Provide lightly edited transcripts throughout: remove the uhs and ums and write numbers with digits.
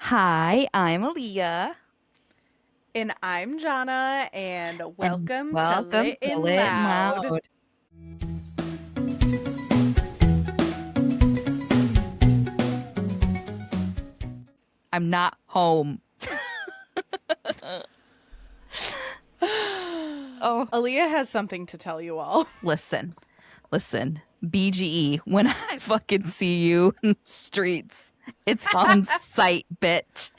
Hi, I'm Aaliyah, And I'm Johnna, and and welcome to welcome Lit to and Lit and Loud. Loud. I'm not home. Oh, Aaliyah has something to tell you all. listen, listen. BGE, when I fucking see you in the streets, it's on sight, bitch.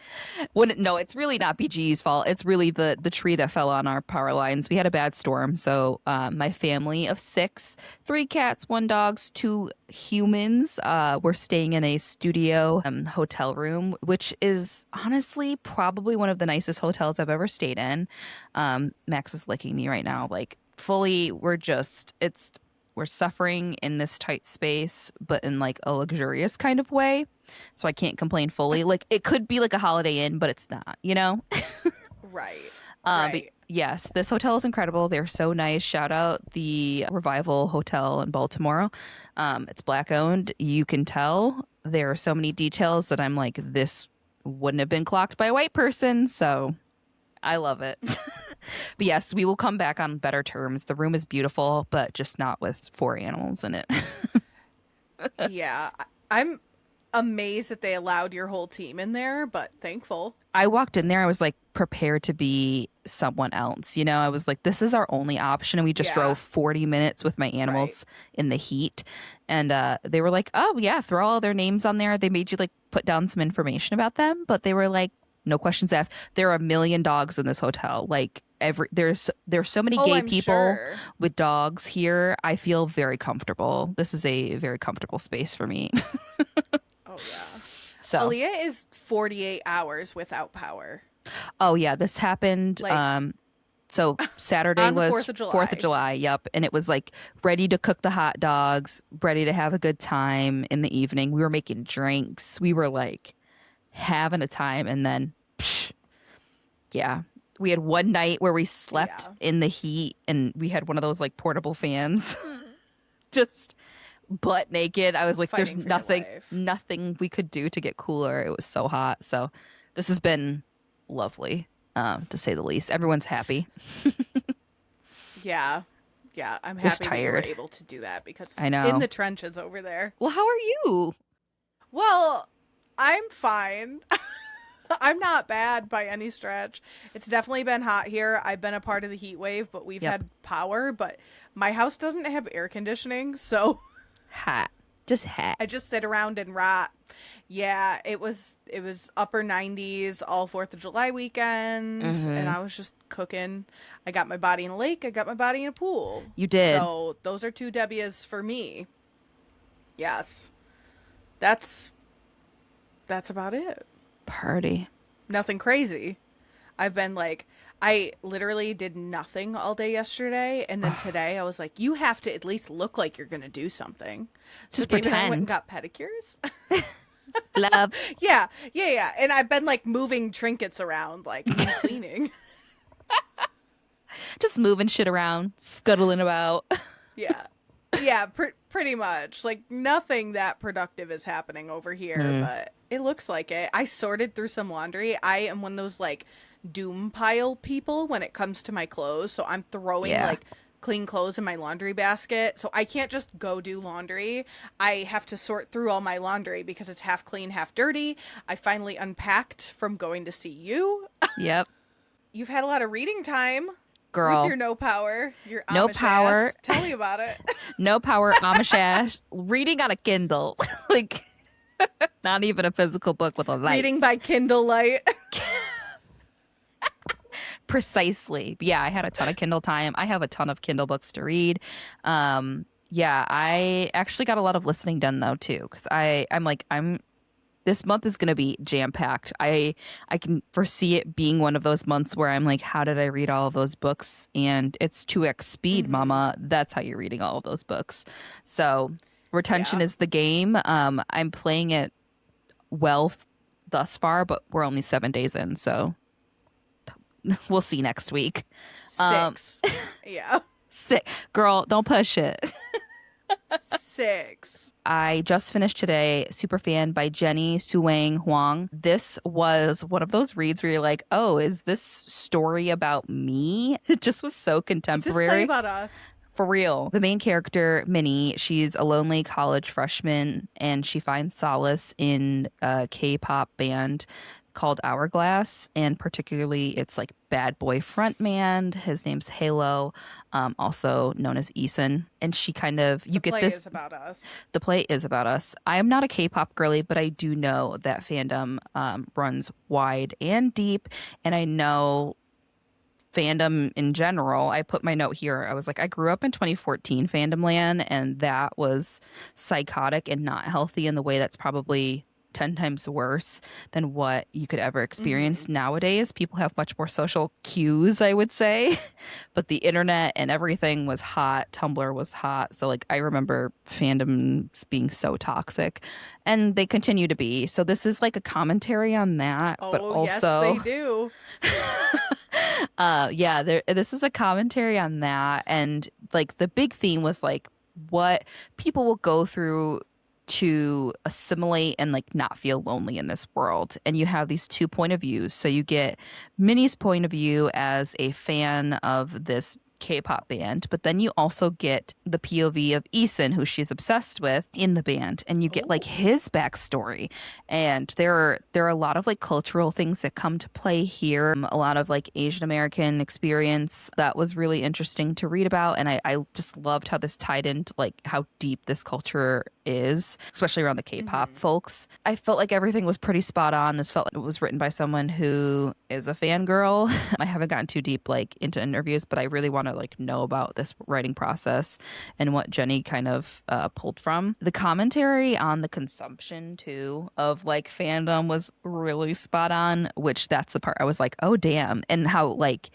No, it's really not BGE's fault. It's really the tree that fell on our power lines. We had a bad storm, so my family of six, three cats, one dogs, two humans, were staying in a studio hotel room, which is honestly probably one of the nicest hotels I've ever stayed in. Max is licking me right now, like fully. We're suffering in this tight space, but in like a luxurious kind of way. So I can't complain fully. Like it could be like a Holiday Inn, but it's not, you know? Right, But right. yes, this hotel is incredible. They're so nice. Shout out the Revival Hotel in Baltimore. It's black owned. You can tell there are so many details that I'm like, this wouldn't have been clocked by a white person. So I love it. But yes, we will come back on better terms. The room is beautiful, but just not with four animals in it. Yeah, I'm amazed that they allowed your whole team in there, but thankful. I walked in there, I was like prepared to be someone else. You know, I was like, this is our only option. And we just Yeah, drove 40 minutes with my right. animals in the heat. And they were like, oh, yeah, throw all their names on there. They made you like put down some information about them, but they were like, no questions asked. There are a million dogs in this hotel. Like, there's so many Oh, gay I'm people sure. with dogs here. I feel very comfortable. This is a very comfortable space for me. Oh, yeah. So, Aaliyah is 48 hours without power. oh yeah, this happened. Like, So Saturday on the was 4th of 4th of July. July, yep. And it was like ready to cook the hot dogs, ready to have a good time in the evening. We were making drinks. We were like having a time. And then, psh, yeah, we had one night where we slept Yeah, in the heat and we had one of those like portable fans, just butt naked. I was like, there's fighting for your nothing, life. nothing we could do to get cooler. It was so hot. So this has been lovely, to say the least. Everyone's happy. Yeah, yeah, I'm Just happy that you were tired. able to do that because I in know. the trenches over there. Well, how are you? Well, I'm fine. I'm not bad by any stretch. It's definitely been hot here. I've been a part of the heat wave, but we've Yep. had power, but my house doesn't have air conditioning, so Hat. Just hat. I just sit around and rot. Yeah, it was upper 90s all 4th of July weekend, and Mm-hmm. I was just cooking. I got my body in a lake, I got my body in a pool. You did. So, those are two W's for me. Yes. That's that's about it. Party. Nothing crazy. I've been like, I literally did nothing all day yesterday, and then today I was like, you have to at least look like you're gonna do something. So Just Gabe and I went and pretend. got pedicures. Love. Yeah, yeah, yeah. And I've been like moving trinkets around, like and cleaning. Just moving shit around, scuttling about. Yeah, yeah, pretty much. Like nothing that productive is happening over here, Mm. but it looks like it. I sorted through some laundry. I am one of those like doom pile people when it comes to my clothes. So I'm throwing Yeah. like clean clothes in my laundry basket. So I can't just go do laundry. I have to sort through all my laundry because it's half clean, half dirty. I finally unpacked from going to see you. Yep. You've had a lot of reading time with Girl. your no power, your No Amish power. ass. Tell me about it. No power. Amish ash. Reading on a Kindle. Like, not even a physical book with a light. Reading by Kindle Light. Precisely. Yeah, I had a ton of Kindle time. I have a ton of Kindle books to read. Yeah, I actually got a lot of listening done though too, because I'm like I'm this month is going to be jam packed. I can foresee it being one of those months where I'm like, how did I read all of those books? And it's 2x speed, Hmm. mama. That's how you're reading all of those books. So retention Yeah. is the game. I'm playing it well thus far, but we're only 7 days in, so we'll see next week. Um, 6. Yeah. Sick girl, don't push it. 6. I just finished today Superfan by Jenny Tu-wang. This was one of those reads where you're like, oh, is this story about me? It just was so Is this play contemporary. about us? For real. The main character, Minnie, she's a lonely college freshman and she finds solace in a K-pop band called Hourglass, and particularly its like bad boy frontman. His name's Halo, also known as Eason. And she kind of The play is about us. the play is about us. I am not a K-pop girly, but I do know that fandom runs wide and deep, and I know fandom in general. I put my note here. I was like, I grew up in 2014 fandom land, and that was psychotic and not healthy in the way that's probably 10 times worse than what you could ever experience nowadays. People have much more social cues, I would say, but the internet and everything was hot. Tumblr was hot. So like I remember fandoms being so toxic, and they continue to be. So this is like a commentary on that, but also yes, they do. this is a commentary on that, and like the big theme was like what people will go through to assimilate and like not feel lonely in this world. And you have these two point of views. So you get Minnie's point of view as a fan of this K-pop band, but then you also get the POV of Eason, who she's obsessed with in the band, and you get like his backstory. And there are a lot of like cultural things that come to play here, a lot of like Asian American experience that was really interesting to read about. And I just loved how this tied into like how deep this culture is, especially around the K-pop folks. I felt like everything was pretty spot on. This felt like it was written by someone who is a fangirl. I haven't gotten too deep like into interviews, but I really want to like know about this writing process and what Jenny kind of pulled from. The commentary on the consumption too of like fandom was really spot on, which that's the part I was like, oh damn. And how like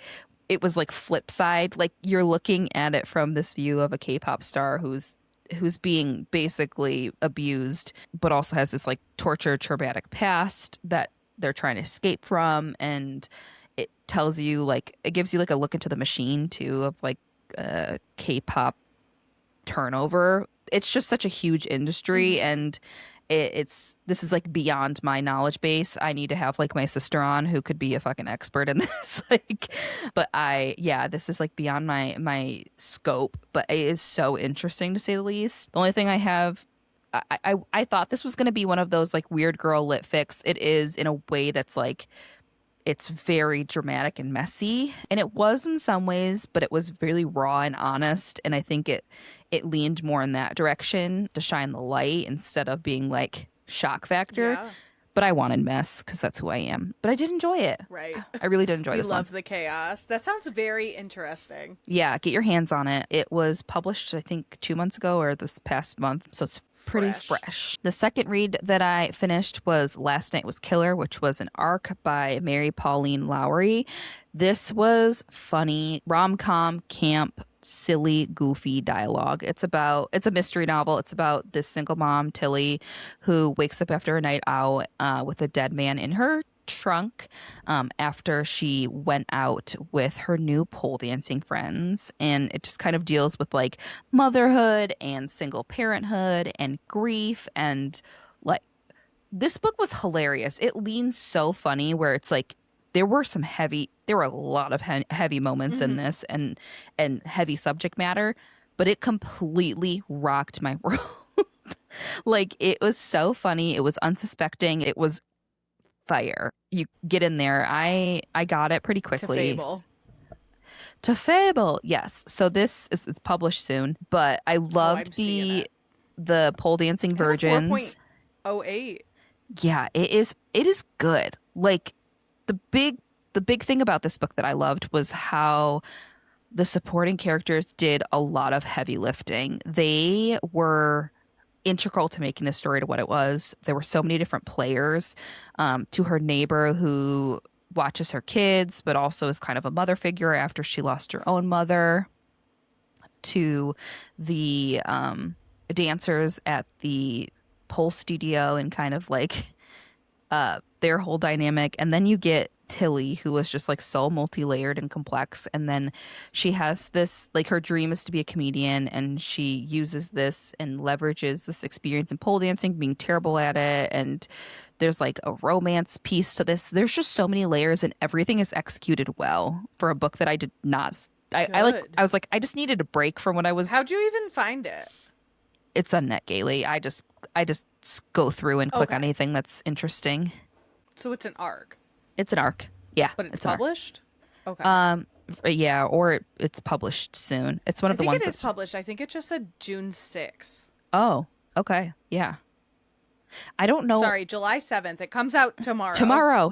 it was like flip side, like you're looking at it from this view of a K-pop star who's being basically abused, but also has this like tortured, traumatic past that they're trying to escape from. And it tells you like, it gives you like a look into the machine too of like K-pop turnover. It's just such a huge industry, and this is like beyond my knowledge base. I need to have like my sister on who could be a fucking expert in this. Like, but this is like beyond my scope, but it is so interesting to say the least. The only thing I have, I thought this was going to be one of those like weird girl lit fics. It is in a way that's like, it's very dramatic and messy, and it was in some ways, but it was really raw and honest. And I think it leaned more in that direction to shine the light instead of being like shock factor. Yeah. But I wanted mess because that's who I am. But I did enjoy it. Right. I really did enjoy We this one. love the chaos. That sounds very interesting. Yeah, get your hands on it. It was published, I think, 2 months ago or this past month. So it's pretty fresh. The second read that I finished was Last Night Was Killer, which was an arc by Mary Pauline Lowry. This was funny, rom-com, camp, silly, goofy dialogue. It's a mystery novel. It's about this single mom, Tilly, who wakes up after a night out with a dead man in her trunk after she went out with her new pole dancing friends. And it just kind of deals with like motherhood and single parenthood and grief. And like, this book was hilarious. It leans so funny where it's like there were a lot of heavy moments in this and heavy subject matter, but it completely rocked my world. Like, it was so funny. It was unsuspecting. It was fire. You get in there. I got it pretty quickly. To Fable, yes. So it's published soon, but I loved the pole dancing virgins. 4.08. Yeah, it is good. Like the big thing about this book that I loved was how the supporting characters did a lot of heavy lifting. They were integral to making this story to what it was. There were so many different players, to her neighbor who watches her kids, but also is kind of a mother figure after she lost her own mother, to the dancers at the pole studio and kind of like their whole dynamic. And then you get Tilly, who was just like so multi-layered and complex. And then she has this, like, her dream is to be a comedian, and she uses this and leverages this experience in pole dancing, being terrible at it. And there's like a romance piece to this. There's just so many layers, and everything is executed well for a book that I did not. Good. I was like, I just needed a break from what I was. How'd you even find it? It's on NetGaily. I just go through and click on Okay. anything that's interesting. So it's an arc, It's an arc. Yeah. but it's an arc. published? Okay. Yeah, or it's published soon. It's one I of the think ones it is that's published. I think it just said June 6th. Oh, okay. Yeah. I don't know. Sorry, July 7th. It comes out tomorrow. Tomorrow.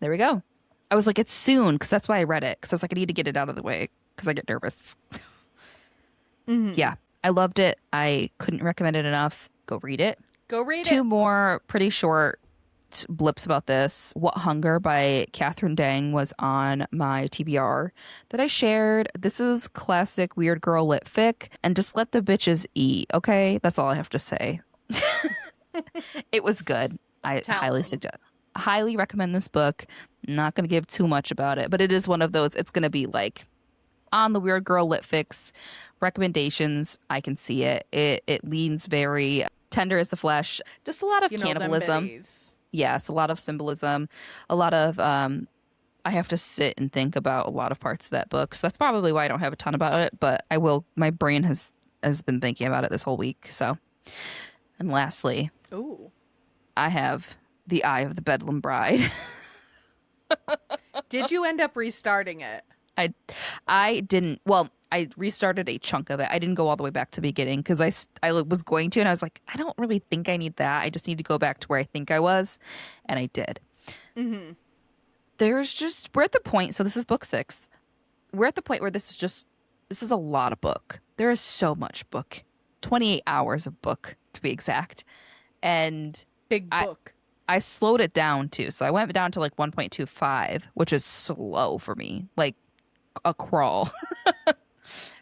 There we go. I was like, it's soon, because that's why I read it, because I was like, I need to get it out of the way because I get nervous. Mhm. Yeah, I loved it. I couldn't recommend it enough. Go read it. Go read Two it. more pretty short blips about this. What Hunger by Catherine Dang was on my TBR that I shared. This is classic weird girl lit fic, and just let the bitches eat, okay? That's all I have to say. It was good. I Tell highly 'em. suggest. Highly recommend this book. Not going to give too much about it, but it is one of those. It's going to be like on the weird girl lit fix recommendations. I can see it. It leans very tender as the flesh. Just a lot of You know them cannibalism. biddies. Yes, a lot of symbolism. A lot of I have to sit and think about a lot of parts of that book. So that's probably why I don't have a ton about it. But I will. My brain has been thinking about it this whole week. So, and lastly, Ooh. I have The Eye of the Bedlam Bride. Did you end up restarting it? I didn't. Well, I restarted a chunk of it. I didn't go all the way back to the beginning because I was going to, and I was like, I don't really think I need that. I just need to go back to where I think I was, and I did. Mm-hmm. We're at the point. So this is book 6. We're at the point where this is a lot of book. There is so much book. 28 hours of book to be exact, and Big book. I slowed it down too. So I went down to like 1.25, which is slow for me, like a crawl.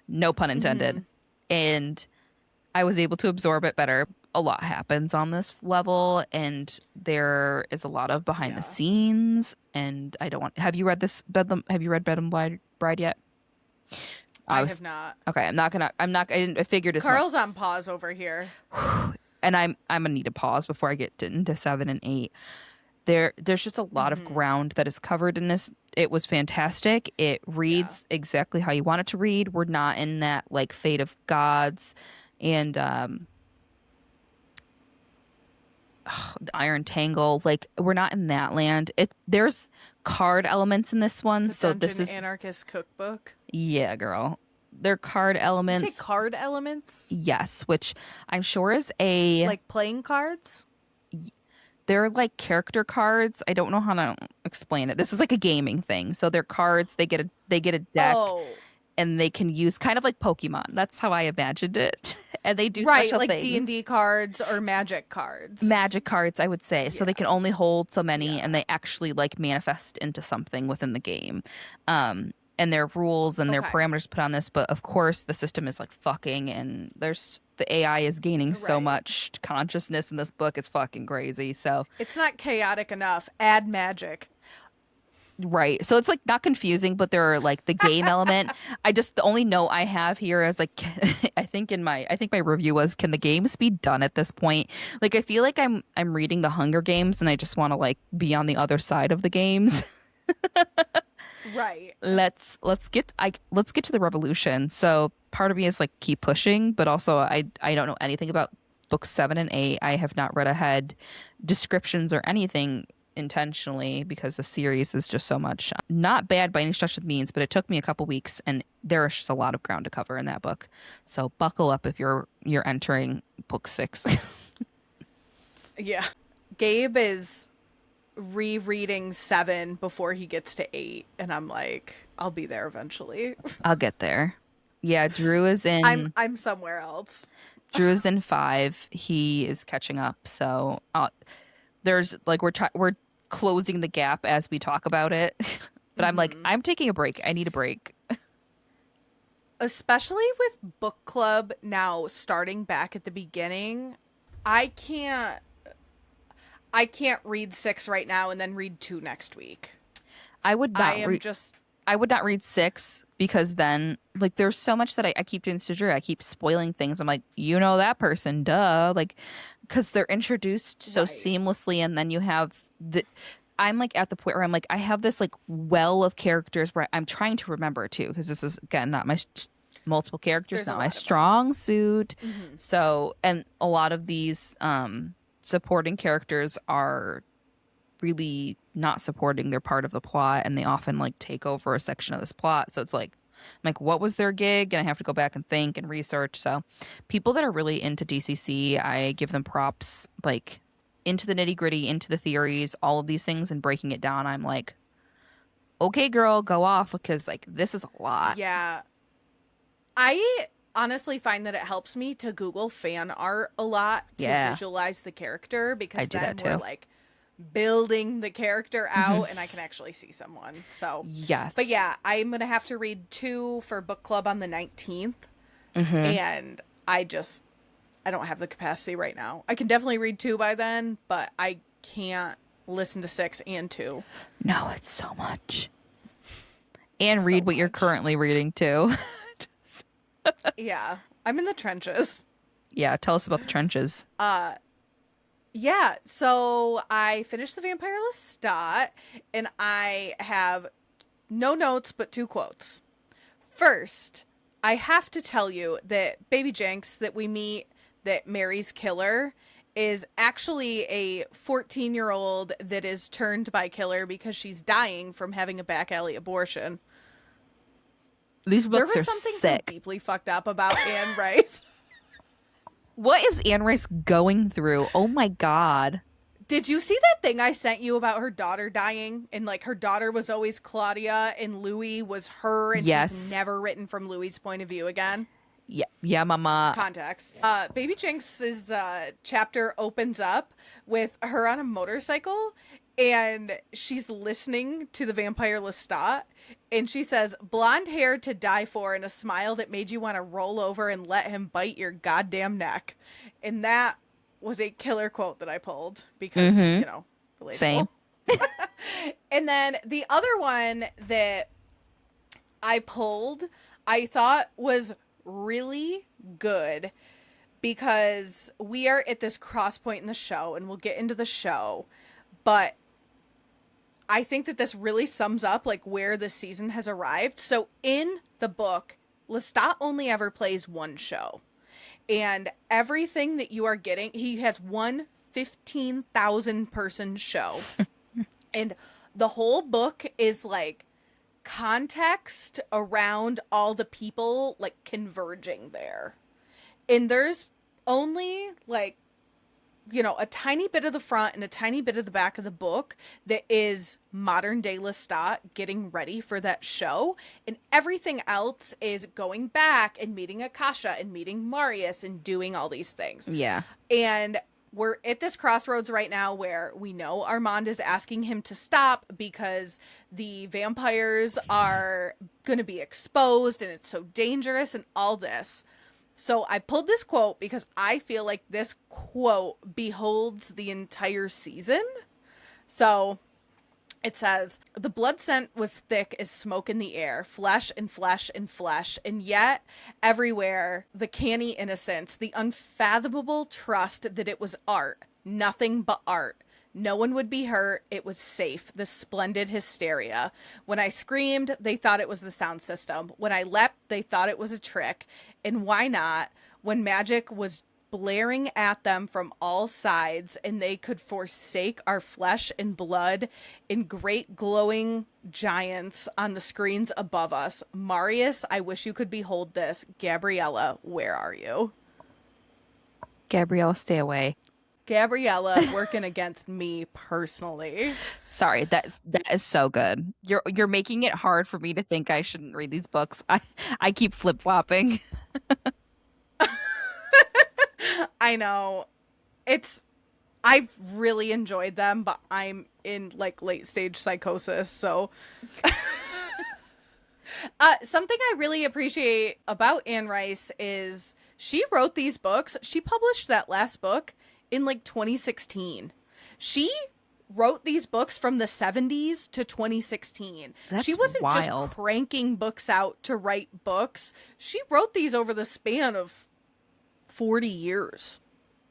No pun intended. And I was able to absorb it better. A lot happens on this level, and there is a lot of behind the scenes. And I don't want. Have you read this Bedlam? Have you read Bedlam Bride yet? I have not. Okay, I'm not gonna. I figured as Carl's much. on pause over here. And I'm gonna need to pause before I get into 7 and 8. There's just a lot of ground that is covered in this. It was fantastic. It reads exactly how you want it to read. We're not in that like Fate of Gods and the Iron Tangle. Like, we're not in that land. There's card elements in this one, The so Dungeon this is Anarchist Cookbook. yeah, girl. They're card elements. Did you say card elements? Yes, which I'm sure is a Like playing cards? they're like character cards. I don't know how to explain it. This is like a gaming thing. So they're cards. They get a deck, Oh, and they can use kind of like Pokemon. That's how I imagined it. And they do right, special like things. D&D cards or Magic cards. Magic cards, I would say. So they can only hold so many, Yeah. and they actually like manifest into something within the game. And there are rules and there are Okay. parameters put on this, but of course the system is like fucking, and the AI is gaining so Right. much consciousness in this book. It's fucking crazy. So It's not chaotic enough. Add magic. right. So it's like not confusing, but there are like the game element. The only note I have here is like I think my review was, can the games be done at this point? Like, I feel like I'm reading the Hunger Games and I just want to like be on the other side of the games. Right. Let's get to the revolution. So part of me is like keep pushing, but also I don't know anything about books 7 and 8. I have not read ahead descriptions or anything intentionally because the series is just so much. Not bad by any stretch of the means, but it took me a couple weeks, and there is just a lot of ground to cover in that book. So buckle up if you're entering book 6. Yeah. Gabe is rereading 7 before he gets to 8, and I'm like, I'll be there eventually. I'll get there. Yeah, Drew is in. I'm somewhere else. Drew is in 5. He is catching up. So there's like we're closing the gap as we talk about it. But I'm like, I'm taking a break. I need a break. Especially with book club now starting back at the beginning, I I can't read 6 right now and then read 2 next week. I would I not am read. just I would not read 6 because then, like, there's so much that I keep doing to Drew. I keep spoiling things. I'm like, you know that person, duh. Like, because they're introduced so right. seamlessly, and then you have the. I'm like at the point where I'm like, I have this like well of characters where I'm trying to remember too, because this is again not my multiple characters, There's a not my lot of them. strong suit. Hmm. So, and a lot of these supporting characters are really not supporting their part of the plot, and they often like take over a section of this plot. So it's like I'm like, what was their gig? And I have to go back and think and research. So people that are really into DCC, I give them props, like into the nitty gritty, into the theories, all of these things, and breaking it down. I'm like, okay, girl, go off, because like this is a lot. Yeah. I honestly find that it helps me to Google fan art a lot to Yeah, visualize the character, I because do then that we're too. like building the character Hmm. out and I can actually see someone. So, but Yes. yeah, I'm going to have to read 2 for book club on the 19th, Hmm. and I don't have the capacity right now. I can definitely read 2 by then, but I can't listen to 6 and 2 No, it's so much. And so read what you're much. currently reading too. Yeah, I'm in the trenches. Yeah, tell us about the trenches. Yeah, so I finished the Vampire Lestat, and I have no notes but 2 quotes. First, I have to tell you that Baby Jenks that we meet, that Mary's killer, is actually a 14-year-old that is turned by killer because she's dying from having a back alley abortion. These There books was are something so sick. deeply fucked up about Anne Rice. What is Anne Rice going through? Oh my God. Did you see that thing I sent you about her daughter dying? And like her daughter was always Claudia and Louis was her, and she's Yes. never written from Louis's point of view again? Yeah, yeah, mama. Context. Baby Jinx's chapter opens up with her on a motorcycle, and she's listening to the Vampire Lestat, and she says, "Blonde hair to die for and a smile that made you want to roll over and let him bite your goddamn neck." And that was a killer quote that I pulled because, Mm-hmm. relatable. Same. And then the other one that I pulled, I thought was really good because we are at this cross point in the show, and we'll get into the show, but I think that this really sums up like where the season has arrived. So in the book, Lestat only ever plays one show, and everything that you are getting, he has one 15,000 person show, and the whole book is like context around all the people like converging there. And there's only like, a tiny bit of the front and a tiny bit of the back of the book that is modern day Lestat getting ready for that show. And everything else is going back and meeting Akasha and meeting Marius and doing all these things. Yeah. And we're at this crossroads right now where we know Armand is asking him to stop because the vampires are going to be exposed and it's so dangerous and all this. So I pulled this quote because I feel like this quote beholds the entire season. So it says, "The blood scent was thick as smoke in the air, flesh and flesh and flesh, and yet everywhere the canny innocence, the unfathomable trust that it was art, nothing but art. No one would be hurt. It was safe. The splendid hysteria. When I screamed, they thought it was the sound system. When I leapt, they thought it was a trick. And why not? When magic was blaring at them from all sides, and they could forsake our flesh and blood in great glowing giants on the screens above us. Marius, I wish you could behold this. Gabriella, where are you?" Gabrielle, stay away. Gabriella working against me personally. Sorry, that is so good. You're making it hard for me to think I shouldn't read these books. I keep flip-flopping. I know. I've really enjoyed them, but I'm in like late stage psychosis, so something I really appreciate about Anne Rice is she wrote these books. She published that last book in like 2016. She wrote these books from the 70s to 2016. That's she wasn't wild. just cranking books out to write books. She wrote these over the span of 40 years,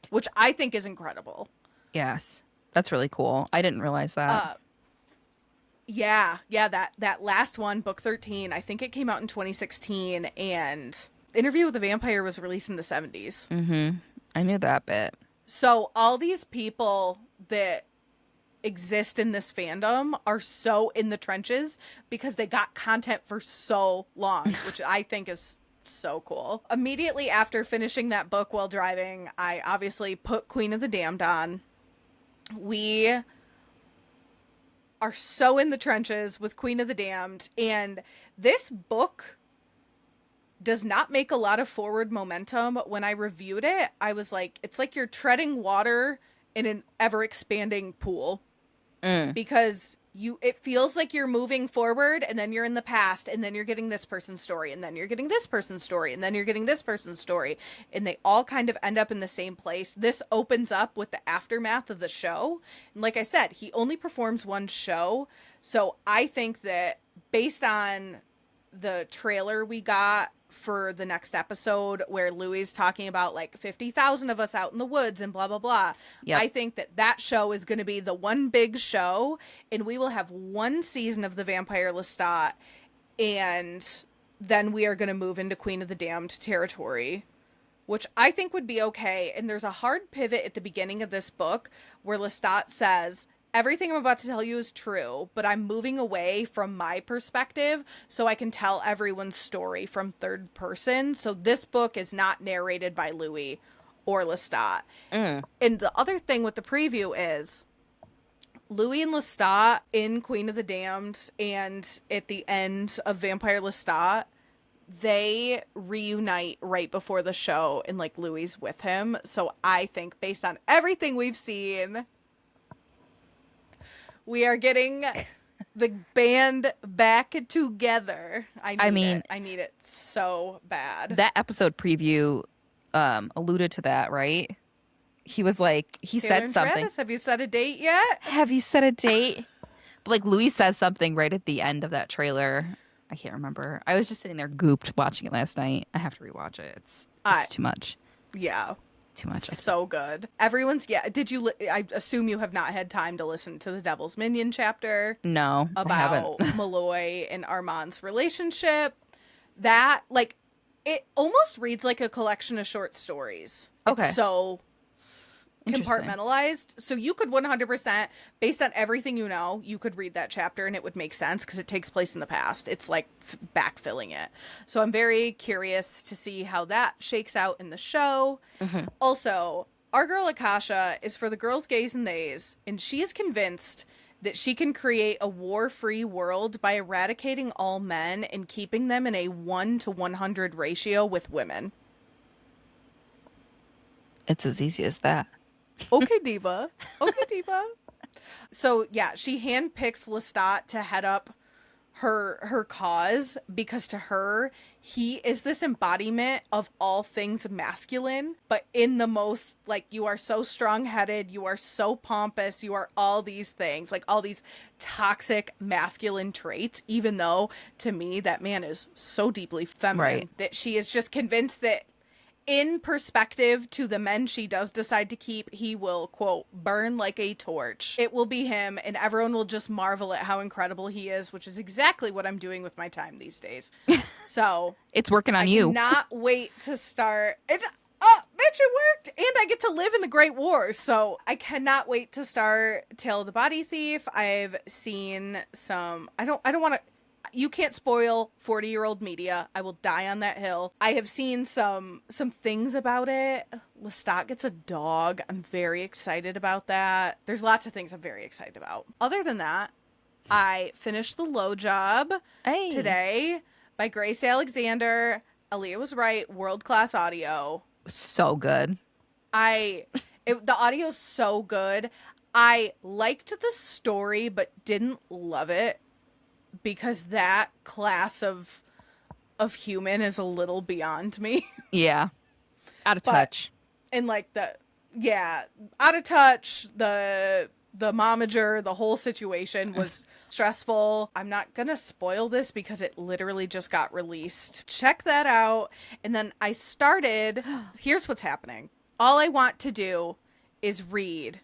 which I think is incredible. Yes. That's really cool. I didn't realize that. Yeah, that last one, book 13, I think it came out in 2016, and Interview with a Vampire was released in the 70s. Mm-hmm. I knew that bit. So all these people that exist in this fandom are so in the trenches because they got content for so long, which I think is so cool. Immediately after finishing that book while driving, I obviously put Queen of the Damned on. We are so in the trenches with Queen of the Damned, and this book does not make a lot of forward momentum. When I reviewed it, I was like, it's like you're treading water in an ever-expanding pool. Because it feels like you're moving forward, and then you're in the past, and then you're getting this person's story, and then you're getting this person's story, and then you're getting this person's story, and they all kind of end up in the same place. This opens up with the aftermath of the show, and like I said, he only performs one show, so I think that based on the trailer we got for the next episode where Louie's talking about like 50,000 of us out in the woods and blah blah blah. Yep. I think that show is going to be the one big show, and we will have one season of the Vampire Lestat, and then we are going to move into Queen of the Damned territory, which I think would be okay. And there's a hard pivot at the beginning of this book where Lestat says, everything I'm about to tell you is true, but I'm moving away from my perspective so I can tell everyone's story from third person. So this book is not narrated by Louis or Lestat. And the other thing with the preview is Louis and Lestat in Queen of the Damned and at the end of Vampire Lestat, they reunite right before the show, and like Louis with him. So I think based on everything we've seen, we are getting the band back together. I need it so bad. That episode preview alluded to that, right? He was like, he Taylor said something. Travis, have you set a date yet? Have you set a date? But like Louis says something right at the end of that trailer. I can't remember. I was just sitting there gooped watching it last night. I have to rewatch it. It's too much. Yeah. Too much. So good. Everyone's, I assume you have not had time to listen to the Devil's Minion chapter. No, about Malloy and Armand's relationship. That, like, it almost reads like a collection of short stories. Okay. It's so compartmentalized. So you could 100%, based on everything you know, you could read that chapter and it would make sense because it takes place in the past. It's like backfilling it. So I'm very curious to see how that shakes out in the show. Mm-hmm. Also, our girl Akasha is for the girls, gays, and theys, and she is convinced that she can create a war-free world by eradicating all men and keeping them in a 1:100 ratio with women. It's as easy as that. Okay, diva. Okay, diva. So, yeah, she handpicks Lestat to head up her cause because to her, he is this embodiment of all things masculine, but in the most, like, you are so strong-headed, you are so pompous, you are all these things, like all these toxic masculine traits, even though, to me, that man is so deeply feminine that she is just convinced that in perspective to the men she does decide to keep, he will, quote, burn like a torch. It will be him, and everyone will just marvel at how incredible he is, which is exactly what I'm doing with my time these days. So it's working on you. I cannot wait to start. Oh, bitch, it worked! And I get to live in the Great War, so I cannot wait to start Tale of the Body Thief. I've seen some... I don't want to... You can't spoil 40-year-old media. I will die on that hill. I have seen some things about it. Lestat gets a dog. I'm very excited about that. There's lots of things I'm very excited about. Other than that, I finished The Lowe Job today by Grace Alexander. Aaliyah was right. World-class audio. So good. The audio's so good. I liked the story, but didn't love it. Because that class of human is a little beyond me. Yeah. Out of touch. And like out of touch, the the momager, the whole situation was stressful. I'm not gonna spoil this because it literally just got released. Check that out. And then I started, here's what's happening. All I want to do is read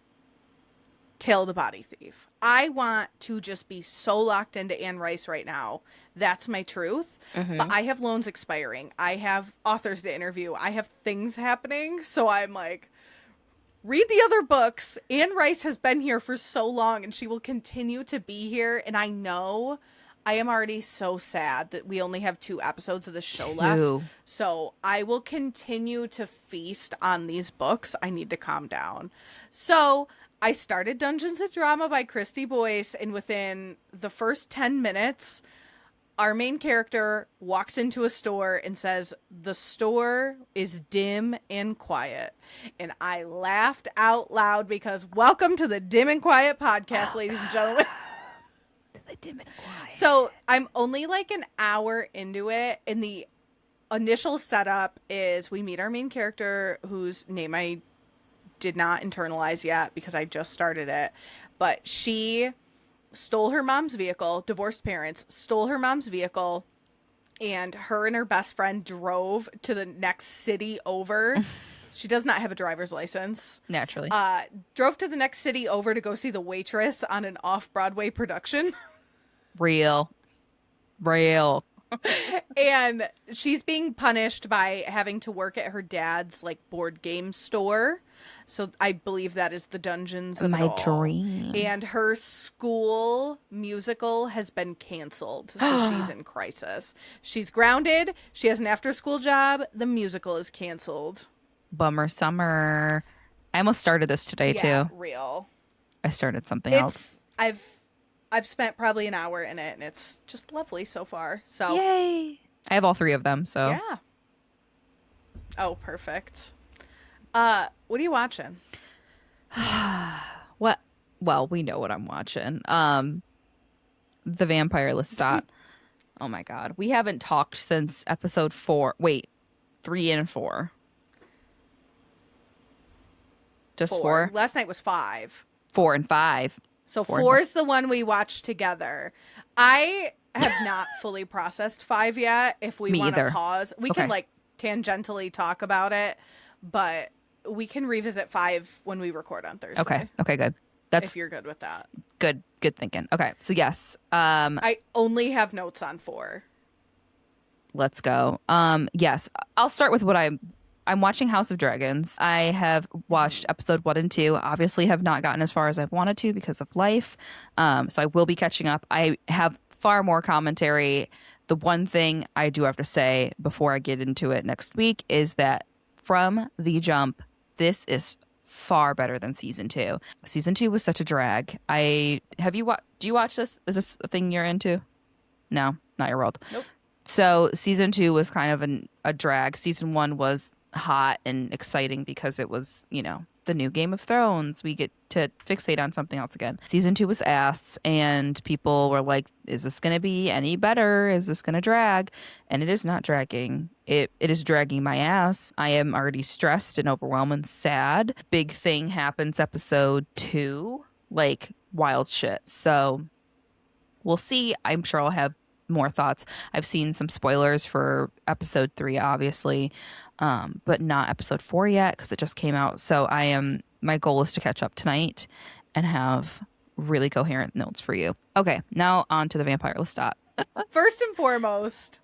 Tale of the Body Thief. I want to just be so locked into Anne Rice right now. That's my truth. But I have loans expiring. I have authors to interview. I have things happening. So I'm like, read the other books. Anne Rice has been here for so long and she will continue to be here. And I know I am already so sad that we only have 2 episodes of the show left. So I will continue to feast on these books. I need to calm down. So I started Dungeons and Drama by Kristy Boyce, and within the first 10 minutes, our main character walks into a store and says, "The store is dim and quiet." And I laughed out loud because welcome to the Dim and Quiet podcast, ladies and gentlemen. The dim and quiet. So I'm only like an hour into it, and the initial setup is we meet our main character, whose name I did not internalize yet because I just started it, but she stole her mom's vehicle, divorced parents, stole her mom's vehicle, and her and her best friend drove to the next city over. She does not have a driver's license. Naturally. Drove to the next city over to go see The Waitress on an off-Broadway production. Real. And she's being punished by having to work at her dad's like board game store. So I believe that is the Dungeons of My it all. dream. And her school musical has been canceled. So she's in crisis. She's grounded. She has an after-school job. The musical is canceled. Bummer summer. I almost started this today too. Real. I started something else. I've spent probably an hour in it, and it's just lovely so far. So Yay. I have all 3 of them, so. yeah. Oh, perfect. What are you watching? What? Well, we know what I'm watching. The Vampire Lestat. Oh my god. We haven't talked since episode 4. Wait. 3 and 4. Just 4? Last night was 5. 4 and 5. So 4 is the one we watched together. I have not fully processed 5 yet. If we want to pause, we can like tangentially talk about it, but we can revisit 5 when we record on Thursday. Okay, good. That's if you're good with that. Good thinking. Okay, so yes. I only have notes on 4. Let's go. Yes, I'll start with what I'm watching House of Dragons. I have watched episode 1 and 2. Obviously have not gotten as far as I've wanted to because of life. So I will be catching up. I have far more commentary. The one thing I do have to say before I get into it next week is that from the jump, this is far better than season 2. Season 2 was such a drag. Do you watch this? Is this a thing you're into? No, not your world. Nope. So season 2 was kind of a drag. Season 1 was hot and exciting because it was, the new Game of Thrones. We get to fixate on something else again. Season 2 was ass, and people were like, is this going to be any better? Is this going to drag? And it is not dragging. It is dragging my ass. I am already stressed and overwhelmed and sad. Big thing happens episode 2, like wild shit. So we'll see. I'm sure I'll have more thoughts. I've seen some spoilers for episode 3, obviously, but not episode 4 yet because it just came out. So my goal is to catch up tonight and have really coherent notes for you. Okay, now on to the Vampire Lestat. First and foremost,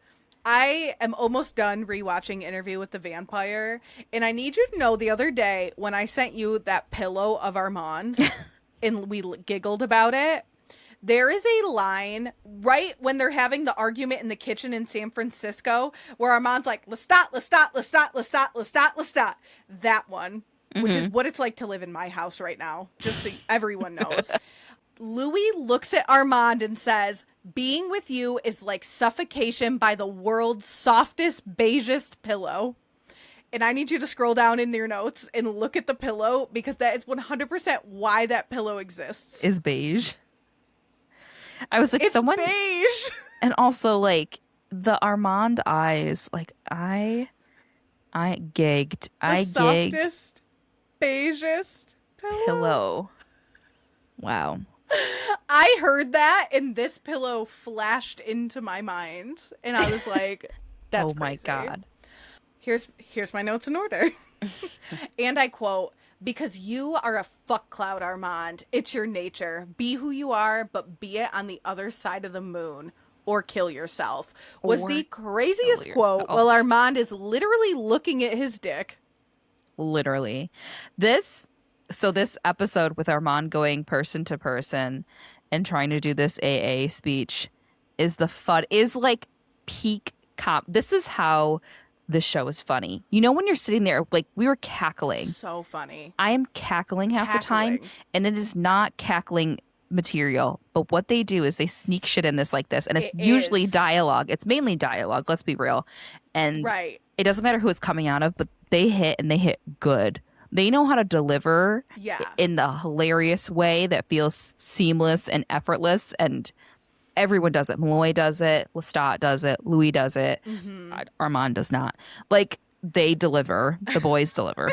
I am almost done rewatching Interview with the Vampire, and I need you to know the other day when I sent you that pillow of Armand and we giggled about it, there is a line right when they're having the argument in the kitchen in San Francisco where Armand's like, Lestat, Lestat, Lestat, Lestat, Lestat, Lestat. That one, which is what it's like to live in my house right now, just so everyone knows. Louis looks at Armand and says, being with you is like suffocation by the world's softest, beigest pillow. And I need you to scroll down in your notes and look at the pillow because that is 100% why that pillow exists. Is beige. I was like, it's someone beige. And also like the Armand eyes, like I gagged. The softest, beigest pillow. Wow. I heard that and this pillow flashed into my mind. And I was like, that's oh my crazy. God. Here's my notes in order. And I quote, because you are a fuck cloud, Armand. It's your nature. Be who you are, but be it on the other side of the moon. Or kill yourself. Was the craziest quote while Armand is literally looking at his dick. Literally. This episode with Armand going person to person and trying to do this AA speech is like peak cop. This is how this show is funny. You know, when you're sitting there, like, we were cackling. So funny. I am cackling half the time, and it is not cackling material, but what they do is they sneak shit in this like this, and it's usually dialogue. It's mainly dialogue, let's be real. And it doesn't matter who it's coming out of, but they hit, and they hit good. They know how to deliver in the hilarious way that feels seamless and effortless, and everyone does it. Malloy does it, Lestat does it, Louis does it, Armand does not. Like, they deliver. The boys deliver.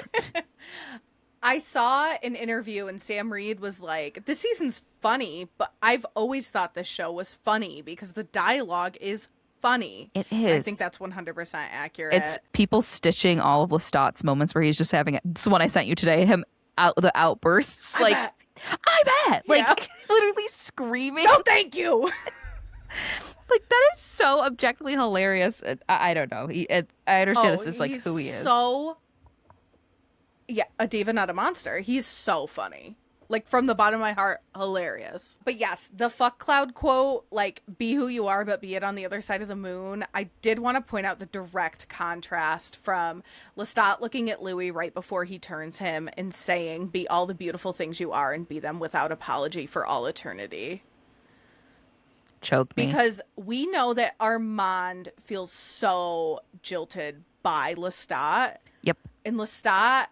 I saw an interview and Sam Reed was like, this season's funny, but I've always thought this show was funny because the dialogue is funny. It is. I think that's 100% accurate. It's people stitching all of Lestat's moments where he's just having this one I sent you today, the outbursts. I bet. Like, literally screaming. No, thank you. Like, that is so objectively hilarious. I don't know. I understand this is like who he is. So, a diva, not a monster. He's so funny. Like, from the bottom of my heart, hilarious. But yes, the fuck cloud quote, like, be who you are, but be it on the other side of the moon. I did want to point out the direct contrast from Lestat looking at Louis right before he turns him and saying, be all the beautiful things you are and be them without apology for all eternity. Choke me. Because we know that Armand feels so jilted by Lestat. Yep. And Lestat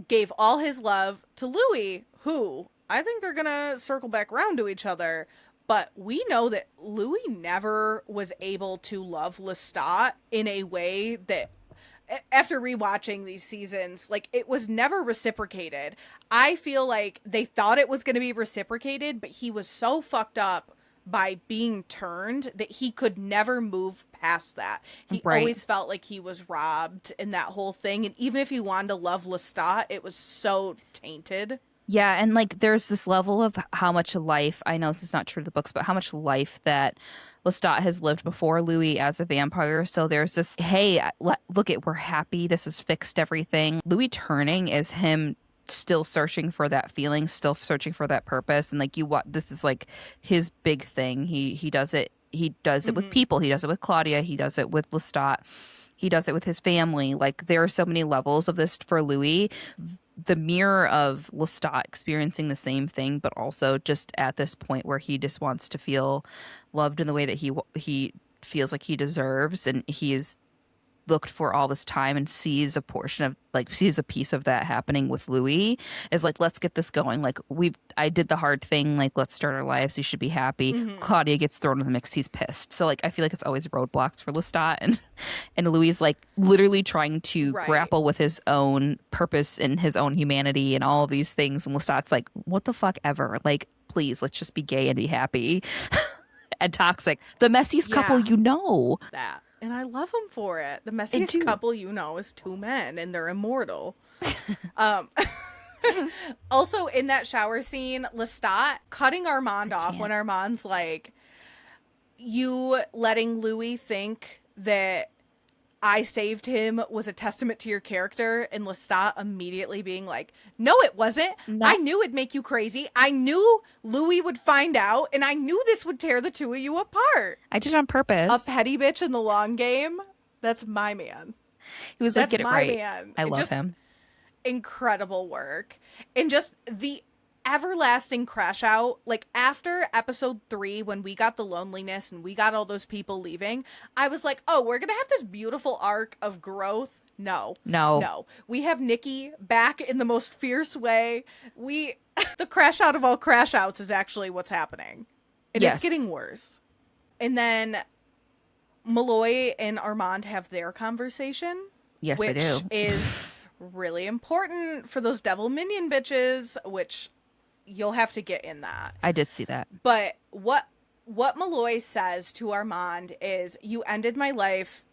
gave all his love to Louis, who I think they're gonna circle back around to each other. But we know that Louis never was able to love Lestat in a way that, after rewatching these seasons, like, it was never reciprocated. I feel like they thought it was going to be reciprocated, but he was so fucked up by being turned that he could never move past that. He always felt like he was robbed in that whole thing. And even if he wanted to love Lestat, it was so tainted. Yeah, and like, there's this level of how much life, I know this is not true to the books, but how much life that Lestat has lived before Louis as a vampire. So there's this, hey, look at, we're happy, this has fixed everything. Louis turning is him still searching for that feeling, still searching for that purpose. And like, this is like his big thing. He does it with people. He does it with Claudia. He does it with Lestat. He does it with his family. Like, there are so many levels of this for Louis. The mirror of Lestat experiencing the same thing, but also just at this point where he just wants to feel loved in the way that he feels like he deserves, and he is looked for all this time and sees a piece of that happening with Louis, is like, let's get this going. Like, I did the hard thing. Like, let's start our lives. We should be happy. Claudia gets thrown in the mix. He's pissed. So like, I feel like it's always roadblocks for Lestat, and Louis is like literally trying to grapple with his own purpose and his own humanity and all of these things. And Lestat's like, what the fuck ever? Like, please, let's just be gay and be happy. And toxic. The messiest couple, you know. That. And I love them for it. The messiest couple, you know, is two men, and they're immortal. Also, in that shower scene, Lestat cutting Armand off when Armand's like, you letting Louis think that I saved him was a testament to your character, and Lestat immediately being like, no, it wasn't. No. I knew it'd make you crazy. I knew Louis would find out, and I knew this would tear the two of you apart. I did it on purpose. A petty bitch in the long game. That's my man. He was like, get it right. Man. I love him. Incredible work. And just the everlasting crash out, like after episode 3, when we got the loneliness and we got all those people leaving, I was like, oh, we're gonna have this beautiful arc of growth. No We have Nikki back in the most fierce way. The crash out of all crash outs is actually what's happening, and it's getting worse. And then Malloy and Armand have their conversation, which they do. Is really important for those devil minion bitches, which you'll have to get in that. I did see that. But what Malloy says to Armand is, you ended my life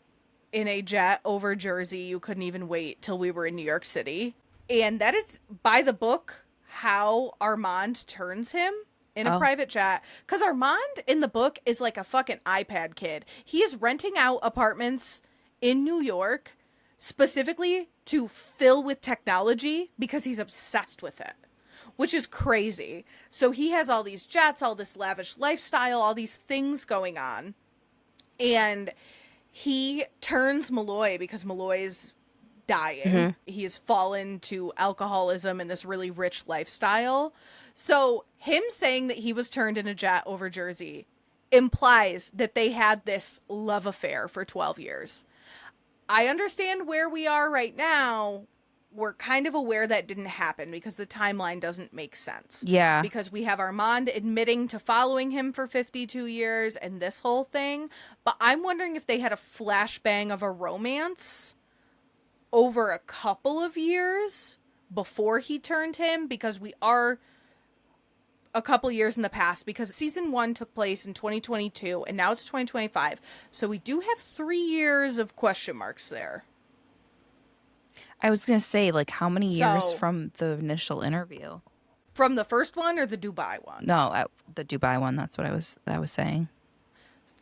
in a jet over Jersey. You couldn't even wait till we were in New York City. And that is, by the book, how Armand turns him in a private jet. Because Armand in the book is like a fucking iPad kid. He is renting out apartments in New York specifically to fill with technology because he's obsessed with it, which is crazy. So he has all these jets, all this lavish lifestyle, all these things going on. And he turns Malloy because Malloy's dying. Mm-hmm. He has fallen to alcoholism and this really rich lifestyle. So him saying that he was turned in a jet over Jersey implies that they had this love affair for 12 years. I understand where we are right now. We're kind of aware that didn't happen because the timeline doesn't make sense. Yeah. Because we have Armand admitting to following him for 52 years and this whole thing. But I'm wondering if they had a flashbang of a romance over a couple of years before he turned him, because we are a couple years in the past, because season 1 took place in 2022 and now it's 2025. So we do have 3 years of question marks there. I was going to say, like, how many years from the initial interview? From the first one or the Dubai one? No, the Dubai one. That's what I was saying.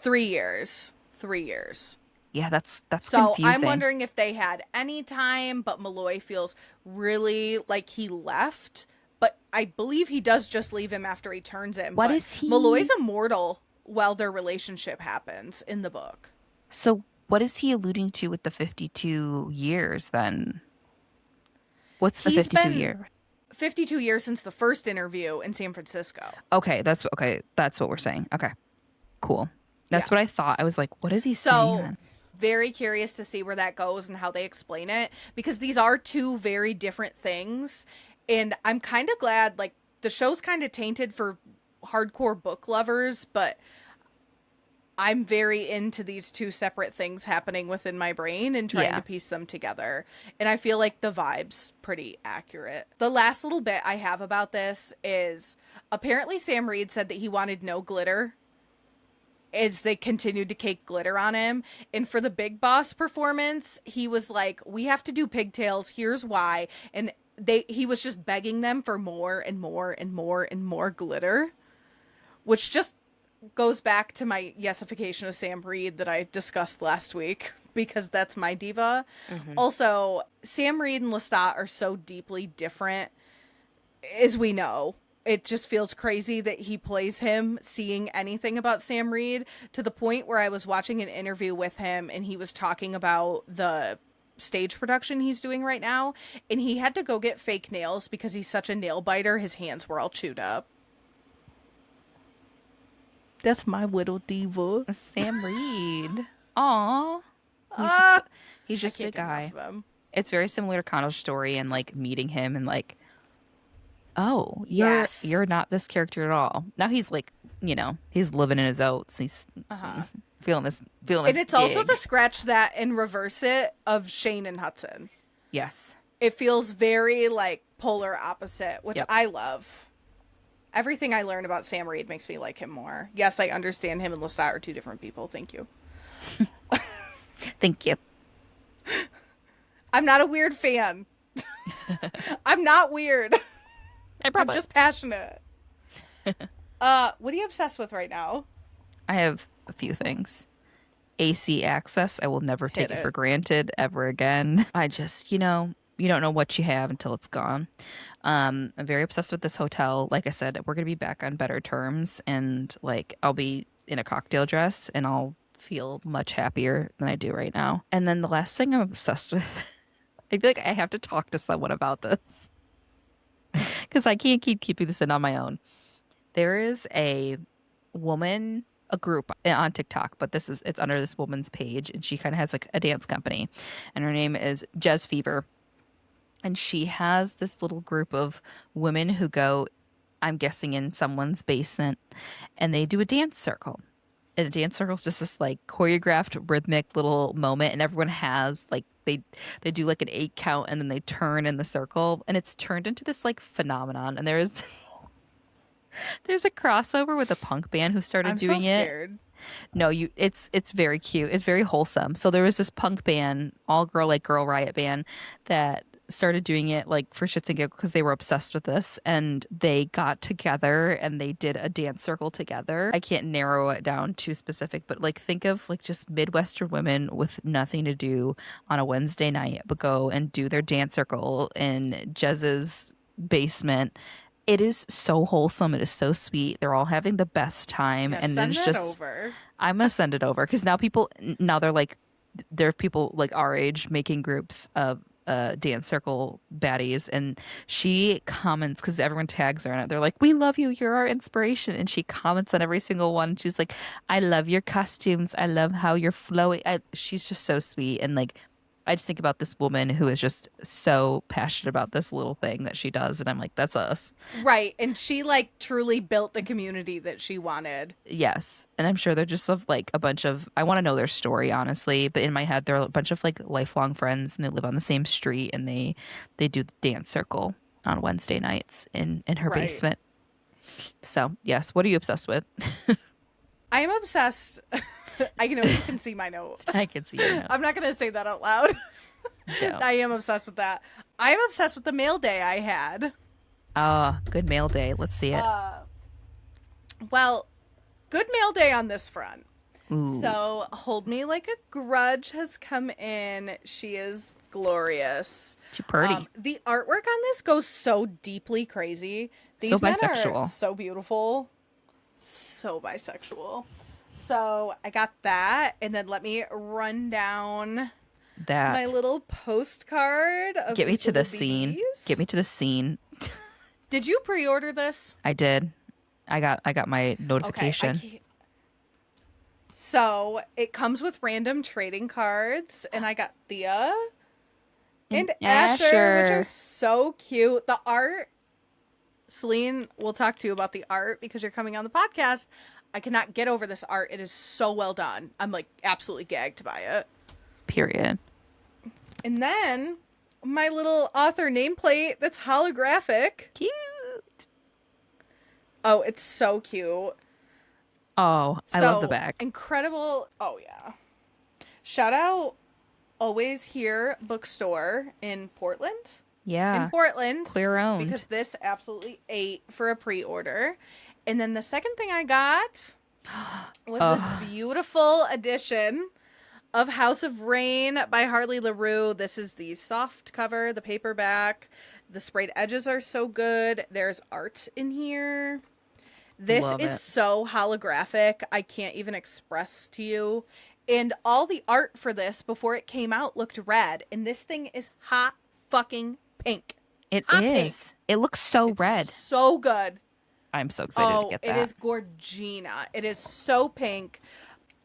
3 years. 3 years. Yeah, that's so confusing. I'm wondering if they had any time, but Malloy feels really like he left. But I believe he does just leave him after he turns him. What is he? Malloy's immortal while their relationship happens in the book. So what is he alluding to with the 52 years then? What's the 52 year? 52 years since the first interview in San Francisco. Okay, that's what we're saying. Okay, cool. That's what I thought. I was like, what is he saying then? Very curious to see where that goes and how they explain it, because these are two very different things. And I'm kind of glad, like, the show's kind of tainted for hardcore book lovers, but I'm very into these two separate things happening within my brain and trying to piece them together. And I feel like the vibe's pretty accurate. The last little bit I have about this is, apparently Sam Reed said that he wanted no glitter as they continued to cake glitter on him. And for the Big Boss performance, he was like, we have to do pigtails. Here's why. And he was just begging them for more and more and more and more glitter, which just goes back to my yesification of Sam Reed that I discussed last week, because that's my diva. Mm-hmm. Also, Sam Reed and Lestat are so deeply different, as we know. It just feels crazy that he plays him seeing anything about Sam Reed, to the point where I was watching an interview with him and he was talking about the stage production he's doing right now, and he had to go get fake nails because he's such a nail biter. His hands were all chewed up. That's my little diva. Sam Reed. Aw. He's just a guy. It's very similar to Connor's story and, like, meeting him and, like, oh, you're not this character at all. Now he's, like, you know, he's living in his oats. He's feeling this and it's gig. Also the scratch that and reverse it of Shane and Hudson. Yes. It feels very, like, polar opposite, which I love. Everything I learn about Sam Reed makes me like him more. Yes, I understand him and Lestat are two different people. Thank you. Thank you. I'm not a weird fan. I'm not weird. I'm just passionate. What are you obsessed with right now? I have a few things. AC access. I will never take it for granted ever again. I just, you don't know what you have until it's gone. I'm very obsessed with this hotel. Like I said, we're going to be back on better terms, and, like, I'll be in a cocktail dress and I'll feel much happier than I do right now. And then the last thing I'm obsessed with, I feel like I have to talk to someone about this because I can't keep keeping this in on my own. There is a woman, a group on TikTok, but it's under this woman's page, and she kind of has, like, a dance company, and her name is Jezfever. And she has this little group of women who go, I'm guessing, in someone's basement, and they do a dance circle. And a dance circle is just this, like, choreographed, rhythmic little moment, and everyone has, like, they do, like, an 8 count, and then they turn in the circle, and it's turned into this, like, phenomenon. And There's a crossover with a punk band who started I'm doing so it. scared. No, it's very cute. It's very wholesome. So there was this punk band, all girl like Girl Riot band that started doing it like for shits and giggles because they were obsessed with this and they got together and they did a dance circle together. I can't narrow it down too specific, but like think of like just Midwestern women with nothing to do on a Wednesday night but go and do their dance circle in Jez's basement. It is so wholesome. It is so sweet. They're all having the best time, Yeah, and send it's that just over. I'm gonna send it over because now they're like there are people like our age making groups of dance circle baddies, and she comments because everyone tags her in it. They're like, "We love you. You're our inspiration," and she comments on every single one. She's like, "I love your costumes. I love how you're flowing." She's just so sweet, and like I just think about this woman who is just so passionate about this little thing that she does, and I'm like, "That's us." Right. And she like truly built the community that she wanted. Yes. And I'm sure they're just of like a bunch of, I want to know their story, honestly. But in my head, they're a bunch of like lifelong friends and they live on the same street and they do the dance circle on Wednesday nights in her Right. basement. So, yes. What are you obsessed with? I am obsessed. I know you can see my note. I can see you now. I'm not going to say that out loud. No. I am obsessed with that. I am obsessed with the mail day I had. Good mail day. Let's see it. Well, good mail day on this front. Ooh. So, Hold Me Like a Grudge has come in. She is glorious. Too pretty. The artwork on this goes so deeply crazy. These So men bisexual. are so beautiful. So bisexual. So, I got that. And then let me run down That. my little postcard of Get me these to the little scene. BBs. Get me to the scene. Did you pre-order this? I did. I got my notification. Okay, so it comes with random trading cards, and I got Thea and Asher, which are so cute. The art, Celine will talk to you about the art because you're coming on the podcast. I cannot get over this art. It is so well done. I'm like absolutely gagged by it. Period. And then my little author nameplate that's holographic. Cute. Oh, it's so cute. Oh, I love the back. Incredible. Oh, yeah. Shout out Always Here bookstore in Portland. Yeah. In Portland. Clear owned. Because this absolutely ate for a pre-order. And then the second thing I got was this beautiful edition of House of Rayne by Harley LaRue. This is the soft cover, the paperback. The sprayed edges are so good. There's art in here. This Love is it. so holographic. I can't even express to you. And all the art for this before it came out looked red. And this thing is hot fucking pink. It Hot is. pink. It looks so It's red. so good. I'm so excited to get that. It is gorgina. It is so pink.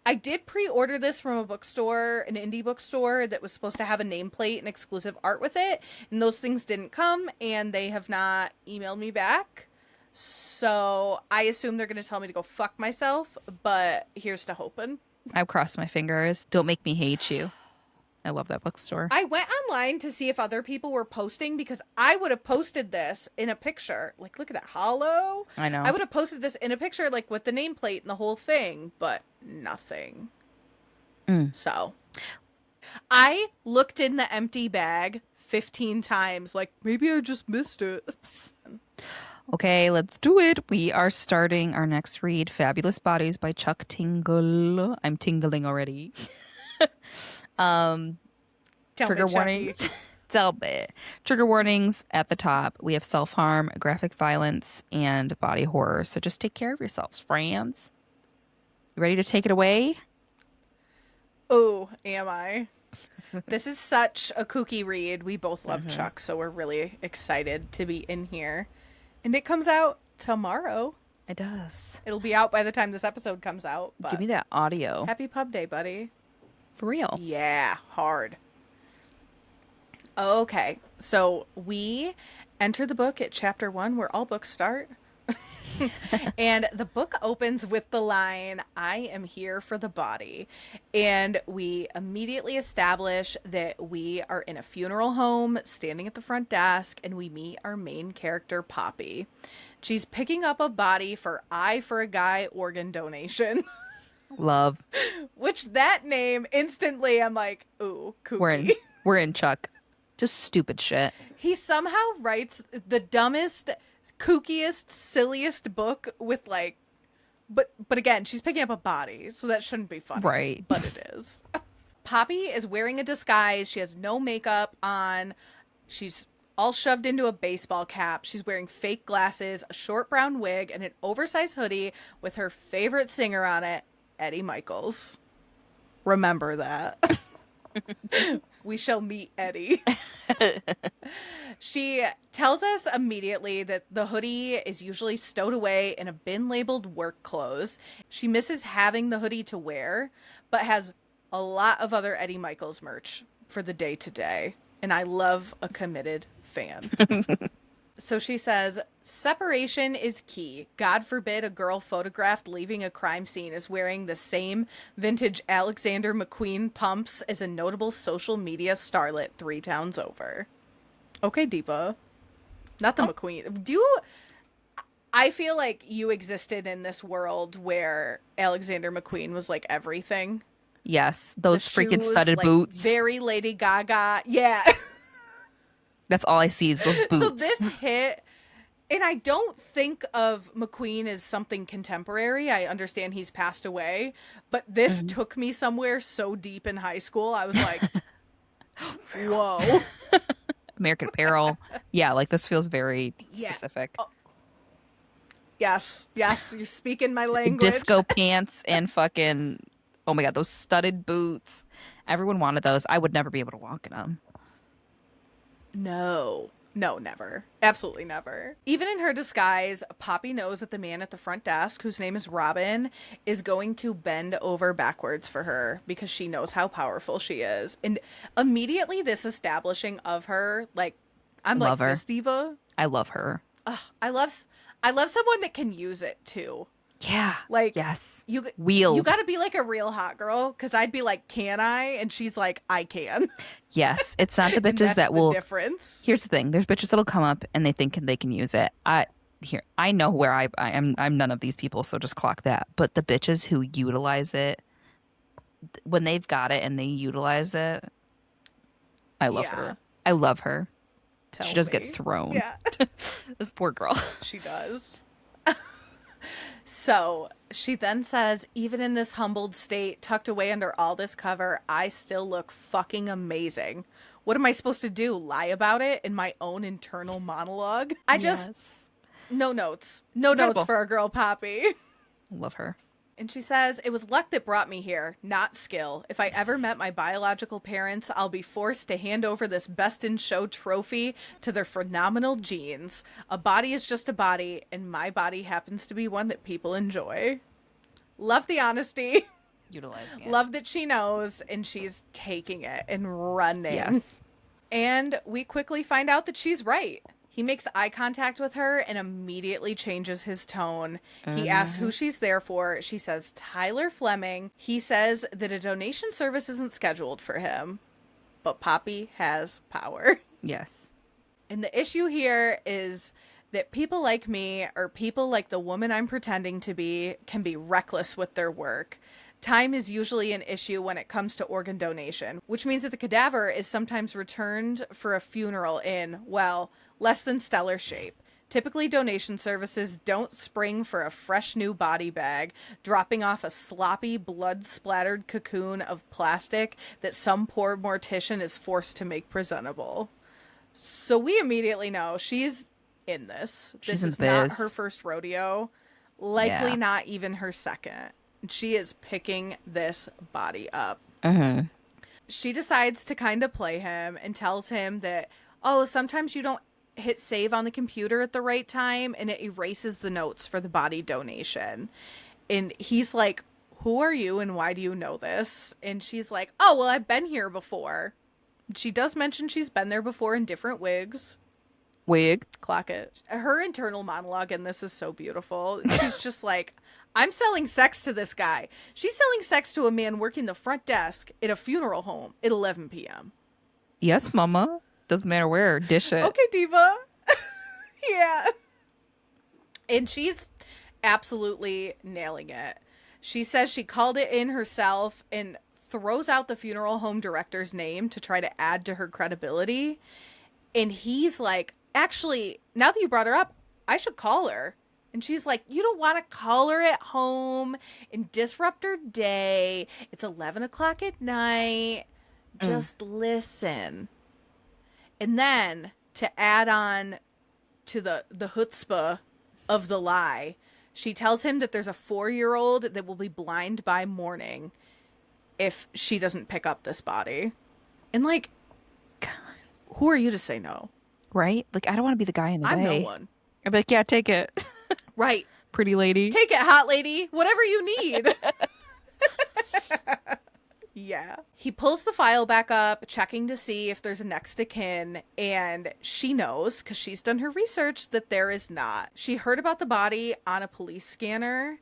I did pre-order this from a bookstore, an indie bookstore that was supposed to have a nameplate and exclusive art with it. And those things didn't come, and they have not emailed me back. So I assume they're going to tell me to go fuck myself, but here's to hoping. I've crossed my fingers. Don't make me hate you. I love that bookstore. I went online to see if other people were posting because I would have posted this in a picture. Like, look at that hollow. I know. I would have posted this in a picture, like with the nameplate and the whole thing, but nothing. So I looked in the empty bag 15 times, like maybe I just missed it. Okay, let's do it. We are starting our next read, Fabulous Bodies by Chuck Tingle. I'm tingling already. Tell Trigger me, Chucky. warnings. Tell me. Trigger warnings at the top. We have self-harm, graphic violence, and body horror. So just take care of yourselves, friends. You ready to take it away? Oh, am I? This is such a kooky read. We both love Chuck, so we're really excited to be in here. And it comes out tomorrow. It does. It'll be out by the time this episode comes out. But Give me that audio. happy pub day, buddy. For real. Yeah, hard. Okay, so we enter the book at chapter 1 where all books start. And the book opens with the line, "I am here for the body." And we immediately establish that we are in a funeral home, standing at the front desk, and we meet our main character, Poppy. She's picking up a body for Eye for a Guy organ donation. Love. Which that name, instantly, I'm like, ooh, kooky. We're in Chuck. Just stupid shit. He somehow writes the dumbest, kookiest, silliest book with like, but again, she's picking up a body, so that shouldn't be funny. Right. But it is. Poppy is wearing a disguise. She has no makeup on. She's all shoved into a baseball cap. She's wearing fake glasses, a short brown wig, and an oversized hoodie with her favorite singer on it, Eddie Michaels. Remember that. We shall meet Eddie. She tells us immediately that the hoodie is usually stowed away in a bin labeled work clothes. She misses having the hoodie to wear, but has a lot of other Eddie Michaels merch for the day to day. And I love a committed fan. So she says, separation is key. God forbid a girl photographed leaving a crime scene is wearing the same vintage Alexander McQueen pumps as a notable social media starlet 3 towns over. Okay, Deepa. Not the McQueen. I feel like you existed in this world where Alexander McQueen was like everything. Yes, those freaking shoes, studded like, boots. Very Lady Gaga. Yeah. That's all I see is those boots. So this hit, and I don't think of McQueen as something contemporary. I understand he's passed away, but this took me somewhere so deep in high school. I was like, whoa. American Apparel. Yeah, like this feels very specific. Oh. Yes, you're speaking my language. Disco pants and fucking, oh my God, those studded boots. Everyone wanted those. I would never be able to walk in them. No, never. Absolutely never. Even in her disguise, Poppy knows that the man at the front desk, whose name is Robin, is going to bend over backwards for her because she knows how powerful she is. And immediately this establishing of her, like, I'm love like, her. this diva. I love her. I love someone that can use it too. Yeah. Like, yes. You Wield. got to be like a real hot girl, because I'd be like, can I? And she's like, I can. Yes. It's not the bitches that will. Difference. Here's the thing. There's bitches that'll come up and they think they can use it. I know where I am. I'm none of these people, so just clock that. But the bitches who utilize it, when they've got it and they utilize it, I love her. I love her. She does get thrown. Yeah. This poor girl. She does. So she then says, even in this humbled state, tucked away under all this cover, I still look fucking amazing. What am I supposed to do? Lie about it in my own internal monologue? No notes. No notes for a girl, Poppy. Love her. And she says, it was luck that brought me here, not skill. If I ever met my biological parents, I'll be forced to hand over this Best in Show trophy to their phenomenal genes. A body is just a body, and my body happens to be one that people enjoy. Love the honesty. Utilizing it. Love that she knows, and she's taking it and running. Yes. And we quickly find out that she's right. He makes eye contact with her and immediately changes his tone. He asks who she's there for. She says, Tyler Fleming. He says that a donation service isn't scheduled for him, but Poppy has power. Yes. And the issue here is that people like me, or people like the woman I'm pretending to be, can be reckless with their work. Time is usually an issue when it comes to organ donation, which means that the cadaver is sometimes returned for a funeral in, well, less than stellar shape. Typically, donation services don't spring for a fresh new body bag, dropping off a sloppy, blood-splattered cocoon of plastic that some poor mortician is forced to make presentable. So we immediately know she's in this. This is not her first rodeo, likely not even her second. She is picking this body up. She decides to kind of play him and tells him that, oh, sometimes you don't hit save on the computer at the right time and it erases the notes for the body donation. And he's like, who are you and why do you know this? And she's like, oh, well, I've been here before. She does mention she's been there before in different wigs. Clock it. Her internal monologue in this is so beautiful. She's just like, I'm selling sex to this guy. She's selling sex to a man working the front desk at a funeral home at 11 p.m. Yes, mama. Doesn't matter where. Dish it. Okay, diva. Yeah. And she's absolutely nailing it. She says she called it in herself and throws out the funeral home director's name to try to add to her credibility. And he's like, actually, now that you brought her up, I should call her. And she's like, you don't want to call her at home and disrupt her day. It's 11 o'clock at night. Just listen. And then to add on to the chutzpah of the lie, she tells him that there's a 4-year-old that will be blind by morning if she doesn't pick up this body. And like, who are you to say no? Right? Like, I don't want to be the guy in the way. I'm no one. I'd be like, yeah, take it. Right. Pretty lady. Take it, hot lady. Whatever you need. Yeah. He pulls the file back up, checking to see if there's a next of kin, and she knows, because she's done her research, that there is not. She heard about the body on a police scanner,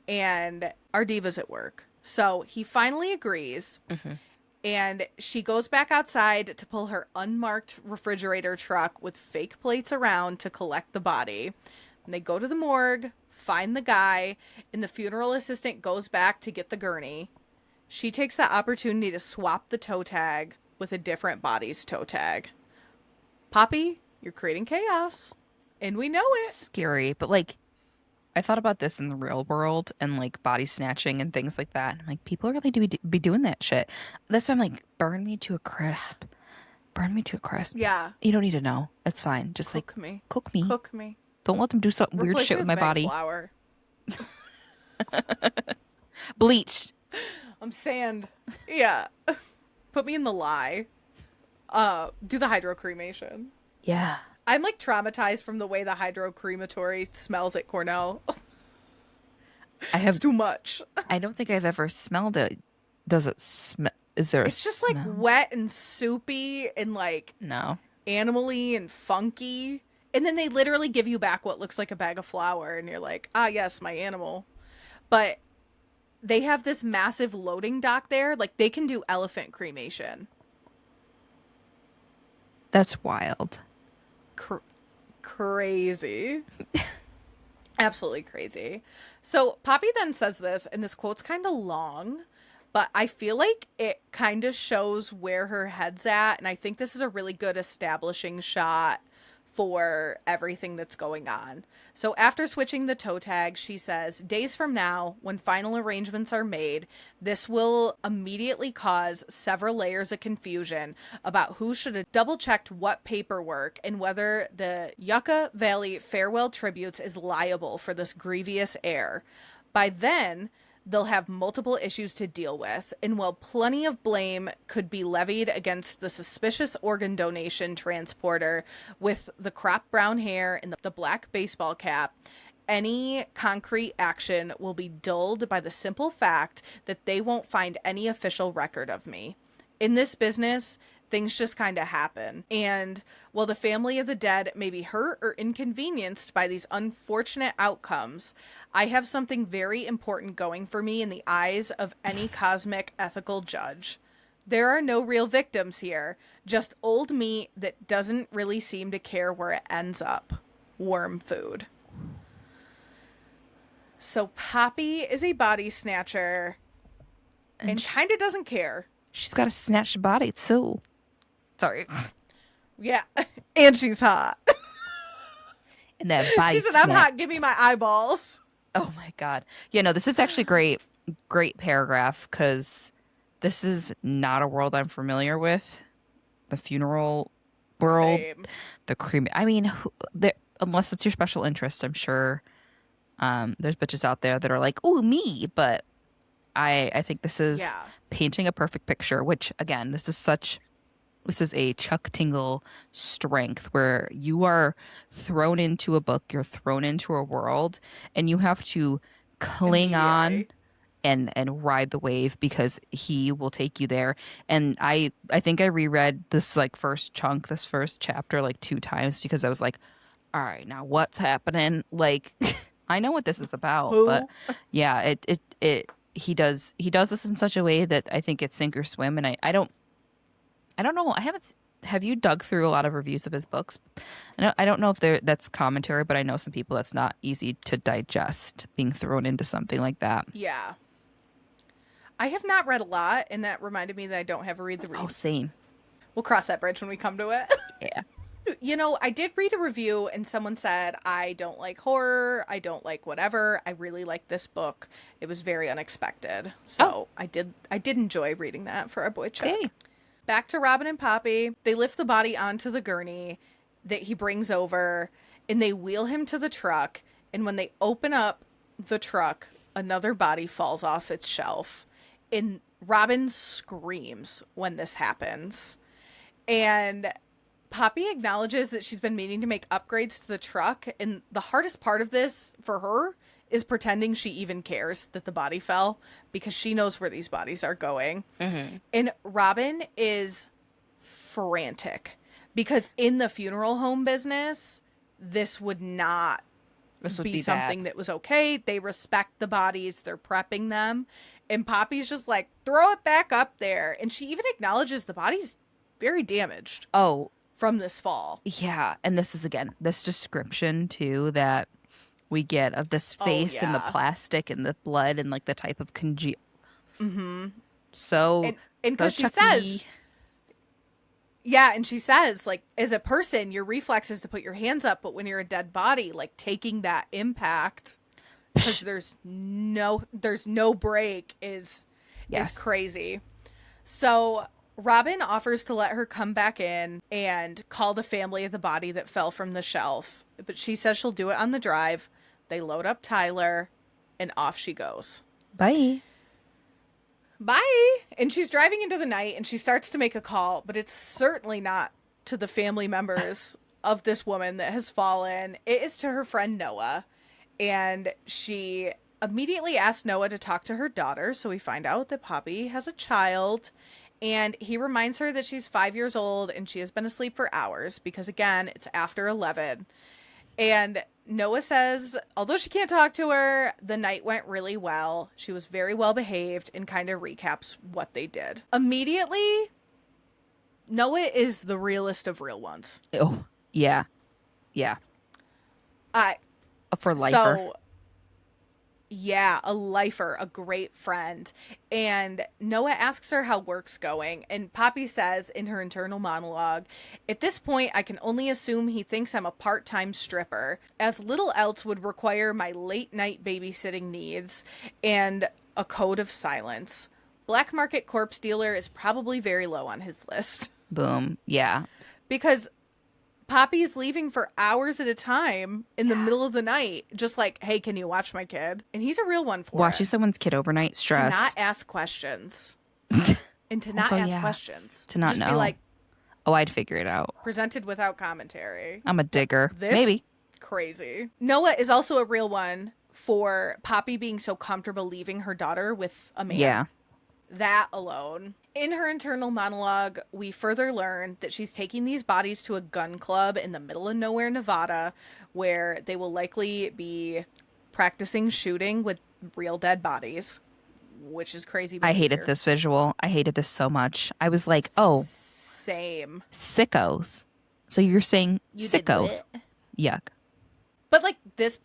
and our diva's at work. So he finally agrees, and she goes back outside to pull her unmarked refrigerator truck with fake plates around to collect the body. And they go to the morgue, find the guy, and the funeral assistant goes back to get the gurney. She takes the opportunity to swap the toe tag with a different body's toe tag. Poppy, you're creating chaos. And we know it. Scary. But, like, I thought about this in the real world and, like, body snatching and things like that. I'm like, people really do be doing that shit. That's why I'm like, burn me to a crisp. Burn me to a crisp. Yeah. You don't need to know. It's fine. Just, Cook me. Cook me. Cook me. Don't let them do some weird Replace shit with my body. flour. Bleached. I'm sand. Yeah. Put me in the lie. Do the hydrocremation. Yeah. I'm like traumatized from the way the hydrocrematory smells at Cornell. It's too much. I don't think I've ever smelled it. Does it smell? Is there? It's just like wet and soupy and like no animally and funky. And then they literally give you back what looks like a bag of flour, and you're like, ah, yes, my animal. But they have this massive loading dock there. Like, they can do elephant cremation. That's wild. Crazy. Absolutely crazy. So Poppy then says this, and this quote's kind of long, but I feel like it kind of shows where her head's at, and I think this is a really good establishing shot for everything that's going on. So after switching the toe tag, she says, days from now, when final arrangements are made, this will immediately cause several layers of confusion about who should have double-checked what paperwork and whether the Yucca Valley Farewell Tributes is liable for this grievous error. By then, they'll have multiple issues to deal with, and while plenty of blame could be levied against the suspicious organ donation transporter with the crop brown hair and the black baseball cap, any concrete action will be dulled by the simple fact that they won't find any official record of me. In this business, things just kind of happen. And while the family of the dead may be hurt or inconvenienced by these unfortunate outcomes, I have something very important going for me in the eyes of any cosmic ethical judge. There are no real victims here, just old meat that doesn't really seem to care where it ends up. Worm food. So Poppy is a body snatcher and kind of doesn't care. She's got a snatched body too. Sorry. Yeah. And she's hot. And that body She said, I'm hot, give me my eyeballs. Oh my God. Yeah, no, this is actually great paragraph, because this is not a world I'm familiar with. The funeral world, Same. the creme. I mean, unless it's your special interest, I'm sure there's bitches out there that are like, ooh, me. But I think this is painting a perfect picture, which, again, this is a Chuck Tingle strength, where you are thrown into a book, you're thrown into a world, and you have to cling on and ride the wave, because he will take you there. And I think I reread this first chapter 2 times, because I was like, all right, now what's happening? Like, I know what this is about, but yeah, he does this in such a way that I think it's sink or swim, and I don't know. have you dug through a lot of reviews of his books? I don't know if that's commentary, but I know some people that's not easy to digest being thrown into something like that. Yeah. I have not read a lot, and that reminded me that I don't have a read the read. Oh, same. We'll cross that bridge when we come to it. Yeah. You know, I did read a review and someone said, I don't like horror. I don't like whatever. I really like this book. It was very unexpected. So I did enjoy reading that for our boy Chuck. Okay. Back to Robin and Poppy. They lift the body onto the gurney that he brings over and they wheel him to the truck. And when they open up the truck, another body falls off its shelf. And Robin screams when this happens. And Poppy acknowledges that she's been meaning to make upgrades to the truck, and the hardest part of this for her is pretending she even cares that the body fell because she knows where these bodies are going. Mm-hmm. And Robin is frantic because in the funeral home business, this would not be something that was okay. They respect the bodies. They're prepping them. And Poppy's just like, throw it back up there. And she even acknowledges the body's very damaged. Oh, from this fall. Yeah. And this is, again, this description, too, that we get of this face and the plastic and the blood and, like, the type of Mm-hmm. So, and because she says, yeah, and she says, like, as a person, your reflex is to put your hands up, but when you're a dead body, like, taking that impact, because there's no break is crazy. So Robin offers to let her come back in and call the family of the body that fell from the shelf. But she says she'll do it on the drive. They load up Tyler, and off she goes. Bye. Bye. And she's driving into the night, and she starts to make a call, but it's certainly not to the family members of this woman that has fallen. It is to her friend Noah. And she immediately asks Noah to talk to her daughter, so we find out that Poppy has a child. And he reminds her that she's 5 years old and she has been asleep for hours because, again, it's after 11. And Noah says, although she can't talk to her, the night went really well. She was very well behaved and kind of recaps what they did. Immediately, Noah is the realest of real ones. Oh, yeah. Yeah. For lifer. So, yeah, a lifer, a great friend. And Noah asks her how work's going. And Poppy says in her internal monologue, at this point, I can only assume he thinks I'm a part-time stripper, as little else would require my late-night babysitting needs and a code of silence. Black market corpse dealer is probably very low on his list. Boom. Yeah. Because Poppy's leaving for hours at a time in the middle of the night, just like, hey, can you watch my kid? And he's a real one for watching someone's kid overnight, stress. To not ask questions. And to not ask questions. To not just know. Be like, oh, I'd figure it out. Presented without commentary. I'm a digger. This Maybe. Crazy. Noah is also a real one for Poppy being so comfortable leaving her daughter with a man. Yeah. That alone. In her internal monologue, we further learn that she's taking these bodies to a gun club in the middle of nowhere, Nevada, where they will likely be practicing shooting with real dead bodies, which is crazy behavior. I hated this visual. I hated this so much. I was like, oh. Same. Sickos. So you're saying sickos. Yuck. But, like, this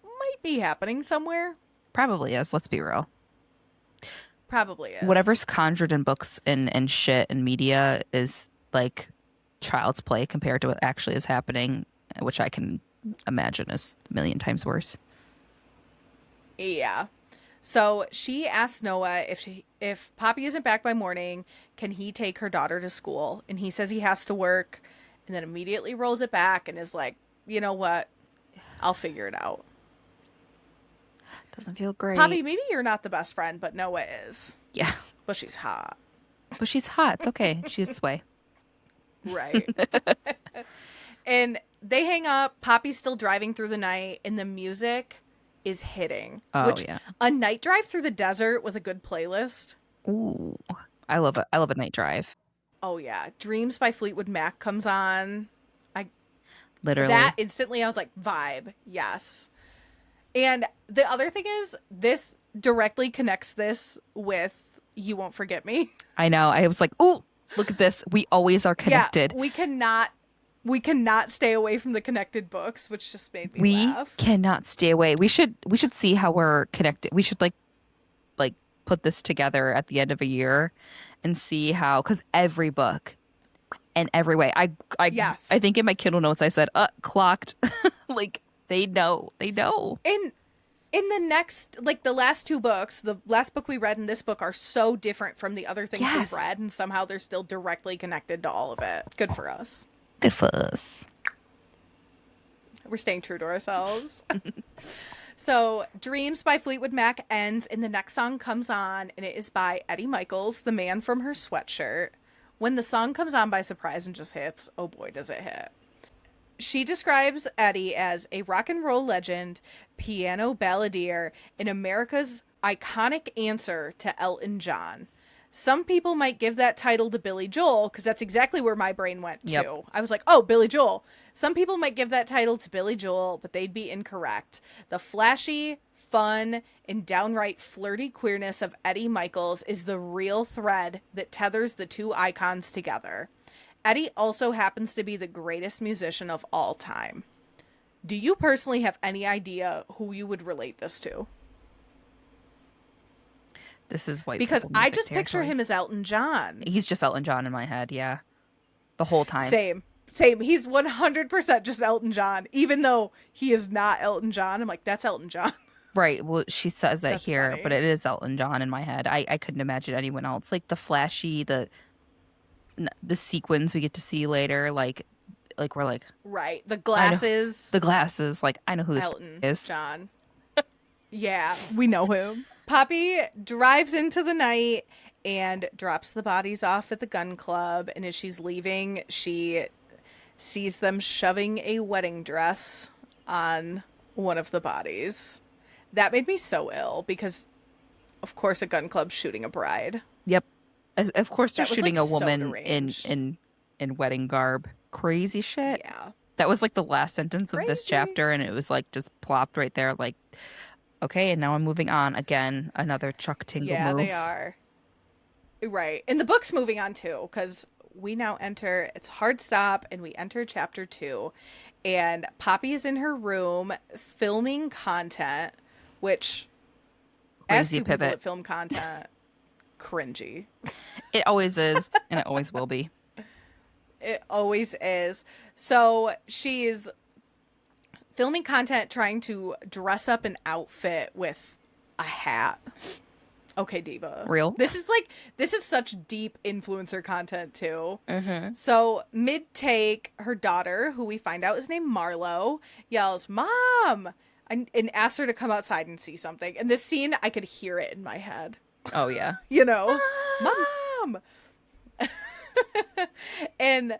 might be happening somewhere. Probably is. Let's be real. Probably is. Whatever's conjured in books and shit and media is like child's play compared to what actually is happening, which I can imagine is a million times worse. Yeah. So she asks Noah if Poppy isn't back by morning, can he take her daughter to school? And he says he has to work, and then immediately rolls it back and is like, you know what? I'll figure it out. Doesn't feel great. Poppy, maybe you're not the best friend, but Noah is. Yeah. But she's hot. But she's hot. It's okay. She's sway. Right. And they hang up. Poppy's still driving through the night, and the music is hitting. Oh, yeah. A night drive through the desert with a good playlist. Ooh. I love a night drive. Oh, yeah. Dreams by Fleetwood Mac comes on. Literally. That instantly, I was like, vibe. Yes. And the other thing is, this directly connects this with You Won't Forget Me. I know. I was like, ooh, Look at this. We always are connected. Yeah, we cannot stay away from the connected books, which just made me We laugh. cannot stay away. We should see how we're connected. We should like put this together at the end of a year and see how, because every book and every way. Yes. I think in my Kindle notes I said clocked. Like they know. In the next, like the last two books, the last book we read and this book are so different from the other things Yes. we've read, and somehow they're still directly connected to all of it. Good for us. Good for us. We're staying true to ourselves. So, Dreams by Fleetwood Mac ends, and the next song comes on, and it is by Eddie Michaels, The Man from Her Sweatshirt. When the song comes on by surprise and just hits, oh boy, does it hit. She describes Eddie as a rock and roll legend, piano balladeer, and America's iconic answer to Elton John. Some people might give that title to Billy Joel, because that's exactly where my brain went to. Yep. I was like, oh, Billy Joel. Some people might give that title to Billy Joel, but they'd be incorrect. The flashy, fun, and downright flirty queerness of Eddie Michaels is the real thread that tethers the two icons together. Eddie also happens to be the greatest musician of all time. Do you personally have any idea who you would relate this to? This is white Because people I music just picture territory. him as Elton John. He's just Elton John in my head, yeah. The whole time. Same. He's 100% just Elton John. Even though he is not Elton John, I'm like, that's Elton John. Right. Well, she says that That's here, funny. but it is Elton John in my head. I couldn't imagine anyone else. Like the flashy, the sequins we get to see later, like we're like Right. The glasses. the glasses. Like I know who this Elton is. John. Yeah, we know him. Poppy drives into the night and drops the bodies off at the gun club. And as she's leaving, she sees them shoving a wedding dress on one of the bodies. That made me so ill because, of course, a gun club's shooting a bride. Yep. Of course, they're That was, shooting like, a so woman deranged. in wedding garb. Crazy shit. Yeah. That was like the last sentence of this Crazy. chapter, and it was like just plopped right there. Like, okay, and now I'm moving on again. Another Chuck Tingle Yeah, move. they are. Right. And the book's moving on too, because we now enter, it's hard stop, and we enter chapter 2. And Poppy is in her room filming content, which, as Crazy to people pivot. that film content, cringy. It always is, and it always will be. It always is. So she's filming content trying to dress up an outfit with a hat. Okay, Diva. Real? This is such deep influencer content too. Mm-hmm. So mid-take, her daughter, who we find out is named Marlo, yells, "Mom!" and asks her to come outside and see something. And this scene, I could hear it in my head. Oh yeah. You know? Mom! And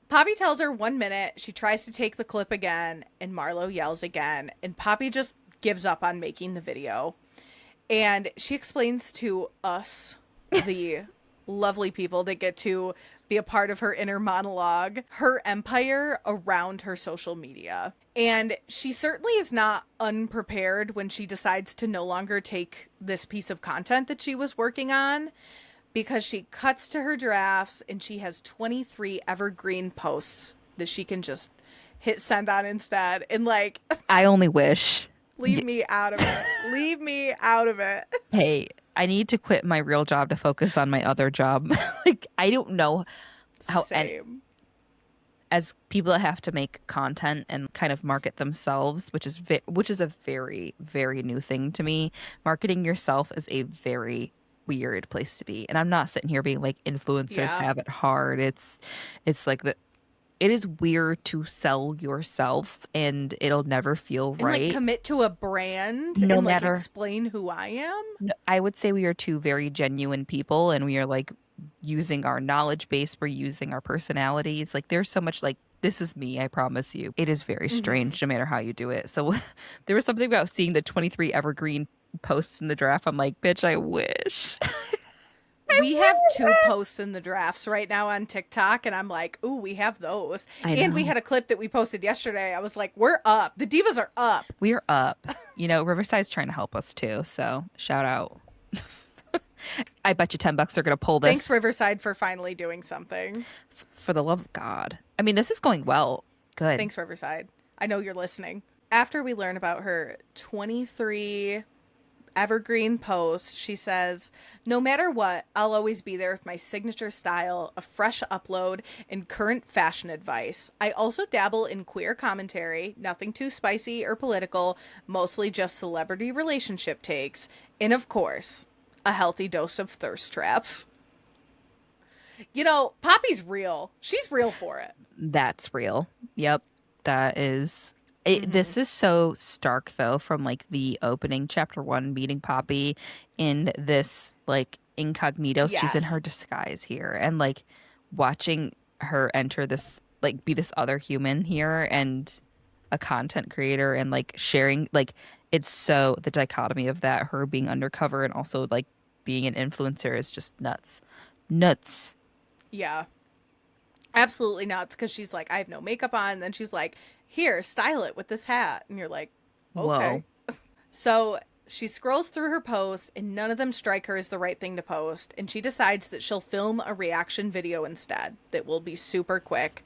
Poppy tells her 1 minute. She tries to take the clip again, and Marlo yells again. And Poppy just gives up on making the video. And she explains to us, the lovely people that get to be a part of her inner monologue, her empire around her social media. And she certainly is not unprepared when she decides to no longer take this piece of content that she was working on, because she cuts to her drafts and she has 23 evergreen posts that she can just hit send on instead. And like, I only wish. leave me out of it. Leave me out of it. Hey, I need to quit my real job to focus on my other job. Like I don't know how Same. as people that have to make content and kind of market themselves, which is a very, very new thing to me. Marketing yourself is a very weird place to be, and I'm not sitting here being like influencers Yeah. have it hard. It's like that. It is weird to sell yourself, and it'll never feel And right. like commit to a brand No and like matter- explain who I am. No, I would say we are two very genuine people, and we are like using our knowledge base. We're using our personalities. Like there's so much like, this is me, I promise you. It is very strange no matter how you do it. So there was something about seeing the 23 evergreen posts in the draft. I'm like, bitch, I wish. We have 2 posts in the drafts right now on TikTok, and I'm like, ooh, we have those. I And we know. had a clip that we posted yesterday. I was like, we're up. The divas are up. We are up. You know, Riverside's trying to help us too. So shout out. I bet you $10 are going to pull this. Thanks, Riverside, for finally doing something. For the love of God. I mean, this is going well. Good. Thanks, Riverside. I know you're listening. After we learn about her 23 evergreen post, she says, "No matter what, I'll always be there with my signature style, a fresh upload, and current fashion advice. I also dabble in queer commentary, nothing too spicy or political, mostly just celebrity relationship takes, and of course, a healthy dose of thirst traps." You know, Poppy's real. She's real for it. That's real. Yep. That is... This is so stark, though, from, like, the opening chapter 1 meeting Poppy in this, like, incognito. Yes. She's in her disguise here. And, like, watching her enter this, like, be this other human here and a content creator and, like, sharing, like, it's so... The dichotomy of that, her being undercover and also, like, being an influencer is just nuts. Nuts. Yeah. Absolutely nuts, because she's like, I have no makeup on. And then she's like, here, style it with this hat. And you're like, okay. Whoa. So she scrolls through her posts, and none of them strike her as the right thing to post. And she decides that she'll film a reaction video instead that will be super quick.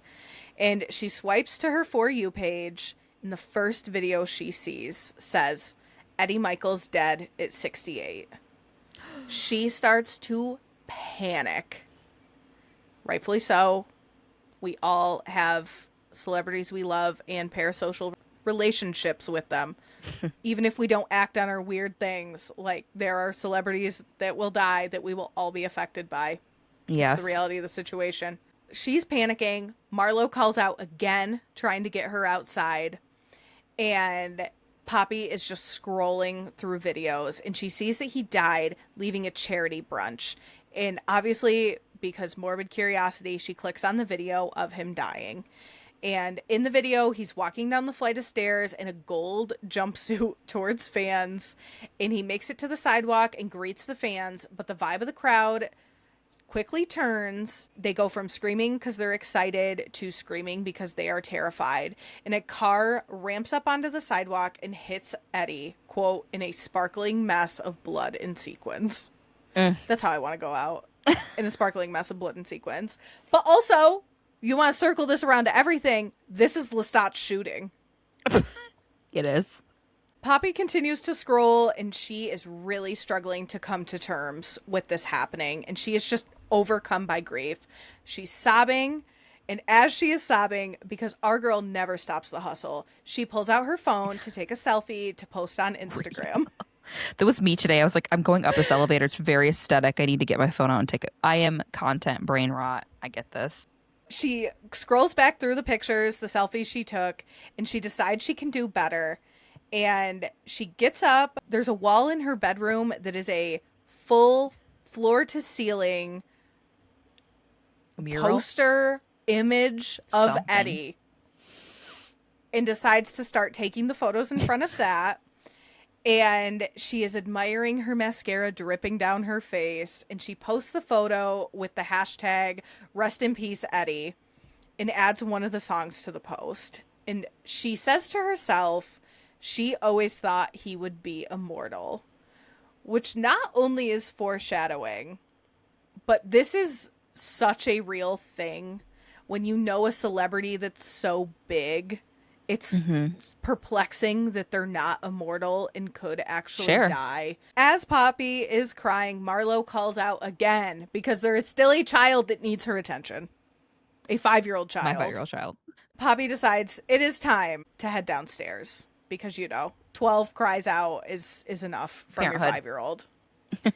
And she swipes to her For You page, and the first video she sees says, Eddie Michaels dead at 68. She starts to panic. Rightfully so. We all have celebrities we love and parasocial relationships with them. Even if we don't act on our weird things, like there are celebrities that will die that we will all be affected by. Yes. It's the reality of the situation. She's panicking. Marlo calls out again, trying to get her outside. And Poppy is just scrolling through videos, and she sees that he died, leaving a charity brunch. And obviously, because morbid curiosity, she clicks on the video of him dying. And in the video, he's walking down the flight of stairs in a gold jumpsuit towards fans. And he makes it to the sidewalk and greets the fans. But the vibe of the crowd quickly turns. They go from screaming because they're excited to screaming because they are terrified. And a car ramps up onto the sidewalk and hits Eddie, quote, in a sparkling mess of blood and sequins. That's how I want to go out. In a sparkling mess of blood and sequins. But also, you want to circle this around to everything. This is Lestat's shooting. It is. Poppy continues to scroll, and she is really struggling to come to terms with this happening. And she is just overcome by grief. She's sobbing. And as she is sobbing, because our girl never stops the hustle, she pulls out her phone to take a selfie to post on Instagram. That was me today. I was like, I'm going up this elevator. It's very aesthetic. I need to get my phone out and take it. I am content brain rot. I get this. She scrolls back through the pictures, the selfies she took, and she decides she can do better. And she gets up. There's a wall in her bedroom that is a full floor to ceiling poster image of Eddie. And decides to start taking the photos in front of that. And she is admiring her mascara dripping down her face. And she posts the photo with the hashtag Rest in Peace Eddie. And adds one of the songs to the post. And she says to herself, she always thought he would be immortal. Which not only is foreshadowing, but this is such a real thing. When you know a celebrity that's so big, it's perplexing that they're not immortal and could actually die. As Poppy is crying, Marlo calls out again because there is still a child that needs her attention. A 5-year-old child. My 5-year-old child. Poppy decides it is time to head downstairs because, 12 cries out is enough from your 5-year-old.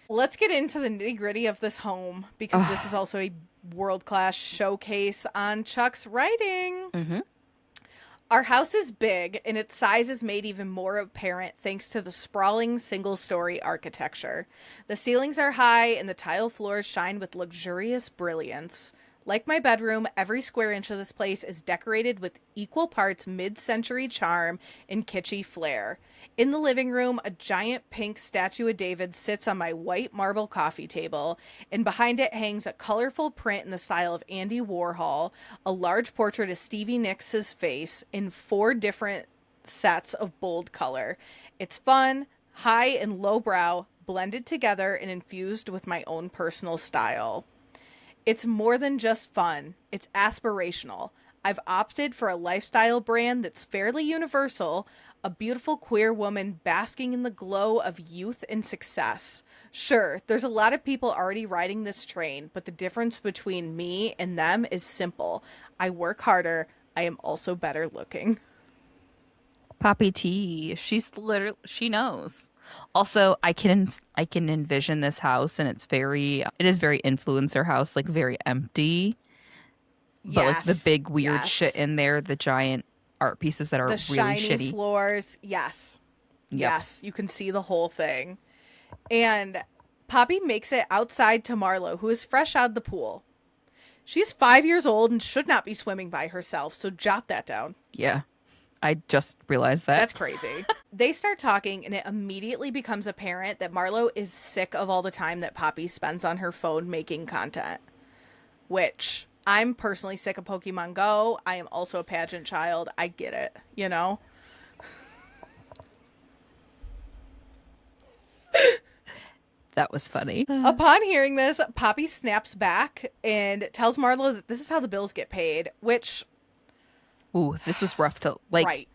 Let's get into the nitty-gritty of this home because this is also a world-class showcase on Chuck's writing. Our house is big, and its size is made even more apparent thanks to the sprawling single-story architecture. The ceilings are high, and the tile floors shine with luxurious brilliance. Like my bedroom, every square inch of this place is decorated with equal parts mid-century charm and kitschy flair. In the living room, a giant pink statue of David sits on my white marble coffee table, and behind it hangs a colorful print in the style of Andy Warhol, a large portrait of Stevie Nicks' face in 4 different sets of bold color. It's fun, high and lowbrow, blended together and infused with my own personal style. It's more than just fun. It's aspirational. I've opted for a lifestyle brand that's fairly universal, a beautiful queer woman basking in the glow of youth and success. Sure, there's a lot of people already riding this train, but the difference between me and them is simple. I work harder. I am also better looking. Poppy T. She knows. Also, I can envision this house, and it is very influencer house, like very empty. But like the big weird shit in there, the giant art pieces that are the really shiny shitty floors. Yes. Yep. Yes, you can see the whole thing. And Poppy makes it outside to Marlo, who is fresh out of the pool. She's 5 years old and should not be swimming by herself, so jot that down. Yeah. I just realized that. That's crazy. They start talking, and it immediately becomes apparent that Marlo is sick of all the time that Poppy spends on her phone making content. Which, I'm personally sick of Pokemon Go. I am also a pageant child. I get it, you know? That was funny. Upon hearing this, Poppy snaps back and tells Marlo that this is how the bills get paid, which... Ooh, this was rough to, like... Right.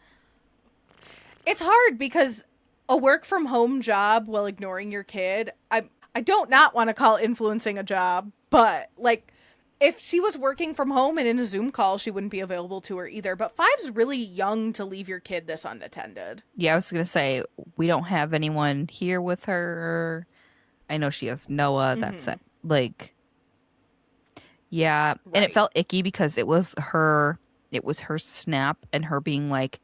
It's hard because a work from home job while ignoring your kid, I don't not want to call influencing a job, but, like, if she was working from home and in a Zoom call, she wouldn't be available to her either. But 5's really young to leave your kid this unattended. Yeah, I was going to say, we don't have anyone here with her. I know she has Noah. That's it. Like, yeah. Right. And it felt icky because it was her snap and her being like,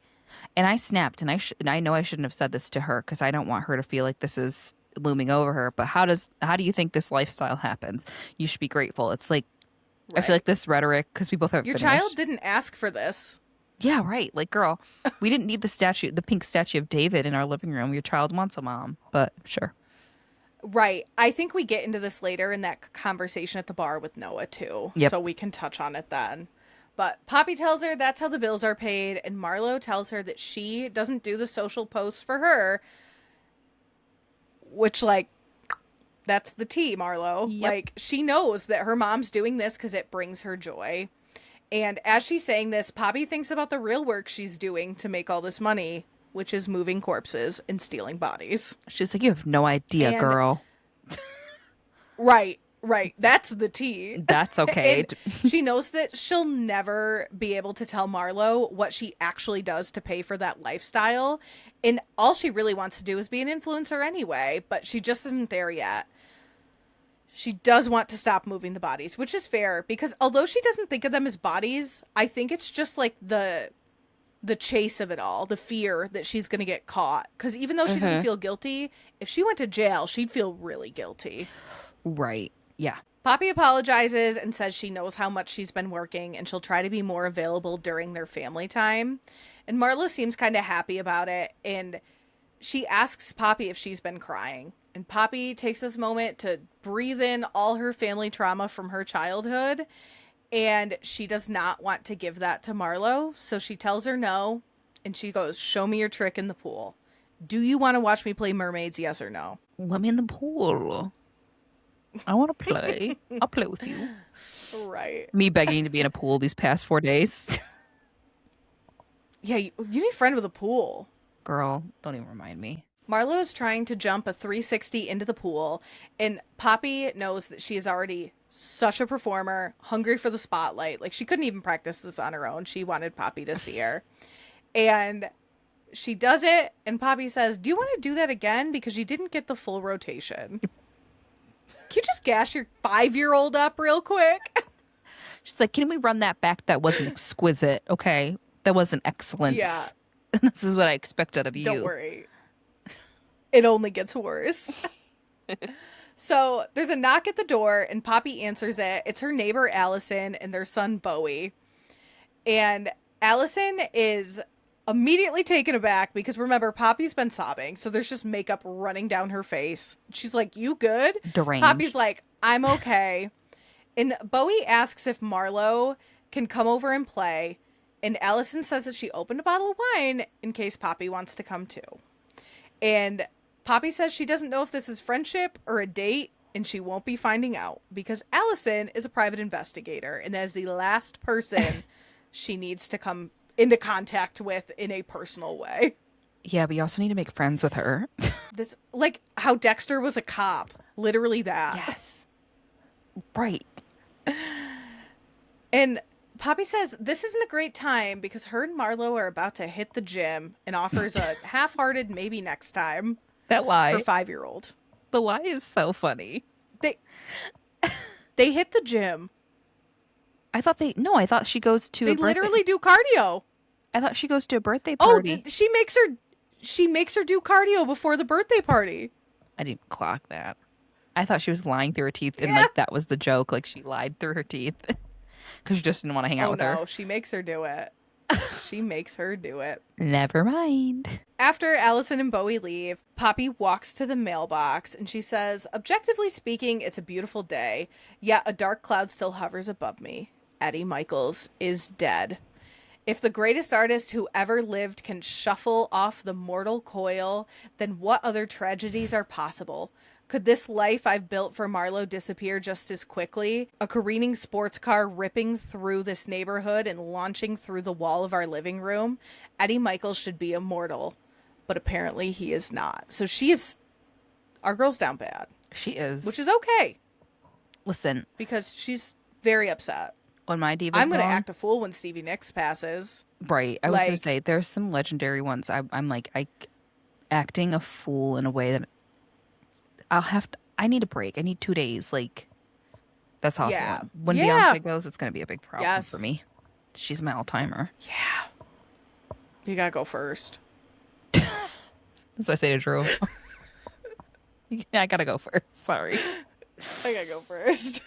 and I snapped, and I know I shouldn't have said this to her because I don't want her to feel like this is looming over her. But how do you think this lifestyle happens? You should be grateful. It's like, right. I feel like this rhetoric, because we both have your child didn't ask for this. Yeah, right. Like, girl, we didn't need the pink statue of David in our living room. Your child wants a mom, but sure. Right. I think we get into this later in that conversation at the bar with Noah, too. Yep. So we can touch on it then. But Poppy tells her that's how the bills are paid, and Marlo tells her that she doesn't do the social posts for her, which, like, that's the tea, Marlo. Yep. Like, she knows that her mom's doing this because it brings her joy. And as she's saying this, Poppy thinks about the real work she's doing to make all this money, which is moving corpses and stealing bodies. She's like, you have no idea, girl. Right. That's the tea. That's okay. She knows that she'll never be able to tell Marlo what she actually does to pay for that lifestyle. And all she really wants to do is be an influencer anyway, but she just isn't there yet. She does want to stop moving the bodies, which is fair because although she doesn't think of them as bodies, I think it's just like the chase of it all, the fear that she's going to get caught. Because even though she doesn't feel guilty, if she went to jail, she'd feel really guilty. Right. Yeah. Poppy apologizes and says she knows how much she's been working and she'll try to be more available during their family time. And Marlo seems kind of happy about it. And she asks Poppy if she's been crying. And Poppy takes this moment to breathe in all her family trauma from her childhood. And she does not want to give that to Marlo. So she tells her no. And she goes, show me your trick in the pool. Do you want to watch me play mermaids? Yes or no? Let me in the pool. I want to play. I'll play with you. Right. Me begging to be in a pool these past 4 days. Yeah, you need a friend with a pool. Girl, don't even remind me. Marlo is trying to jump a 360 into the pool, and Poppy knows that she is already such a performer, hungry for the spotlight. Like, she couldn't even practice this on her own. She wanted Poppy to see her. And she does it, and Poppy says, do you want to do that again? Because you didn't get the full rotation. Can you just gas your 5-year-old up real quick? She's like, can we run that back? That wasn't exquisite, okay? That wasn't excellence. Yeah. This is what I expected of you. Don't worry. It only gets worse. So there's a knock at the door, and Poppy answers it. It's her neighbor, Allison, and their son, Bowie. And Allison is immediately taken aback because, remember, Poppy's been sobbing, so there's just makeup running down her face. She's like, you good? Deranged. Poppy's like, I'm okay. And Bowie asks if Marlo can come over and play, and Allison says that she opened a bottle of wine in case Poppy wants to come too. And Poppy says she doesn't know if this is friendship or a date, and she won't be finding out because Allison is a private investigator, and that is the last person she needs to come into contact with in a personal way. Yeah, but you also need to make friends with her. This, like how Dexter was a cop. Literally that. Yes. Right. And Poppy says this isn't a great time because her and Marlo are about to hit the gym and offers a half-hearted maybe next time. That lie. Her 5-year-old. The lie is so funny. They hit the gym. I thought she goes to They literally do cardio. I thought she goes to a birthday party. Oh, she makes her do cardio before the birthday party. I didn't even clock that. I thought she was lying through her teeth, and like that was the joke. Like she lied through her teeth because she just didn't want to hang out with her. No, she makes her do it. She makes her do it. Never mind. After Allison and Bowie leave, Poppy walks to the mailbox and she says, "Objectively speaking, it's a beautiful day, yet a dark cloud still hovers above me. Eddie Michaels is dead. If the greatest artist who ever lived can shuffle off the mortal coil, then what other tragedies are possible? Could this life I've built for Marlo disappear just as quickly? A careening sports car ripping through this neighborhood and launching through the wall of our living room? Eddie Michaels should be immortal, but apparently he is not." So our girl's down bad. She is. Which is okay. Listen. Because she's very upset. When my Divas I'm going to act a fool when Stevie Nicks passes. Right. I was going to say, there's some legendary ones. I'm acting a fool in a way that I need a break. I need 2 days. Like, that's awful. Yeah. When Beyonce goes, it's going to be a big problem for me. She's my all-timer. Yeah. You got to go first. That's what I say to Drew. I got to go first. Sorry. I got to go first.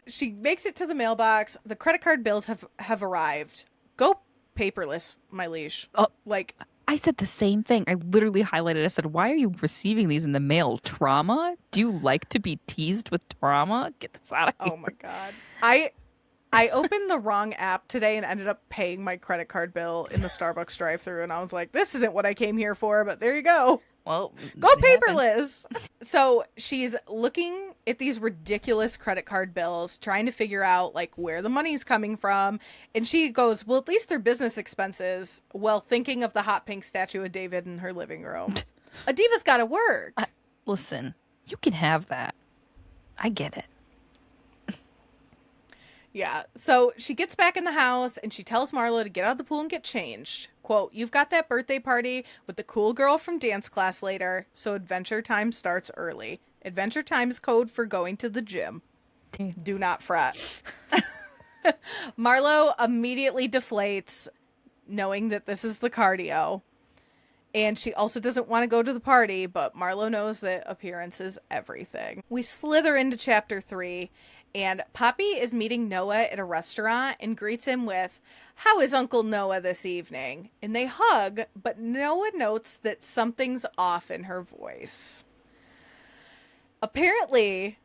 She makes it to the mailbox. The credit card bills have arrived. Go paperless, my liege. Oh, like I said the same thing. I literally highlighted. I said, "Why are you receiving these in the mail? Trauma? Do you like to be teased with trauma? Get this out of here." Oh my god. I opened the wrong app today and ended up paying my credit card bill in the Starbucks drive-thru, and I was like, "This isn't what I came here for," but there you go. Well, go paperless. So she's looking at these ridiculous credit card bills, trying to figure out like where the money's coming from. And she goes, "Well, at least they're business expenses," while thinking of the hot pink statue of David in her living room. A diva's got to work. Listen, you can have that. I get it. Yeah. So she gets back in the house and she tells Marlo to get out of the pool and get changed. Quote, "You've got that birthday party with the cool girl from dance class later, so adventure time starts early. Adventure time's code for going to the gym. Do not fret." Marlo immediately deflates, knowing that this is the cardio. And she also doesn't want to go to the party, but Marlo knows that appearance is everything. We slither into chapter 3, and Poppy is meeting Noah at a restaurant and greets him with, "How is Uncle Noah this evening?" And they hug, but Noah notes that something's off in her voice. Apparently,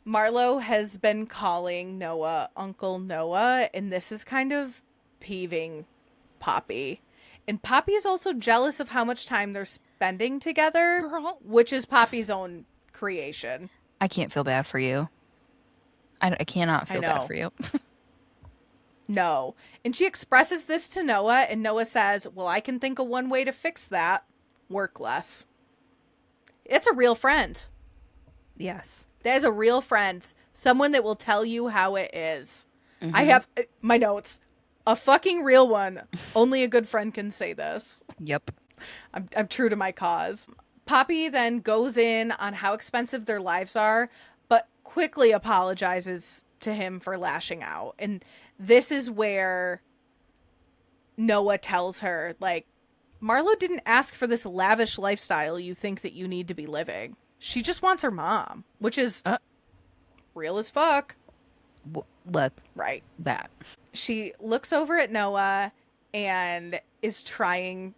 Marlo has been calling Noah Uncle Noah, and this is kind of peeving Poppy. And Poppy is also jealous of how much time they're spending together, Girl. which is Poppy's own creation. I can't feel bad for you. I cannot feel bad for you. No. And she expresses this to Noah, and Noah says, "Well, I can think of one way to fix that. Work less." It's a real friend. Yes. That is a real friend. Someone that will tell you how it is. Mm-hmm. I have my notes. A fucking real one. Only a good friend can say this. Yep. I'm true to my cause. Poppy then goes in on how expensive their lives are, but quickly apologizes to him for lashing out. And this is where Noah tells her, like, Marlo didn't ask for this lavish lifestyle you think that you need to be living. She just wants her mom, which is real as fuck. Right. That. She looks over at Noah and is trying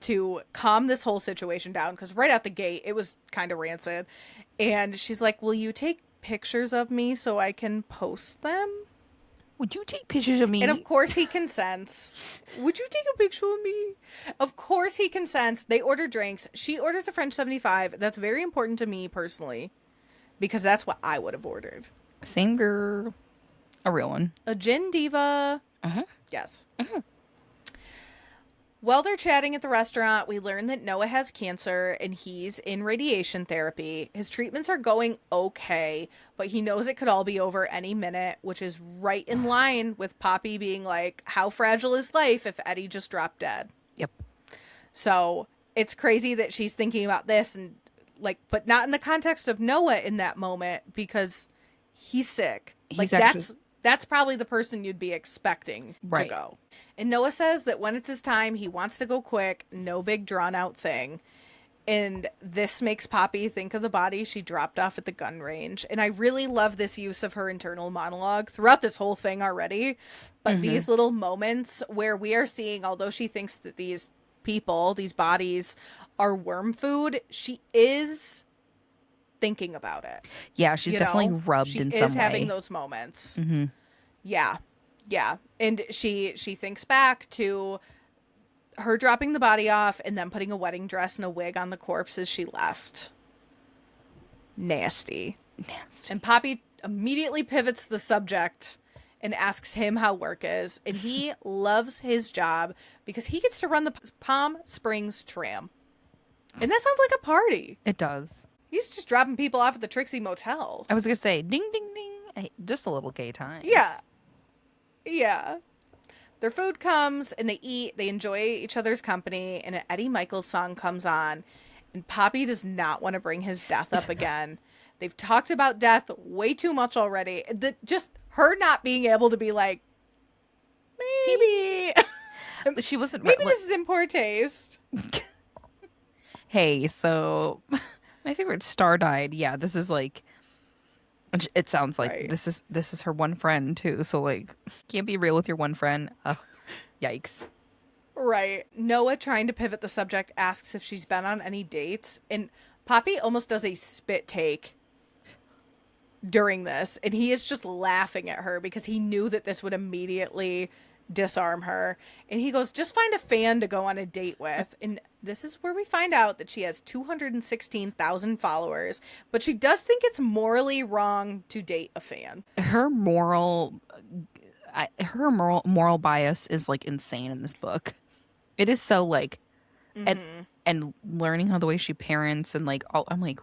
to calm this whole situation down, because right out the gate it was kind of rancid. And she's like, "Will you take pictures of me so I can post them?" Would you take pictures of me? And of course he consents. Would you take a picture of me? Of course he consents. They order drinks. She orders a French 75. That's very important to me personally, because that's what I would have ordered. Same girl. A real one. A gin diva. Uh-huh. Yes. Uh-huh. While they're chatting at the restaurant, we learn that Noah has cancer and he's in radiation therapy. His treatments are going okay, but he knows it could all be over any minute, which is right in line with Poppy being like, how fragile is life if Eddie just dropped dead? Yep. So it's crazy that she's thinking about this, and like, but not in the context of Noah in that moment, because he's sick. He's like actually... that's probably the person you'd be expecting to go. And Noah says that when it's his time, he wants to go quick, no big drawn out thing. And this makes Poppy think of the body she dropped off at the gun range. And I really love this use of her internal monologue throughout this whole thing already. But these little moments where we are seeing, although she thinks that these people, these bodies, are worm food, she is thinking about it. Yeah, she's definitely rubbed in some way. She is having those moments. Yeah. Yeah. And she thinks back to her dropping the body off and then putting a wedding dress and a wig on the corpse as she left. Nasty. And Poppy immediately pivots the subject and asks him how work is. And he loves his job because he gets to run the Palm Springs tram. And that sounds like a party. It does. He's just dropping people off at the Trixie Motel. I was going to say, ding, ding, ding. Just a little gay time. Yeah. Yeah. Their food comes and they eat. They enjoy each other's company. And an Eddie Michaels song comes on. And Poppy does not want to bring his death up again. They've talked about death way too much already. Just her not being able to be like, maybe. She wasn't... Maybe this is in poor taste. Hey, so... My favorite star died. Yeah, this is like... It sounds like this is her one friend, too. So, like, can't be real with your one friend. Yikes. Right. Noah, trying to pivot the subject, asks if she's been on any dates. And Poppy almost does a spit take during this. And he is just laughing at her because he knew that this would immediately disarm her. And he goes, just find a fan to go on a date with. And this is where we find out that she has 216,000 followers, but she does think it's morally wrong to date a fan. Her moral bias is like insane in this book. It is so like, and learning how the way she parents and like, I'm like,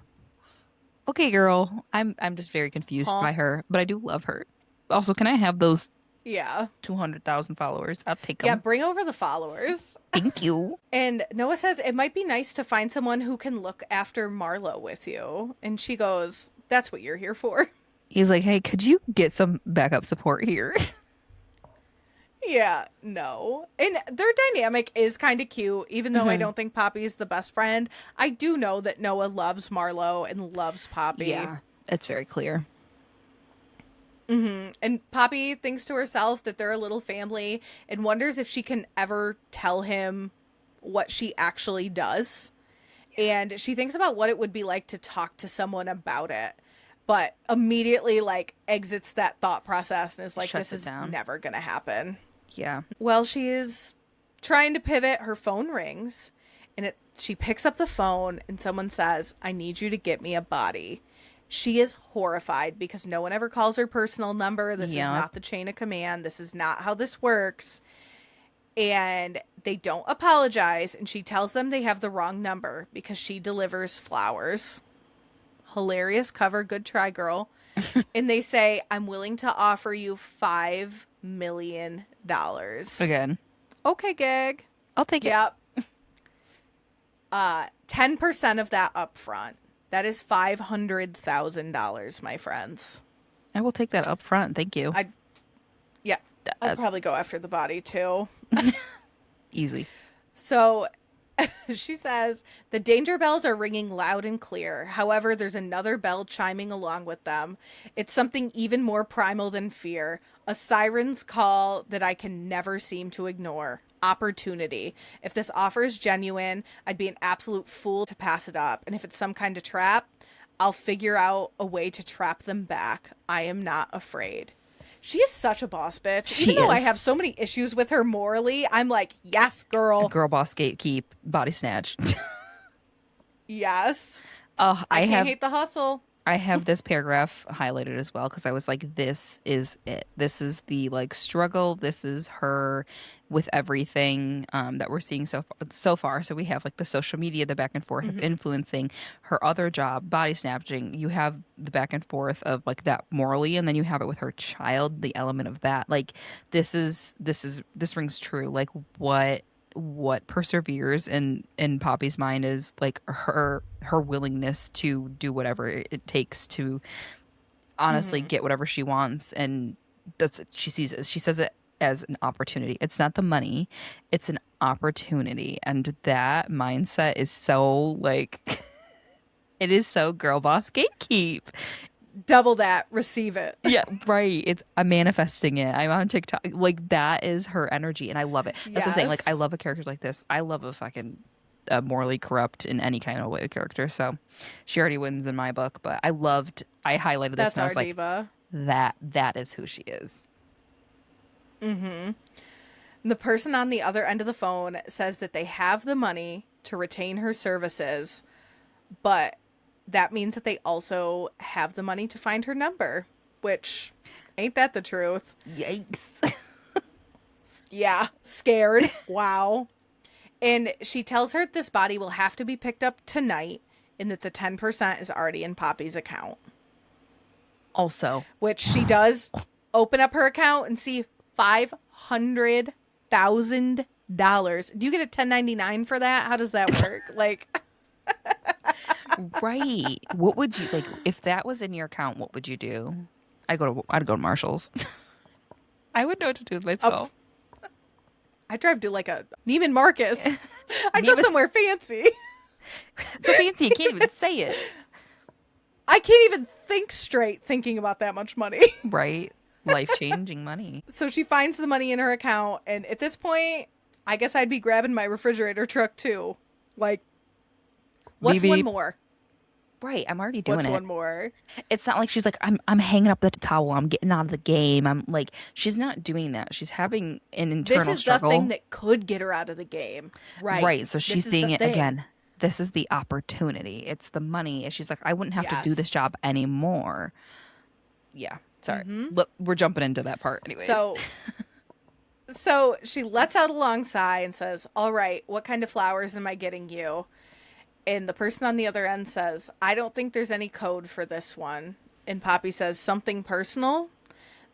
okay, girl, I'm just very confused by her, but I do love her. Also, can I have those? Yeah. 200,000 followers. I'll take them. Yeah, bring over the followers. Thank you. And Noah says it might be nice to find someone who can look after Marlo with you. And she goes, that's what you're here for. He's like, hey, could you get some backup support here? Yeah, no. And their dynamic is kind of cute, even though I don't think Poppy's the best friend. I do know that Noah loves Marlo and loves Poppy. Yeah, it's very clear. And Poppy thinks to herself that they're a little family and wonders if she can ever tell him what she actually does. And she thinks about what it would be like to talk to someone about it, but immediately like exits that thought process and is like, this is never going to happen. Yeah. Well, she is trying to pivot. Her phone rings and she picks up the phone and someone says, I need you to get me a body. She is horrified because no one ever calls her personal number. This is not the chain of command. This is not how this works. And they don't apologize. And she tells them they have the wrong number because she delivers flowers. Hilarious cover. Good try, girl. And they say, I'm willing to offer you $5 million. Again. Okay, gag. I'll take it. Yep. 10% of that up front. That is $500,000, my friends. I will take that up front. Thank you. I'd probably go after the body, too. Easy. So she says, the danger bells are ringing loud and clear. However, there's another bell chiming along with them. It's something even more primal than fear. A siren's call that I can never seem to ignore. Opportunity. If this offer is genuine, I'd be an absolute fool to pass it up. And if it's some kind of trap, I'll figure out a way to trap them back. I am not afraid. She is such a boss bitch. She Even though I is. have so many issues with her morally, I'm like, yes, girl. Girl boss gatekeep, body snatched. Yes. Oh, I can't hate the hustle. I have this paragraph highlighted as well because I was like, this is it. This is the like struggle. This is her with everything that we're seeing so far. So we have like the social media, the back and forth of influencing her other job, body snatching. You have the back and forth of like that morally, and then you have it with her child, the element of that. Like this rings true. Like what perseveres in Poppy's mind is like her willingness to do whatever it takes to honestly get whatever she wants, and she says it as an opportunity. It's not the money, it's an opportunity, and that mindset is so like it is so girl boss gatekeep. Double that, receive it. Yeah, right. I'm manifesting it. I'm on TikTok. Like that is her energy, and I love it. That's what I'm saying. Like I love a character like this. I love a fucking morally corrupt in any kind of way character. So she already wins in my book. But I highlighted this, That's and I was our like, diva. that is who she is. The person on the other end of the phone says that they have the money to retain her services, but that means that they also have the money to find her number, which ain't that the truth? Yikes. Yeah, scared. Wow. And she tells her this body will have to be picked up tonight and that the 10% is already in Poppy's account. Also, which she does open up her account and see $500,000. Do you get a 1099 for that? How does that work? Like, right. What would you like if that was in your account? What would you do? I'd go to Marshall's. I would know what to do with myself. I drive to like a Neiman Marcus. I go somewhere fancy. So fancy, you can't even say it. I can't even think straight thinking about that much money. Right. Life-changing money. So she finds the money in her account, and at this point, I guess I'd be grabbing my refrigerator truck too. Like, what's one more? Right, I'm already doing What's it. one more? It's not like she's like, I'm hanging up the towel, I'm getting out of the game. I'm like, she's not doing that. She's having an internal This is struggle. the thing that could get her out of the game. Right. Right, so she's seeing it thing. again. This is the opportunity. It's the money. And she's like, I wouldn't have to do this job anymore. Yeah, sorry. Look, we're jumping into that part anyways. So she lets out a long sigh and says, all right, what kind of flowers am I getting you? And the person on the other end says, I don't think there's any code for this one. And Poppy says, something personal?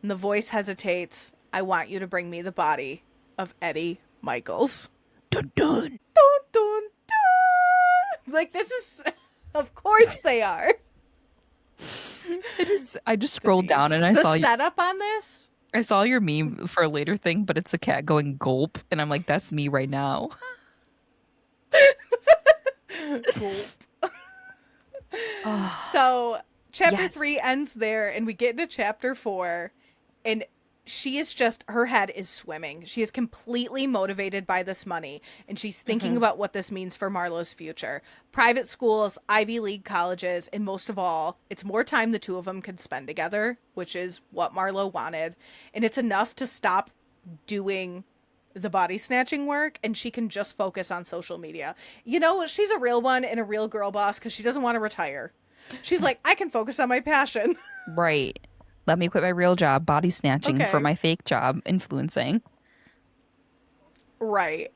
And the voice hesitates. I want you to bring me the body of Eddie Michaels. Dun dun. Dun, dun, dun. Like, this is... Of course they are. I just scrolled down and I the saw setup on this. I saw your meme for a later thing, but it's a cat going gulp, and I'm like, that's me right now. So chapter Yes. 3 ends there, and we get into chapter 4, and she is just, her head is swimming. She is completely motivated by this money, and she's thinking about what this means for Marlowe's future. Private schools, Ivy League colleges, and most of all, it's more time the two of them can spend together, which is what Marlowe wanted. And it's enough to stop doing the body snatching work, and she can just focus on social media. You know, she's a real one and a real girl boss because she doesn't want to retire. She's like, I can focus on my passion. Right. Let me quit my real job, body snatching, for my fake job, influencing. Right.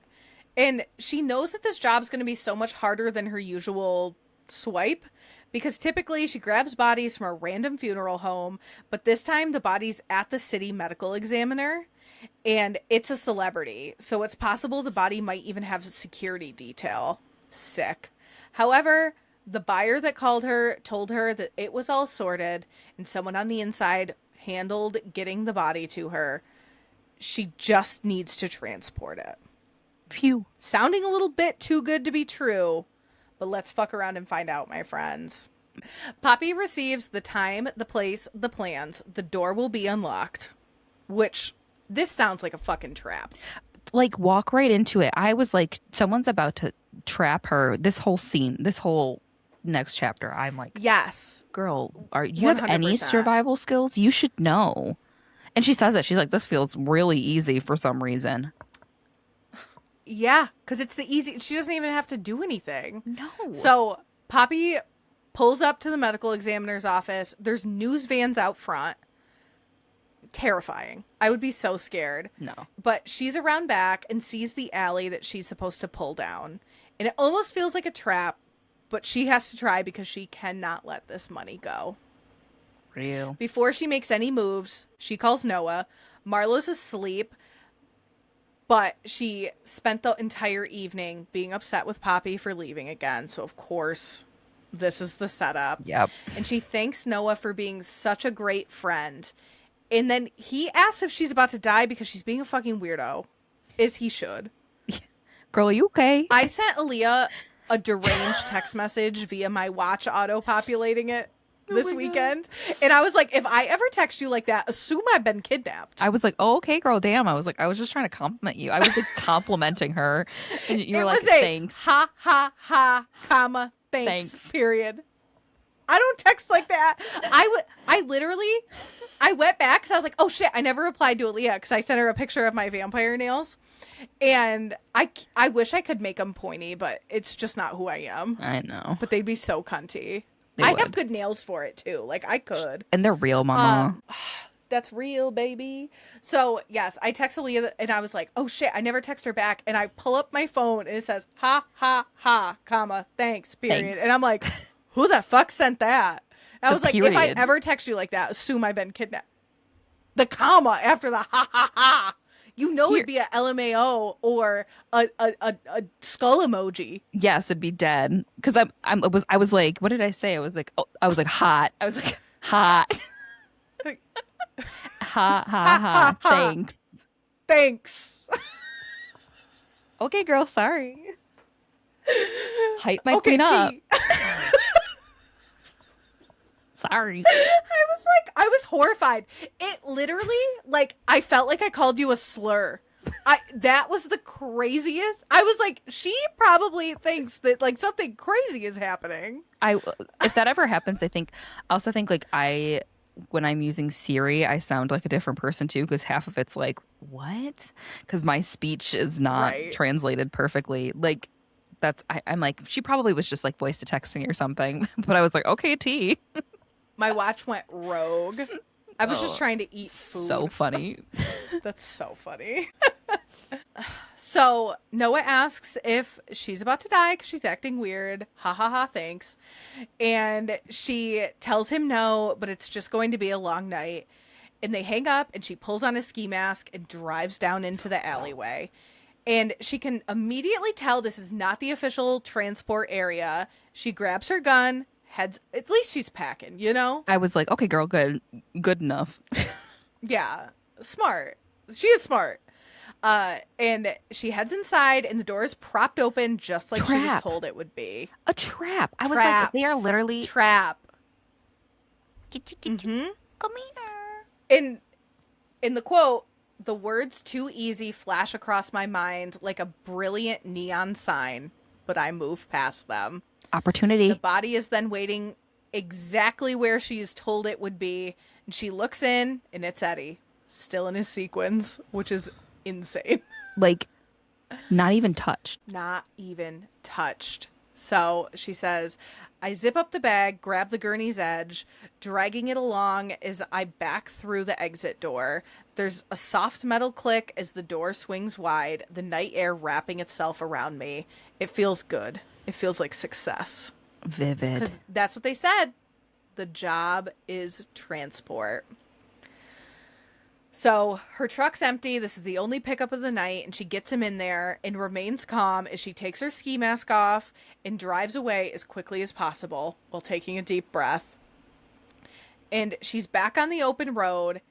And she knows that this job's going to be so much harder than her usual swipe, because typically she grabs bodies from a random funeral home, but this time the body's at the city medical examiner, and it's a celebrity, so it's possible the body might even have a security detail. Sick. However, the buyer that called her told her that it was all sorted and someone on the inside handled getting the body to her. She just needs to transport it. Phew. Sounding a little bit too good to be true, but let's fuck around and find out, my friends. Poppy receives the time, the place, the plans. The door will be unlocked. Which, this sounds like a fucking trap. Like, walk right into it. I was like, someone's about to trap her. This whole scene, this whole next chapter, I'm like, yes, girl, you have any 100%. survival skills? You should know. And she says it. She's like, this feels really easy for some reason. Yeah, because it's the easy. She doesn't even have to do anything. No. So Poppy pulls up to the medical examiner's office. There's news vans out front. Terrifying. I would be so scared. No. But she's around back and sees the alley that she's supposed to pull down. And it almost feels like a trap, but she has to try because she cannot let this money go. Real. Before she makes any moves, she calls Noah. Marlo's asleep, but she spent the entire evening being upset with Poppy for leaving again. So, of course, this is the setup. Yep. And she thanks Noah for being such a great friend. And then he asks if she's about to die because she's being a fucking weirdo. As he should. Girl, are you okay? I sent Aaliyah a deranged text message via my watch auto-populating it this weekend. God. And I was like, if I ever text you like that, assume I've been kidnapped. I was like, oh, okay, girl, damn. I was just trying to compliment you. I was like complimenting her. And you were like, thanks. Ha, ha, ha, comma, thanks, period. I don't text like that. I went back because I was like, oh shit, I never replied to Aaliyah because I sent her a picture of my vampire nails. And I wish I could make them pointy, but it's just not who I am. I know. But they'd be so cunty. I have good nails for it too. Like I could. And they're real, mama. That's real, baby. So yes, I text Aaliyah and I was like, oh shit, I never text her back. And I pull up my phone and it says, ha, ha, ha, comma, thanks, period. Thanks. And I'm like, who the fuck sent that? And I was like, if I ever text you like that, assume I've been kidnapped. The comma after the ha, ha, ha. You know it'd be a LMAO or a skull emoji. Yes, it'd be dead. Because I was like, what did I say? I was like hot. I was like hot. Ha ha ha. Thanks. Thanks. Okay, girl. Sorry. Hype my queen up. Sorry. I was horrified. It literally, like, I felt like I called you a slur. That was the craziest. I was like, she probably thinks that, like, something crazy is happening. If that ever happens, I also think, like, when I'm using Siri, I sound like a different person, too, because half of it's like, what? Because my speech is not translated perfectly. Like, I'm like, she probably was just, like, voice to texting or something. But I was like, okay, T. My watch went rogue. I was just trying to eat food. So funny. That's so funny. So Noah asks if she's about to die because she's acting weird. Ha ha ha, thanks. And she tells him no, but it's just going to be a long night. And they hang up and she pulls on a ski mask and drives down into the alleyway. And she can immediately tell this is not the official transport area. She grabs her gun. Heads, at least she's packing, you know? I was like, okay, girl, good enough. Yeah, smart. She is smart. And she heads inside, and the door is propped open just like she was told it would be. A trap. I was like, they are literally... Trap. Mm-hmm. Come here. In the quote, the words "too easy" flash across my mind like a brilliant neon sign, but I move past them. Opportunity. The body is then waiting exactly where she is told it would be. And she looks in, and it's Eddie. Still in his sequins, which is insane. Like, not even touched. Not even touched. So she says, I zip up the bag, grab the gurney's edge, dragging it along as I back through the exit door. There's a soft metal click as the door swings wide, the night air wrapping itself around me. It feels good. It feels like success. Vivid. Because that's what they said. The job is transport. So her truck's empty. This is the only pickup of the night, and she gets him in there and remains calm as she takes her ski mask off and drives away as quickly as possible while taking a deep breath. And she's back on the open road,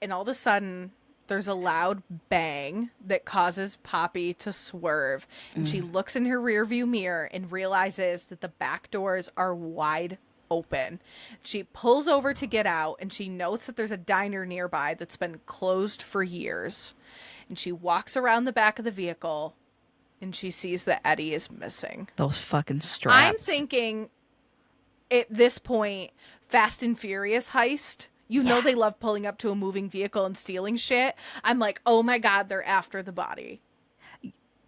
and all of a sudden there's a loud bang that causes Poppy to swerve. And she looks in her rearview mirror and realizes that the back doors are wide open. She pulls over to get out, and she notes that there's a diner nearby that's been closed for years. And she walks around the back of the vehicle, and she sees that Eddie is missing. Those fucking straps. I'm thinking, at this point, Fast and Furious heist. You know they love pulling up to a moving vehicle and stealing shit. I'm like, oh my God, they're after the body.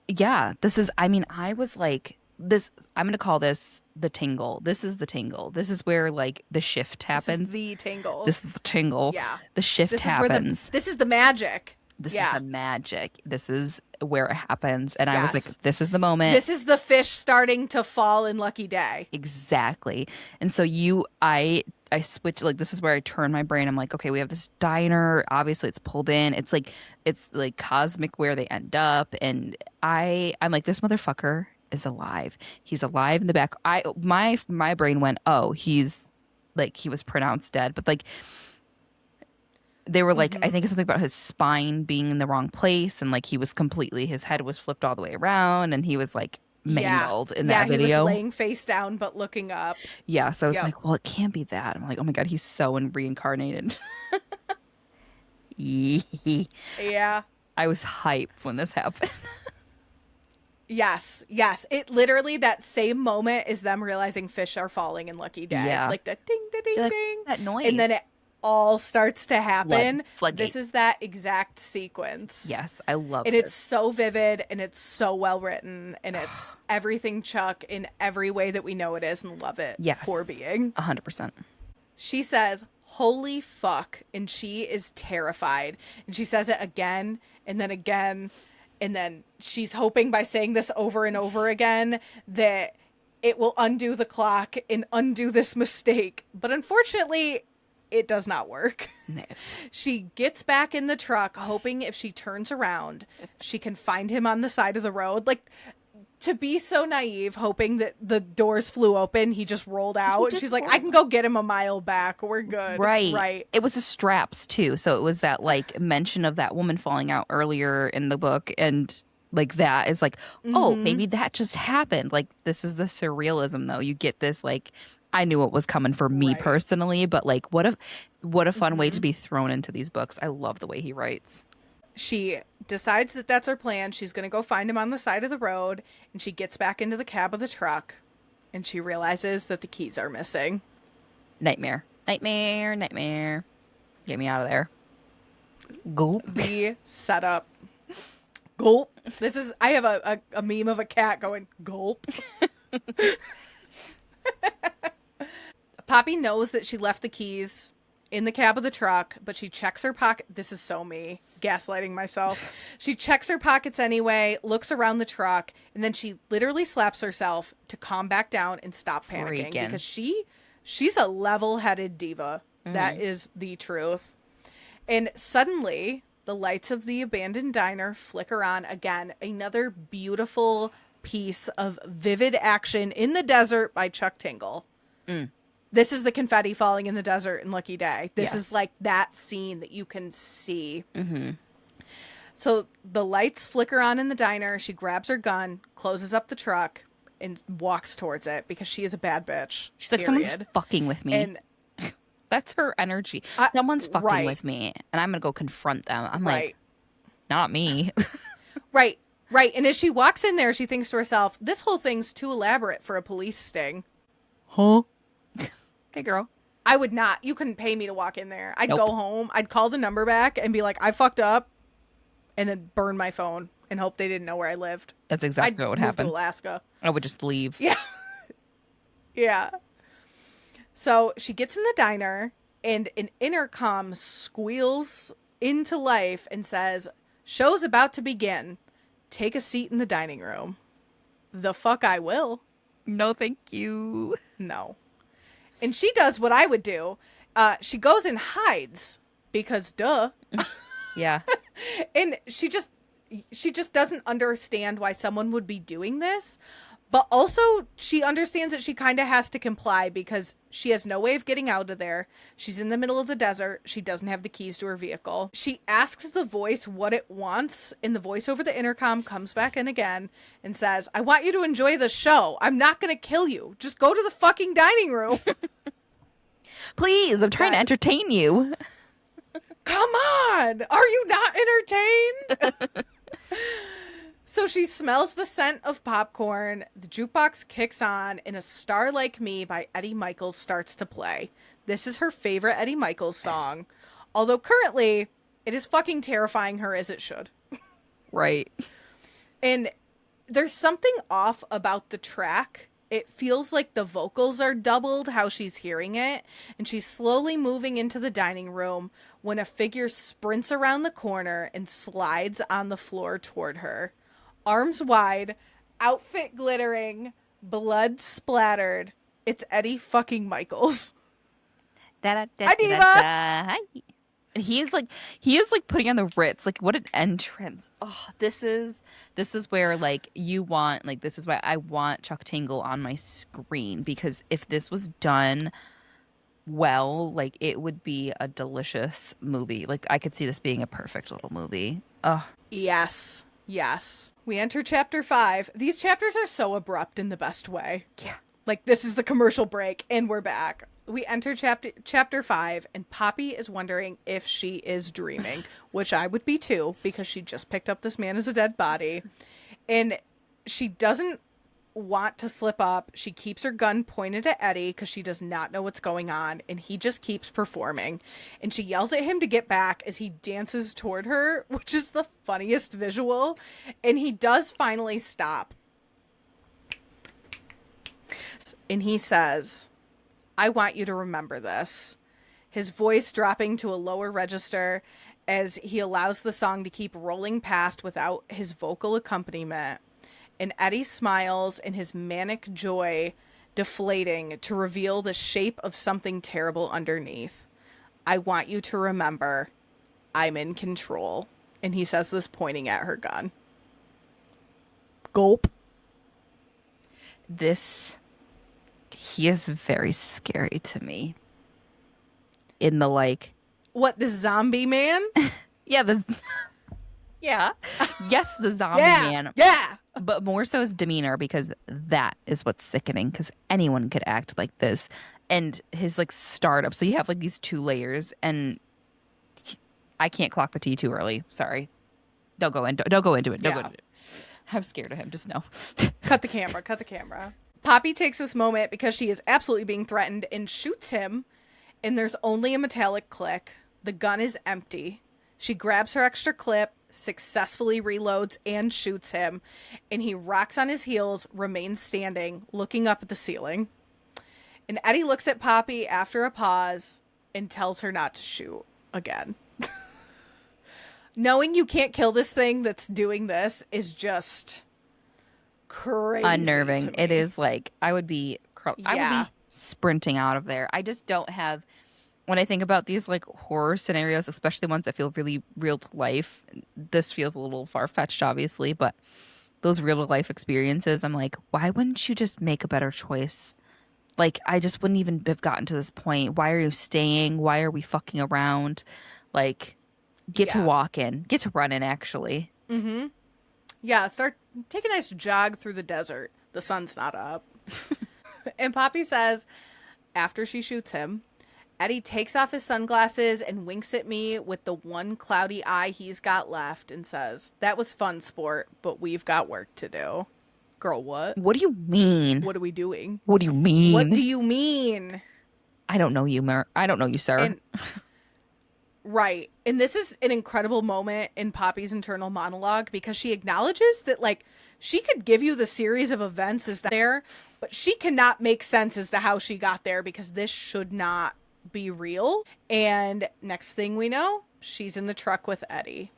Yeah, this is, I mean, I was like, this, I'm going to call this the tingle. This is the tingle. This is where like the shift happens. This is the tingle. This is the tingle. Yeah. The shift This happens. this is the magic. This is the magic. This is where it happens. And I was like, Yes. this is the moment. This is the fish starting to fall in Lucky Day. Exactly. And so I switched, like, this is where I turn my brain. I'm like, okay, we have this diner. Obviously it's pulled in. It's like cosmic where they end up. And I'm like, this motherfucker is alive. He's alive in the back. My brain went, oh, he's like, he was pronounced dead. But like, they were like, I think it's something about his spine being in the wrong place, and like his head was flipped all the way around, and he was like mangled in that video. Yeah, he was laying face down but looking up. Yeah, so I was like, well, it can't be that. I'm like, oh my God, he's so reincarnated. Yeah. I was hyped when this happened. Yes. It literally, that same moment is them realizing fish are falling in Lucky Day. Yeah. Like the ding, da, ding, Like, ding. that noise. And then it all starts to happen. Floodgate. This is that exact sequence. Yes, I love And this. it's so vivid and it's so well written and it's everything Chuck in every way that we know it is and love it for being. 100%. She says, holy fuck, and she is terrified. And she says it again and then again. And then she's hoping by saying this over and over again that it will undo the clock and undo this mistake. But unfortunately, it does not work. No. She gets back in the truck, hoping if she turns around, she can find him on the side of the road. Like, to be so naive, hoping that the doors flew open, he just rolled out. And she's like, I can go get him a mile back. We're good. Right. It was the straps, too. So it was that, like, mention of that woman falling out earlier in the book. And, like, that is like, oh, maybe that just happened. Like, this is the surrealism, though. You get this, like, I knew it was coming for me personally, but like, what a fun way to be thrown into these books. I love the way he writes. She decides that that's her plan. She's going to go find him on the side of the road, and she gets back into the cab of the truck, and she realizes that the keys are missing. Nightmare. Get me out of there. Gulp. The setup. Gulp. I have a meme of a cat going, gulp. Poppy knows that she left the keys in the cab of the truck, but she checks her pocket. This is so me, gaslighting myself. She checks her pockets anyway, looks around the truck, and then she literally slaps herself to calm back down and stop panicking. Because she's a level-headed diva. That is the truth. And suddenly, the lights of the abandoned diner flicker on again. Another beautiful piece of vivid action in the desert by Chuck Tingle. This is the confetti falling in the desert in Lucky Day. This is like that scene that you can see. So the lights flicker on in the diner. She grabs her gun, closes up the truck, and walks towards it because she is a bad bitch. She's like, someone's fucking with me. And that's her energy. Someone's fucking with me, and I'm going to go confront them. I'm like, not me. Right. And as she walks in there, she thinks to herself, this whole thing's too elaborate for a police sting. Huh? Okay, girl. I would not. You couldn't pay me to walk in there. I'd go home. I'd call the number back and be like, I fucked up. And then burn my phone and hope they didn't know where I lived. That's exactly what would happen. To Alaska. I would just leave. Yeah. Yeah. So she gets in the diner and an intercom squeals into life and says, show's about to begin. Take a seat in the dining room. The fuck I will. No, thank you. No. And she does what I would do. She goes and hides because duh. Yeah. And she just doesn't understand why someone would be doing this. But also she understands that she kind of has to comply because she has no way of getting out of there. She's in the middle of the desert. She doesn't have the keys to her vehicle. She asks the voice what it wants, and the voice over the intercom comes back in again and says, I want you to enjoy the show. I'm not going to kill you. Just go to the fucking dining room. Please, I'm trying to entertain you. Come on! Are you not entertained? So she smells the scent of popcorn, the jukebox kicks on, and A Star Like Me by Eddie Michaels starts to play. This is her favorite Eddie Michaels song. Although currently, it is fucking terrifying her as it should. Right. And there's something off about the track. It feels like the vocals are doubled how she's hearing it. And she's slowly moving into the dining room when a figure sprints around the corner and slides on the floor toward her. Arms wide, outfit glittering, blood splattered. It's Eddie fucking Michaels. Hi, Diva! Hi. And he is like putting on the Ritz. Like, what an entrance. Oh, this is where, like, you want, like, this is why I want Chuck Tingle on my screen, because if this was done well, like, it would be a delicious movie. Like, I could see this being a perfect little movie. Oh. Yes. We enter chapter 5. These chapters are so abrupt in the best way. Yeah. Like, this is the commercial break, and we're back. We enter chapter 5, and Poppy is wondering if she is dreaming, which I would be too, because she just picked up this man as a dead body. And she doesn't want to slip up. She keeps her gun pointed at Eddie because she does not know what's going on, and he just keeps performing. And she yells at him to get back as he dances toward her, which is the funniest visual. And he does finally stop. And he says, I want you to remember this. His voice dropping to a lower register as he allows the song to keep rolling past without his vocal accompaniment. And Eddie smiles in his manic joy deflating to reveal the shape of something terrible underneath. I want you to remember, I'm in control. And he says this pointing at her gun. Gulp. He is very scary to me. In the, like... What, the zombie man? Yeah, yeah. Yes, the zombie man. Yeah. But more so his demeanor, because that is what's sickening, because anyone could act like this. And his, like, startup. So you have, like, these two layers, and I can't clock the T too early. Sorry. Don't go into it. Don't go into it. I'm scared of him. Just no. Cut the camera. Poppy takes this moment because she is absolutely being threatened and shoots him, and there's only a metallic click. The gun is empty. She grabs her extra clip, successfully reloads, and shoots him, and he rocks on his heels, remains standing, looking up at the ceiling. And Eddie looks at Poppy after a pause and tells her not to shoot again. Knowing you can't kill this thing that's doing this is just... crazy, unnerving. It is like I would be sprinting out of there. I just don't have, when I think about these like horror scenarios, especially ones that feel really real to life, this feels a little far-fetched obviously, but those real to life experiences, I'm like, why wouldn't you just make a better choice? Like, I just wouldn't even have gotten to this point. Why are you staying? Why are we fucking around? Like, get to walking, get to running actually. Mm-hmm. Yeah, take a nice jog through the desert. The sun's not up. And Poppy says, after she shoots him, Eddie takes off his sunglasses and winks at me with the one cloudy eye he's got left and says, that was fun, sport, but we've got work to do. Girl, what? What do you mean? What are we doing? What do you mean? What do you mean? I don't know you, I don't know you, sir. Right. And this is an incredible moment in Poppy's internal monologue because she acknowledges that, like, she could give you the series of events as there, but she cannot make sense as to how she got there because this should not be real. And next thing we know, she's in the truck with Eddie.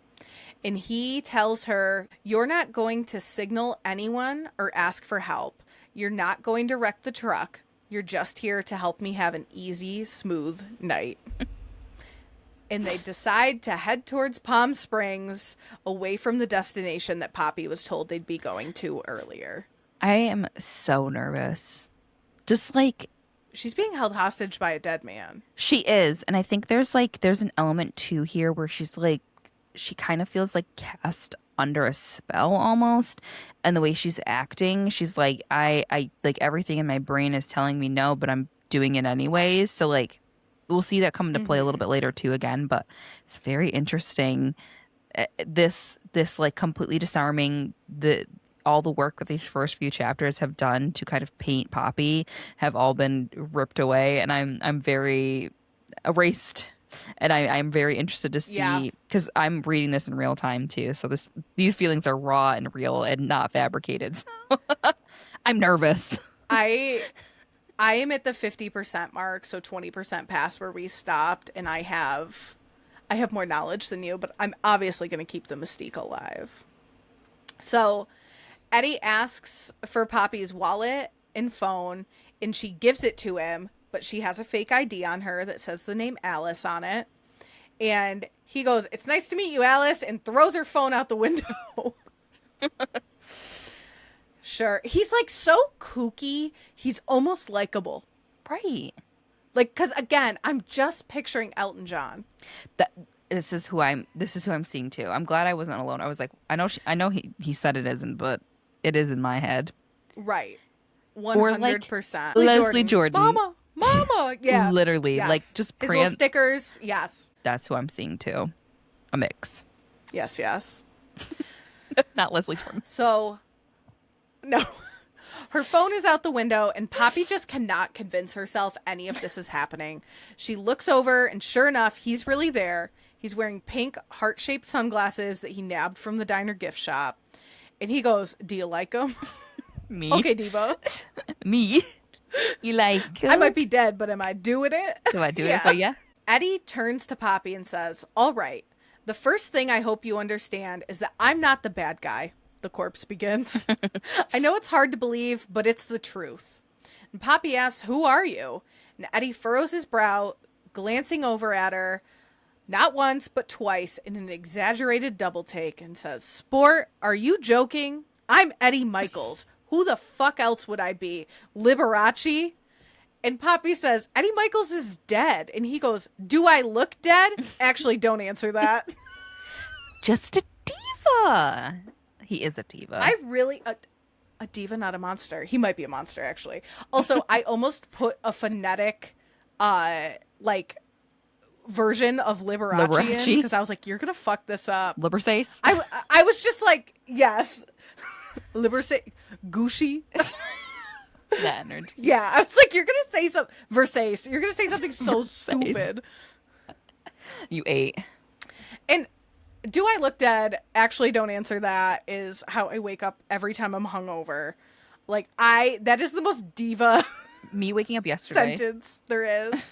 And he tells her, you're not going to signal anyone or ask for help. You're not going to wreck the truck. You're just here to help me have an easy, smooth night. And they decide to head towards Palm Springs, away from the destination that Poppy was told they'd be going to earlier. I am so nervous. Just like... she's being held hostage by a dead man. She is. And I think there's an element too here where she's like, she kind of feels like cast under a spell almost. And the way she's acting, she's like, I like everything in my brain is telling me no, but I'm doing it anyways. So like, we'll see that come into play a little bit later too again, but it's very interesting. This like completely disarming all the work that these first few chapters have done to kind of paint Poppy have all been ripped away, and I'm very erased. And I'm very interested to Yeah. see, because I'm reading this in real time too. So these feelings are raw and real and not fabricated. So I'm nervous. I am at the 50% mark, so 20% past where we stopped, and I have more knowledge than you, but I'm obviously going to keep the mystique alive. So Eddie asks for Poppy's wallet and phone, and she gives it to him, but she has a fake ID on her that says the name Alice on it. And he goes, "It's nice to meet you, Alice," and throws her phone out the window. Sure. He's like so kooky. He's almost likable. Right. Like, because again, I'm just picturing Elton John. This is who I'm seeing too. I'm glad I wasn't alone. I was like, I know he said it isn't, but it is in my head. Right. 100%. Leslie Jordan. Mama. Yeah. Literally. Yes. Like, just his little stickers. Yes. That's who I'm seeing too. A mix. Yes. Not Leslie Jordan. So, no. Her phone is out the window, and Poppy just cannot convince herself any of this is happening. She looks over, and sure enough, he's really there. He's wearing pink heart-shaped sunglasses that he nabbed from the diner gift shop. And he goes, "Do you like them?" Me. Okay, Diva. Me. You like 'em? I might be dead, but am I doing it? Do I do it for ya? Eddie turns to Poppy and says, "All right, the first thing I hope you understand is that I'm not the bad guy." The corpse begins. "I know it's hard to believe, but it's the truth." And Poppy asks, "Who are you?" And Eddie furrows his brow, glancing over at her, not once, but twice in an exaggerated double take, and says, "Sport, are you joking? I'm Eddie Michaels. Who the fuck else would I be? Liberace?" And Poppy says, "Eddie Michaels is dead." And he goes, "Do I look dead?" Actually, don't answer that. Just a diva. He is a diva. I really... A diva, not a monster. He might be a monster, actually. Also, I almost put a phonetic, version of Liberace in, because I was like, you're going to fuck this up. Libersace? I was just like, yes. Libersace. Gucci. That energy. Yeah, I was like, you're going to say something. Versace. You're going to say something so stupid. You ate. And do I look dead? Actually, don't answer that, is how I wake up every time I'm hungover. Like, that is the most diva Me waking up yesterday. sentence there is.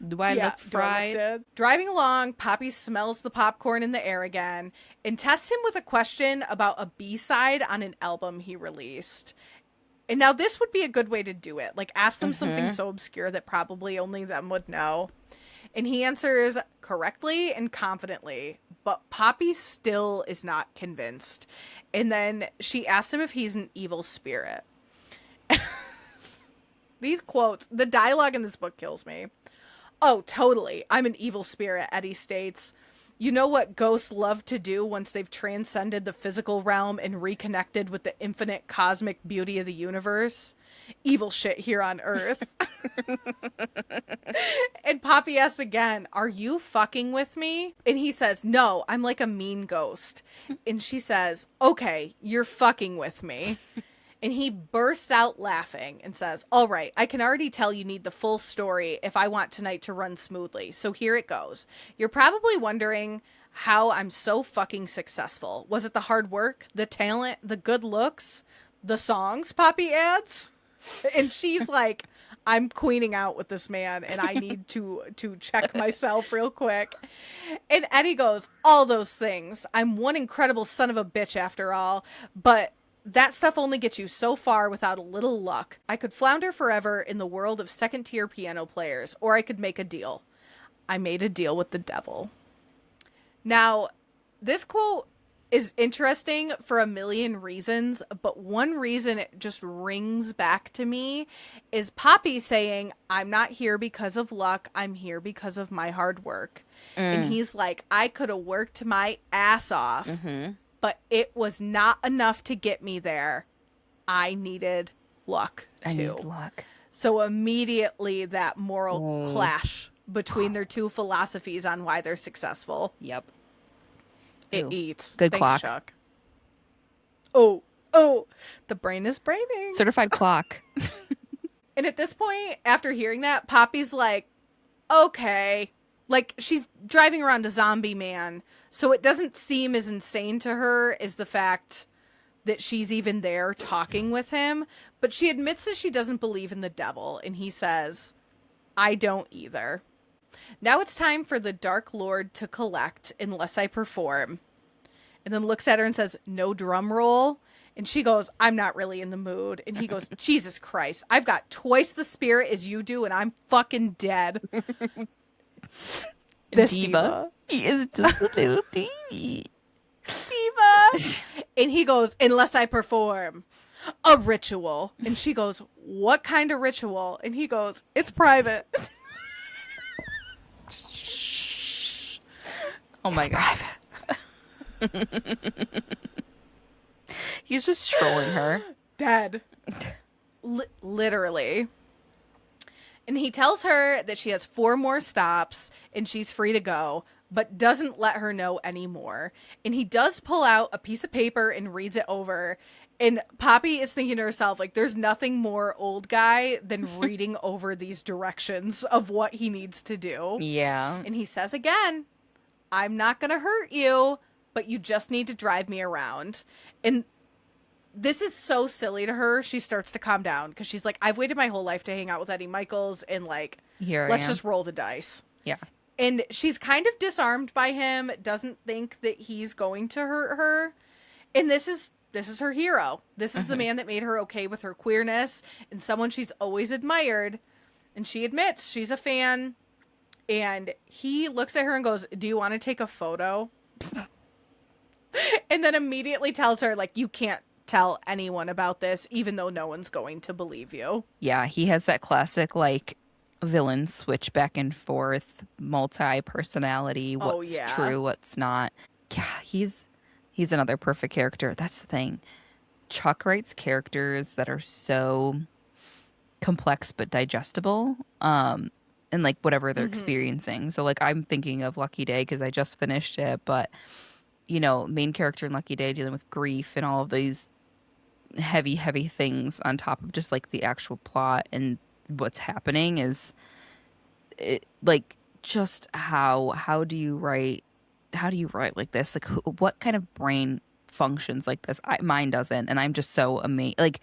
Do I look fried? Driving along, Poppy smells the popcorn in the air again and tests him with a question about a B-side on an album he released. And now this would be a good way to do it. Like, ask them something so obscure that probably only them would know. And he answers correctly and confidently, but Poppy still is not convinced. And then she asks him if he's an evil spirit. These quotes, the dialogue in this book kills me. "Oh, totally. I'm an evil spirit," Eddie states. "You know what ghosts love to do once they've transcended the physical realm and reconnected with the infinite cosmic beauty of the universe? Evil shit here on Earth." And Poppy asks again, "Are you fucking with me?" And he says, "No, I'm like a mean ghost." And she says, "Okay, you're fucking with me." And he bursts out laughing and says, "All right, I can already tell you need the full story if I want tonight to run smoothly. So here it goes. You're probably wondering how I'm so fucking successful. Was it the hard work, the talent, the good looks, the songs?" Poppy adds. And she's like, "I'm queening out with this man, and I need to check myself real quick." And Eddie goes, "All those things. I'm one incredible son of a bitch after all, but that stuff only gets you so far without a little luck. I could flounder forever in the world of second-tier piano players, or I could make a deal. I made a deal with the devil." Now, this quote is interesting for a million reasons, but one reason it just rings back to me is Poppy saying, "I'm not here because of luck. I'm here because of my hard work." And he's like, "I could have worked my ass off. But it was not enough to get me there. I needed luck, too." I need luck. So immediately that moral clash between their two philosophies on why they're successful. Yep. It Ooh. eats. Good Thanks, clock. Chuck. Oh, Oh, the brain is braining. Certified clock. And at this point, after hearing that, Poppy's like, okay. Like, she's driving around a zombie man, so it doesn't seem as insane to her as the fact that she's even there talking with him. But she admits that she doesn't believe in the devil, and he says, I don't either. Now it's time for the Dark Lord to collect unless I perform. And then looks at her and says, no drum roll. And she goes, I'm not really in the mood. And he goes, Jesus Christ, I've got twice the spirit as you do, and I'm fucking dead. This diva. He is just a little diva. And he goes, unless I perform a ritual. And she goes, what kind of ritual? And he goes, it's private. Shh. Oh my God. He's just trolling her. Dead. Literally. And he tells her that she has 4 more stops and she's free to go, but doesn't let her know anymore. And he does pull out a piece of paper and reads it over. And Poppy is thinking to herself, like, there's nothing more old guy than reading over these directions of what he needs to do. Yeah. And he says again, I'm not going to hurt you, but you just need to drive me around. And this is so silly to her. She starts to calm down because she's like, I've waited my whole life to hang out with Eddie Michaels, and like, let's just roll the dice. Yeah. And she's kind of disarmed by him, doesn't think that he's going to hurt her. And this is her hero. This is the man that made her okay with her queerness and someone she's always admired. And she admits she's a fan. And he looks at her and goes, do you want to take a photo? And then immediately tells her, like, you can't tell anyone about this, even though no one's going to believe you. Yeah, he has that classic, like, villain switch back and forth, multi-personality, what's true, what's not. Yeah, he's another perfect character. That's the thing. Chuck writes characters that are so complex but digestible, and like whatever they're experiencing. So like I'm thinking of Lucky Day because I just finished it, but you know, main character in Lucky Day dealing with grief and all of these heavy things on top of just like the actual plot and what's happening is it, like just how do you write like this? Like what kind of brain functions like this? Mine doesn't, and I'm just so amazed. Like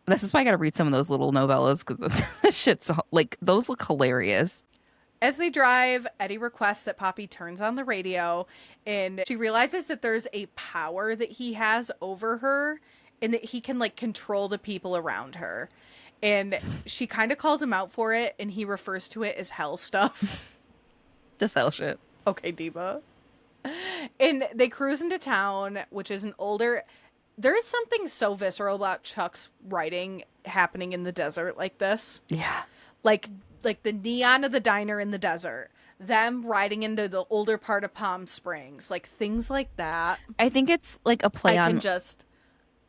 this is why I got to read some of those little novellas because that shit's like those look hilarious. As they drive, Eddie requests that Poppy turns on the radio, and she realizes that there's a power that he has over her and that he can like control the people around her. And she kind of calls him out for it, and he refers to it as hell stuff. Just hell shit. Okay, diva. And they cruise into town, which is an older... There is something so visceral about Chuck's writing happening in the desert like this. Yeah. Like the neon of the diner in the desert. Them riding into the older part of Palm Springs. Like, things like that. I think it's like a play on... I can just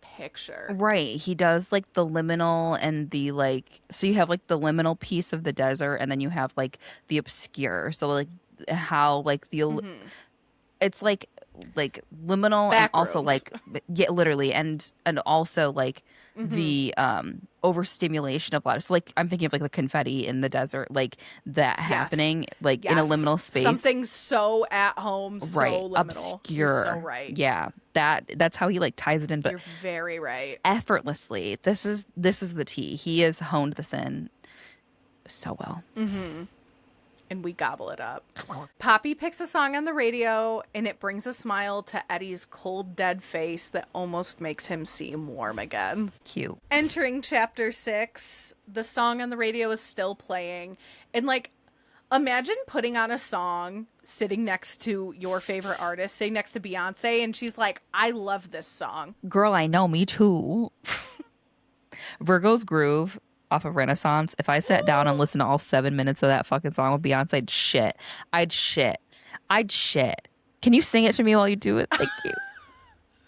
picture. Right. He does like the liminal and the like... So you have like the liminal piece of the desert, and then you have like the obscure. So like how like the... It's like liminal Back and also rooms. like literally and also like the overstimulation of a lot of, so like I'm thinking of like the confetti in the desert, like that happening like in a liminal space, something so at home, so right, liminal. obscure. You're so right. Yeah, that's how he like ties it in, but you're very right. Effortlessly. This is the tea. He has honed this in so well. And we gobble it up. Poppy picks a song on the radio, and it brings a smile to Eddie's cold, dead face that almost makes him seem warm again. Cute. Entering chapter 6, the song on the radio is still playing. And, like, imagine putting on a song, sitting next to your favorite artist, sitting next to Beyonce, and she's like, I love this song. Girl, I know, me too. Virgo's Groove off of Renaissance. If I sat down and listened to all 7 minutes of that fucking song with Beyonce, I'd shit. Can you sing it to me while you do it? Thank you.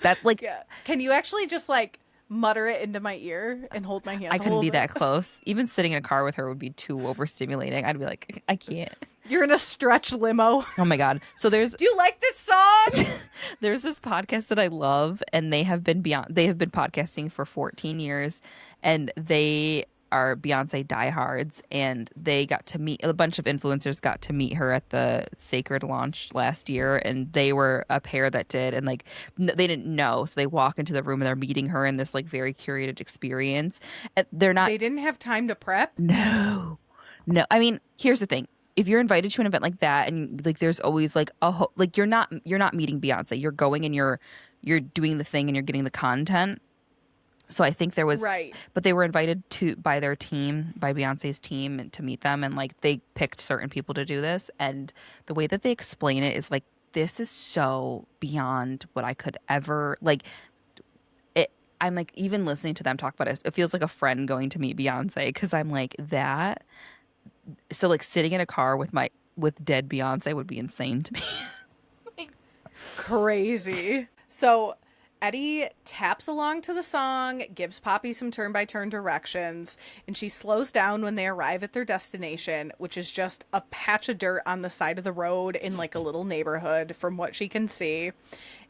That like, yeah. Can you actually just like mutter it into my ear and hold my hand? I couldn't be that close. Even sitting in a car with her would be too overstimulating. I'd be like, I can't. You're in a stretch limo. Oh my God. So Do you like this song? there's this podcast that I love, and they have been podcasting for 14 years, and they are Beyonce diehards, and they got to meet a bunch of influencers got to meet her at the Sacred launch last year, and they were a pair that did, and like they didn't know, so they walk into the room and they're meeting her in this like very curated experience. And they're not. They didn't have time to prep. No. I mean, here's the thing. If you're invited to an event like that, and like there's always like like you're not meeting Beyonce. You're going and you're doing the thing and you're getting the content. So I think there was right, but they were invited by their team, by Beyonce's team, to meet them, and like they picked certain people to do this. And the way that they explain it is like, this is so beyond what I could ever like. I'm like, even listening to them talk about it, it feels like a friend going to meet Beyonce, because I'm like that. So like sitting in a car with dead Beyonce would be insane to me. Crazy. So Eddie taps along to the song, gives Poppy some turn-by-turn directions, and she slows down when they arrive at their destination, which is just a patch of dirt on the side of the road in like a little neighborhood from what she can see.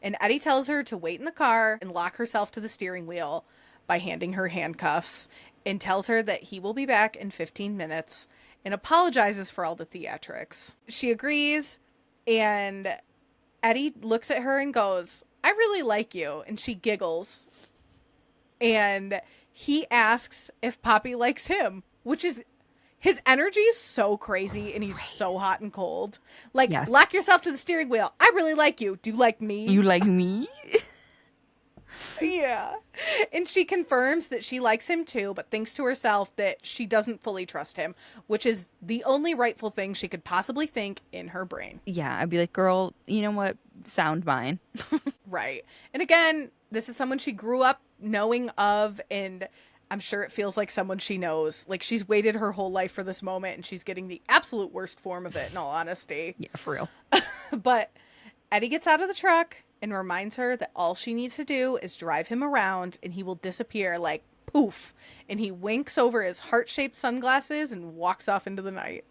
And Eddie tells her to wait in the car and lock herself to the steering wheel by handing her handcuffs, and tells her that he will be back in 15 minutes and apologizes for all the theatrics. She agrees, and Eddie looks at her and goes, "I really like you." And she giggles. And he asks if Poppy likes him, which is, his energy is so crazy, and he's so hot and cold. Like, yes. Lock yourself to the steering wheel. I really like you. Do you like me? You like me? Yeah. And she confirms that she likes him too, but thinks to herself that she doesn't fully trust him, which is the only rightful thing she could possibly think in her brain. Yeah, I'd be like, girl, you know what? Sound mine. Right. And again, this is someone she grew up knowing of, and I'm sure it feels like someone she knows. Like, she's waited her whole life for this moment, and she's getting the absolute worst form of it, in all honesty. Yeah, for real. But Eddie gets out of the truck and reminds her that all she needs to do is drive him around, and he will disappear like poof. And he winks over his heart-shaped sunglasses and walks off into the night.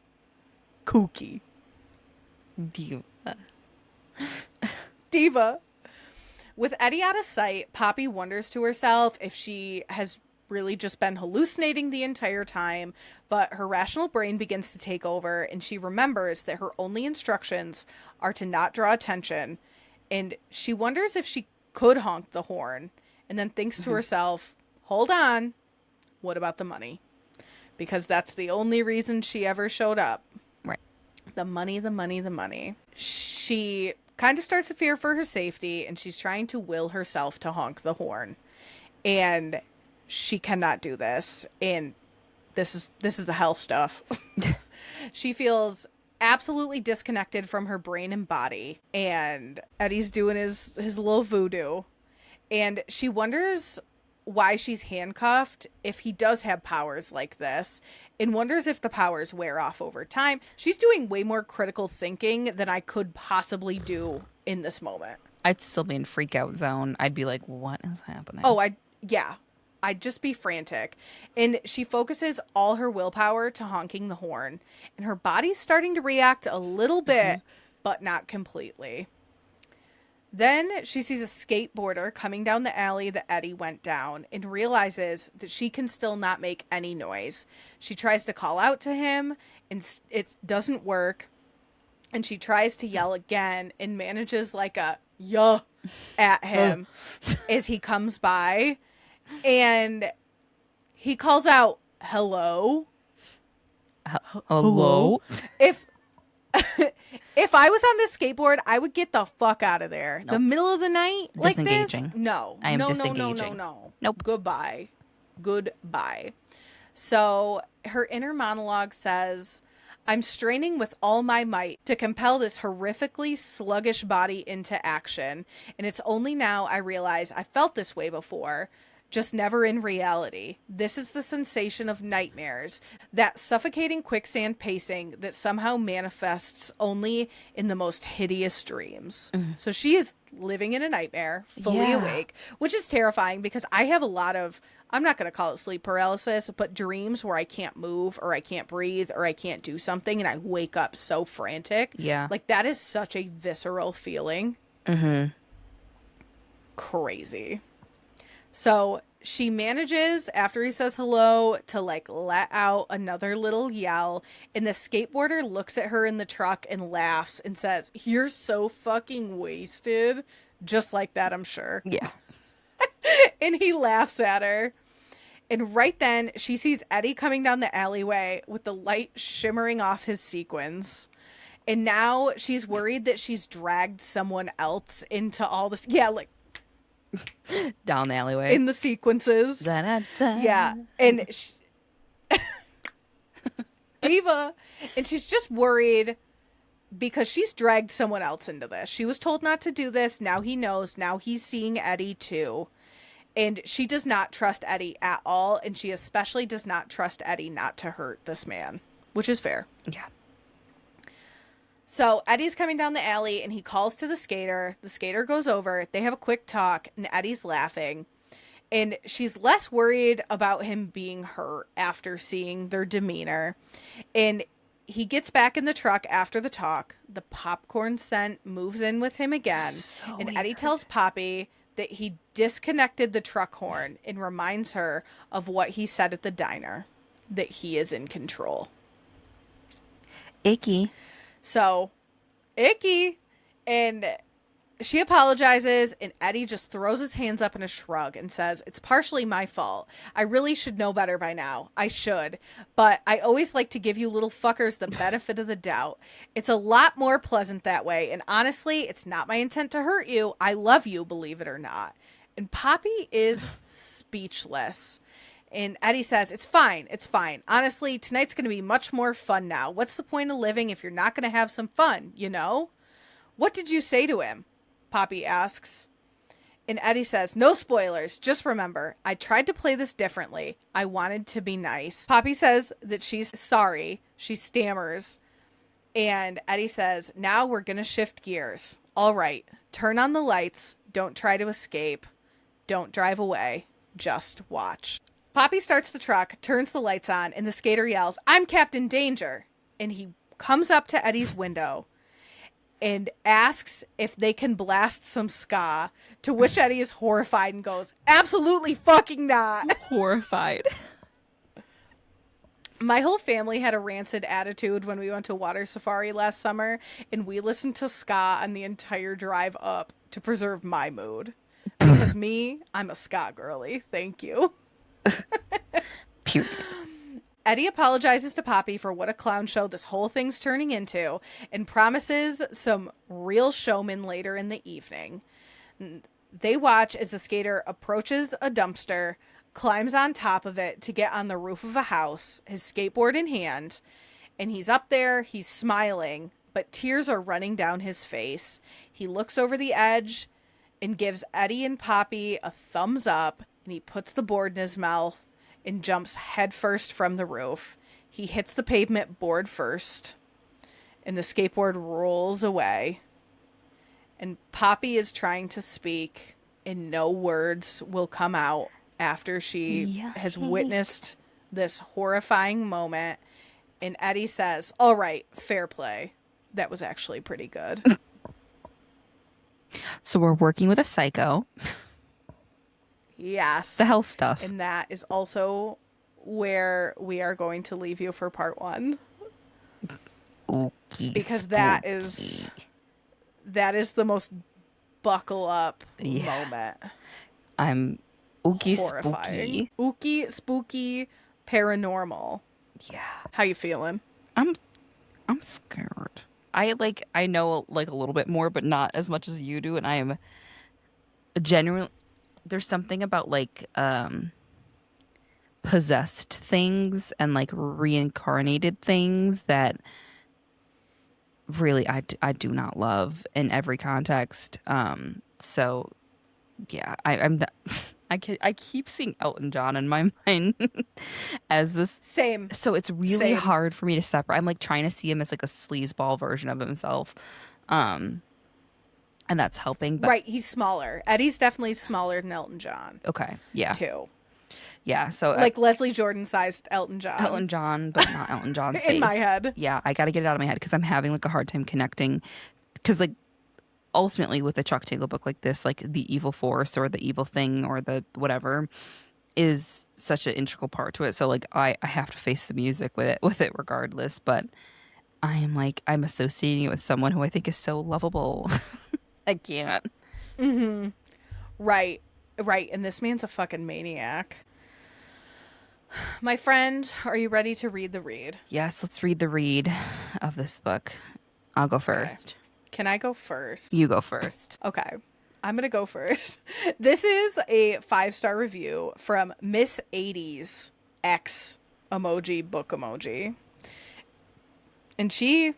Kooky. Diva. With Eddie out of sight, Poppy wonders to herself if she has really just been hallucinating the entire time, but her rational brain begins to take over, and she remembers that her only instructions are to not draw attention, and she wonders if she could honk the horn, and then thinks to herself, hold on, what about the money? Because that's the only reason she ever showed up. Right. The money, the money, the money. She kind of starts to fear for her safety, and she's trying to will herself to honk the horn. And she cannot do this. And this is the hell stuff. She feels absolutely disconnected from her brain and body. And Eddie's doing his little voodoo. And she wonders why she's handcuffed if he does have powers like this, and wonders if the powers wear off over time. She's doing way more critical thinking than I could possibly do in this moment. I'd still be in freak out zone. I'd be like, what is happening? Oh, I'd just be frantic. And she focuses all her willpower to honking the horn, and her body's starting to react a little bit, but not completely. Then she sees a skateboarder coming down the alley that Eddie went down, and realizes that she can still not make any noise. She tries to call out to him, and it doesn't work. And she tries to yell again, and manages like a yuh at him as he comes by. And he calls out, hello? Hello? If I was on this skateboard, I would get the fuck out of there. Nope. The middle of the night like this? No. I am no, disengaging. No. Nope. Goodbye. So her inner monologue says, I'm straining with all my might to compel this horrifically sluggish body into action. And it's only now I realize I felt this way before. just never in reality. This is the sensation of nightmares, that suffocating quicksand pacing that somehow manifests only in the most hideous dreams. So she is living in a nightmare, fully awake, which is terrifying because I have a lot of, I'm not going to call it sleep paralysis, but dreams where I can't move or I can't breathe or I can't do something and I wake up so frantic. Yeah. Like that is such a visceral feeling. Crazy. So she manages, after he says hello, to like let out another little yell. And the skateboarder looks at her in the truck and laughs and says, "You're so fucking wasted." Just like that, I'm sure. Yeah. And he laughs at her. And right then, she sees Eddie coming down the alleyway with the light shimmering off his sequins. And now she's worried that she's dragged someone else into all this. Yeah, like Down the alleyway. in the sequences. Da-da-da. Yeah. And Diva. And she's just worried because she's dragged someone else into this. She was told not to do this. Now he knows. Now he's seeing Eddie too. And she does not trust Eddie at all. And she especially does not trust Eddie not to hurt this man, which is fair. Yeah. So Eddie's coming down the alley and he calls to the skater. The skater goes over. They have a quick talk and Eddie's laughing. And she's less worried about him being hurt after seeing their demeanor. And he gets back in the truck after the talk. The popcorn scent moves in with him again. And Eddie tells Poppy that he disconnected the truck horn and reminds her of what he said at the diner, that he is in control. Icky. So, icky. And she apologizes, and Eddie just throws his hands up in a shrug and says, "It's partially my fault. I really should know better by now. I should. But I always like to give you little fuckers the benefit of the doubt. It's a lot more pleasant that way. And honestly, it's not my intent to hurt you. I love you, believe it or not." And Poppy is speechless. And Eddie says, "It's fine. It's fine. Honestly, tonight's going to be much more fun now. What's the point of living if you're not going to have some fun, you know?" "What did you say to him?" Poppy asks. And Eddie says, "No spoilers. Just remember, I tried to play this differently. I wanted to be nice." Poppy says that she's sorry. She stammers. And Eddie says, "Now we're going to shift gears. All right. Turn on the lights. Don't try to escape. Don't drive away. Just watch." Poppy starts the truck, turns the lights on, and the skater yells, "I'm Captain Danger." And he comes up to Eddie's window and asks if they can blast some ska, to which Eddie is horrified and goes, "Absolutely fucking not." Horrified. My whole family had a rancid attitude when we went to water safari last summer, and we listened to ska on the entire drive up to preserve my mood. Because me, I'm a ska girly. Thank you. Period. Eddie apologizes to Poppy for what a clown show this whole thing's turning into and promises some real showman later in the evening. They watch as the skater approaches a dumpster, climbs on top of it to get on the roof of a house, his skateboard in hand, and he's up there, he's smiling, but tears are running down his face. He looks over the edge and gives Eddie and Poppy a thumbs up, and he puts the board in his mouth and jumps headfirst from the roof. He hits the pavement board first, and the skateboard rolls away. And Poppy is trying to speak, and no words will come out after she has witnessed this horrifying moment. And Eddie says, "All right, fair play. That was actually pretty good." So we're working with a psycho. Yes. The hell stuff. And that is also where we are going to leave you for part 1. Ookie, because that is the most buckle up moment. I'm ookie Horrifying. spooky. Ookie spooky paranormal. Yeah. How you feeling? I'm scared. I know like a little bit more, but not as much as you do, and I am genuinely, there's something about like possessed things and like reincarnated things that really I do not love in every context. So yeah, I'm not, I keep seeing Elton John in my mind as this. Same. So it's really hard for me to separate. I'm like trying to see him as like a sleazeball version of himself. And that's helping. But... Right, he's smaller. Eddie's definitely smaller than Elton John. Okay, yeah. Too. Yeah, so... Like Leslie Jordan-sized Elton John. Elton John, but not Elton John's face. In my head. Yeah, I got to get it out of my head because I'm having like a hard time connecting. Because like ultimately with a Chuck Tingle book like this, like the evil force or the evil thing or the whatever is such an integral part to it. So like I have to face the music with it regardless. But I'm associating it with someone who I think is so lovable. I can't. Mm-hmm. Right. And this man's a fucking maniac. My friend, are you ready to read the read? Yes, let's read the read of this book. I'll go first. Okay. Can I go first? You go first. Okay. I'm going to go first. This is a 5-star review from Miss 80s X emoji book emoji. And she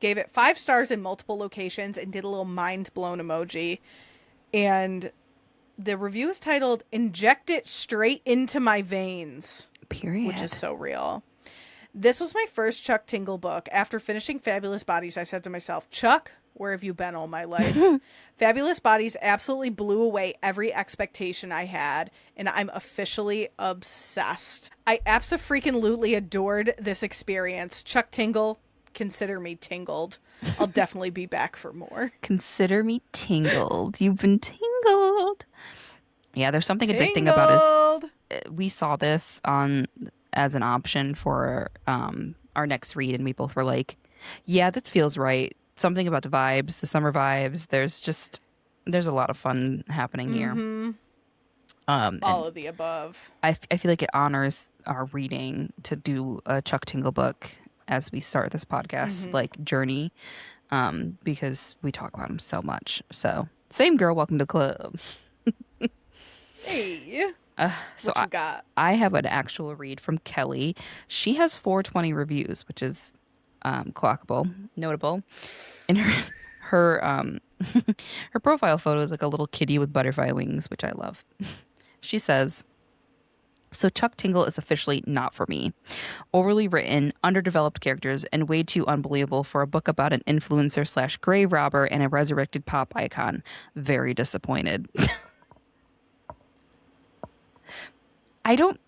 gave it 5 stars in multiple locations and did a little mind blown emoji. And the review is titled "Inject It Straight Into My Veins." Period. Which is so real. This was my first Chuck Tingle book. After finishing Fabulous Bodies, I said to myself, Chuck, where have you been all my life? Fabulous Bodies absolutely blew away every expectation I had, and I'm officially obsessed. I abso-freaking-lutely adored this experience. Chuck Tingle, consider me tingled. I'll definitely be back for more. Consider me tingled. You've been tingled. Yeah, there's something addicting about it. We saw this as an option for our next read, and we both were like, yeah, that feels right. Something about the vibes, the summer vibes. There's a lot of fun happening here. All of the above. I feel like it honors our reading to do a Chuck Tingle book as we start this podcast like journey, because we talk about him so much. So same girl, welcome to the club. Hey. So what you got? I have an actual read from Kelly. She has 420 reviews, which is clockable, notable. And her her profile photo is like a little kitty with butterfly wings, which I love. She says, "So Chuck Tingle is officially not for me. Overly written, underdeveloped characters, and way too unbelievable for a book about an influencer / grave robber and a resurrected pop icon. Very disappointed." I don't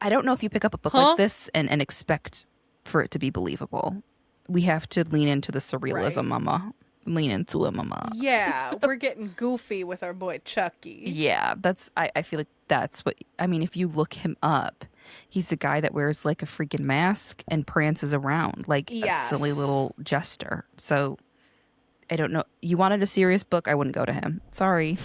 know if you pick up a book like this and expect for it to be believable. We have to lean into the surrealism, right. Mama. Lean into it, Mama. Yeah, we're getting goofy with our boy Chucky. Yeah, I feel like that's what, I mean, if you look him up, he's a guy that wears like a freaking mask and prances around like a silly little jester. So I don't know. You wanted a serious book, I wouldn't go to him. Sorry.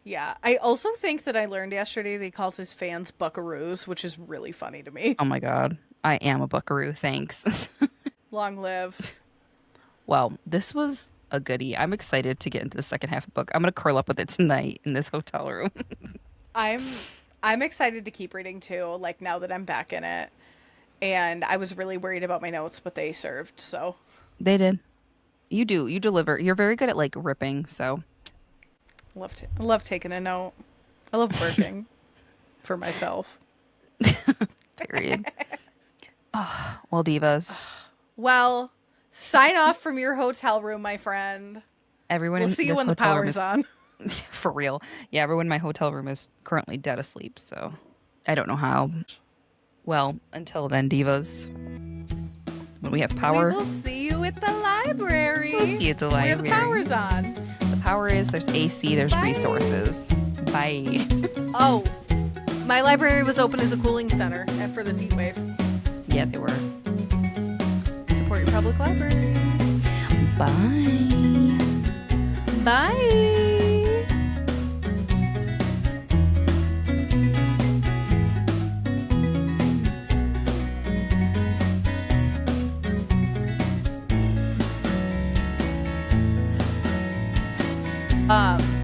Yeah, I also think that I learned yesterday that he calls his fans buckaroos, which is really funny to me. Oh my God. I am a buckaroo. Thanks. Long live. Well, this was a goodie. I'm excited to get into the second half of the book. I'm going to curl up with it tonight in this hotel room. I'm excited to keep reading too, like now that I'm back in it. And I was really worried about my notes, but they served, so. They did. You do. You deliver. You're very good at like ripping, so. I love taking a note. I love working for myself. Period. Oh, well, divas. Well, sign off from your hotel room, my friend. Everyone, we'll see you when the power's on. For real. Yeah, everyone in my hotel room is currently dead asleep, so I don't know how. Well, until then, divas. When we have power. We will see you at the library. We'll see you at the library. Where the power's on. The power is there's AC, there's resources. Bye. Oh, my library was open as a cooling center for this heat wave. Yeah, they were. Support your public library. Bye. Bye.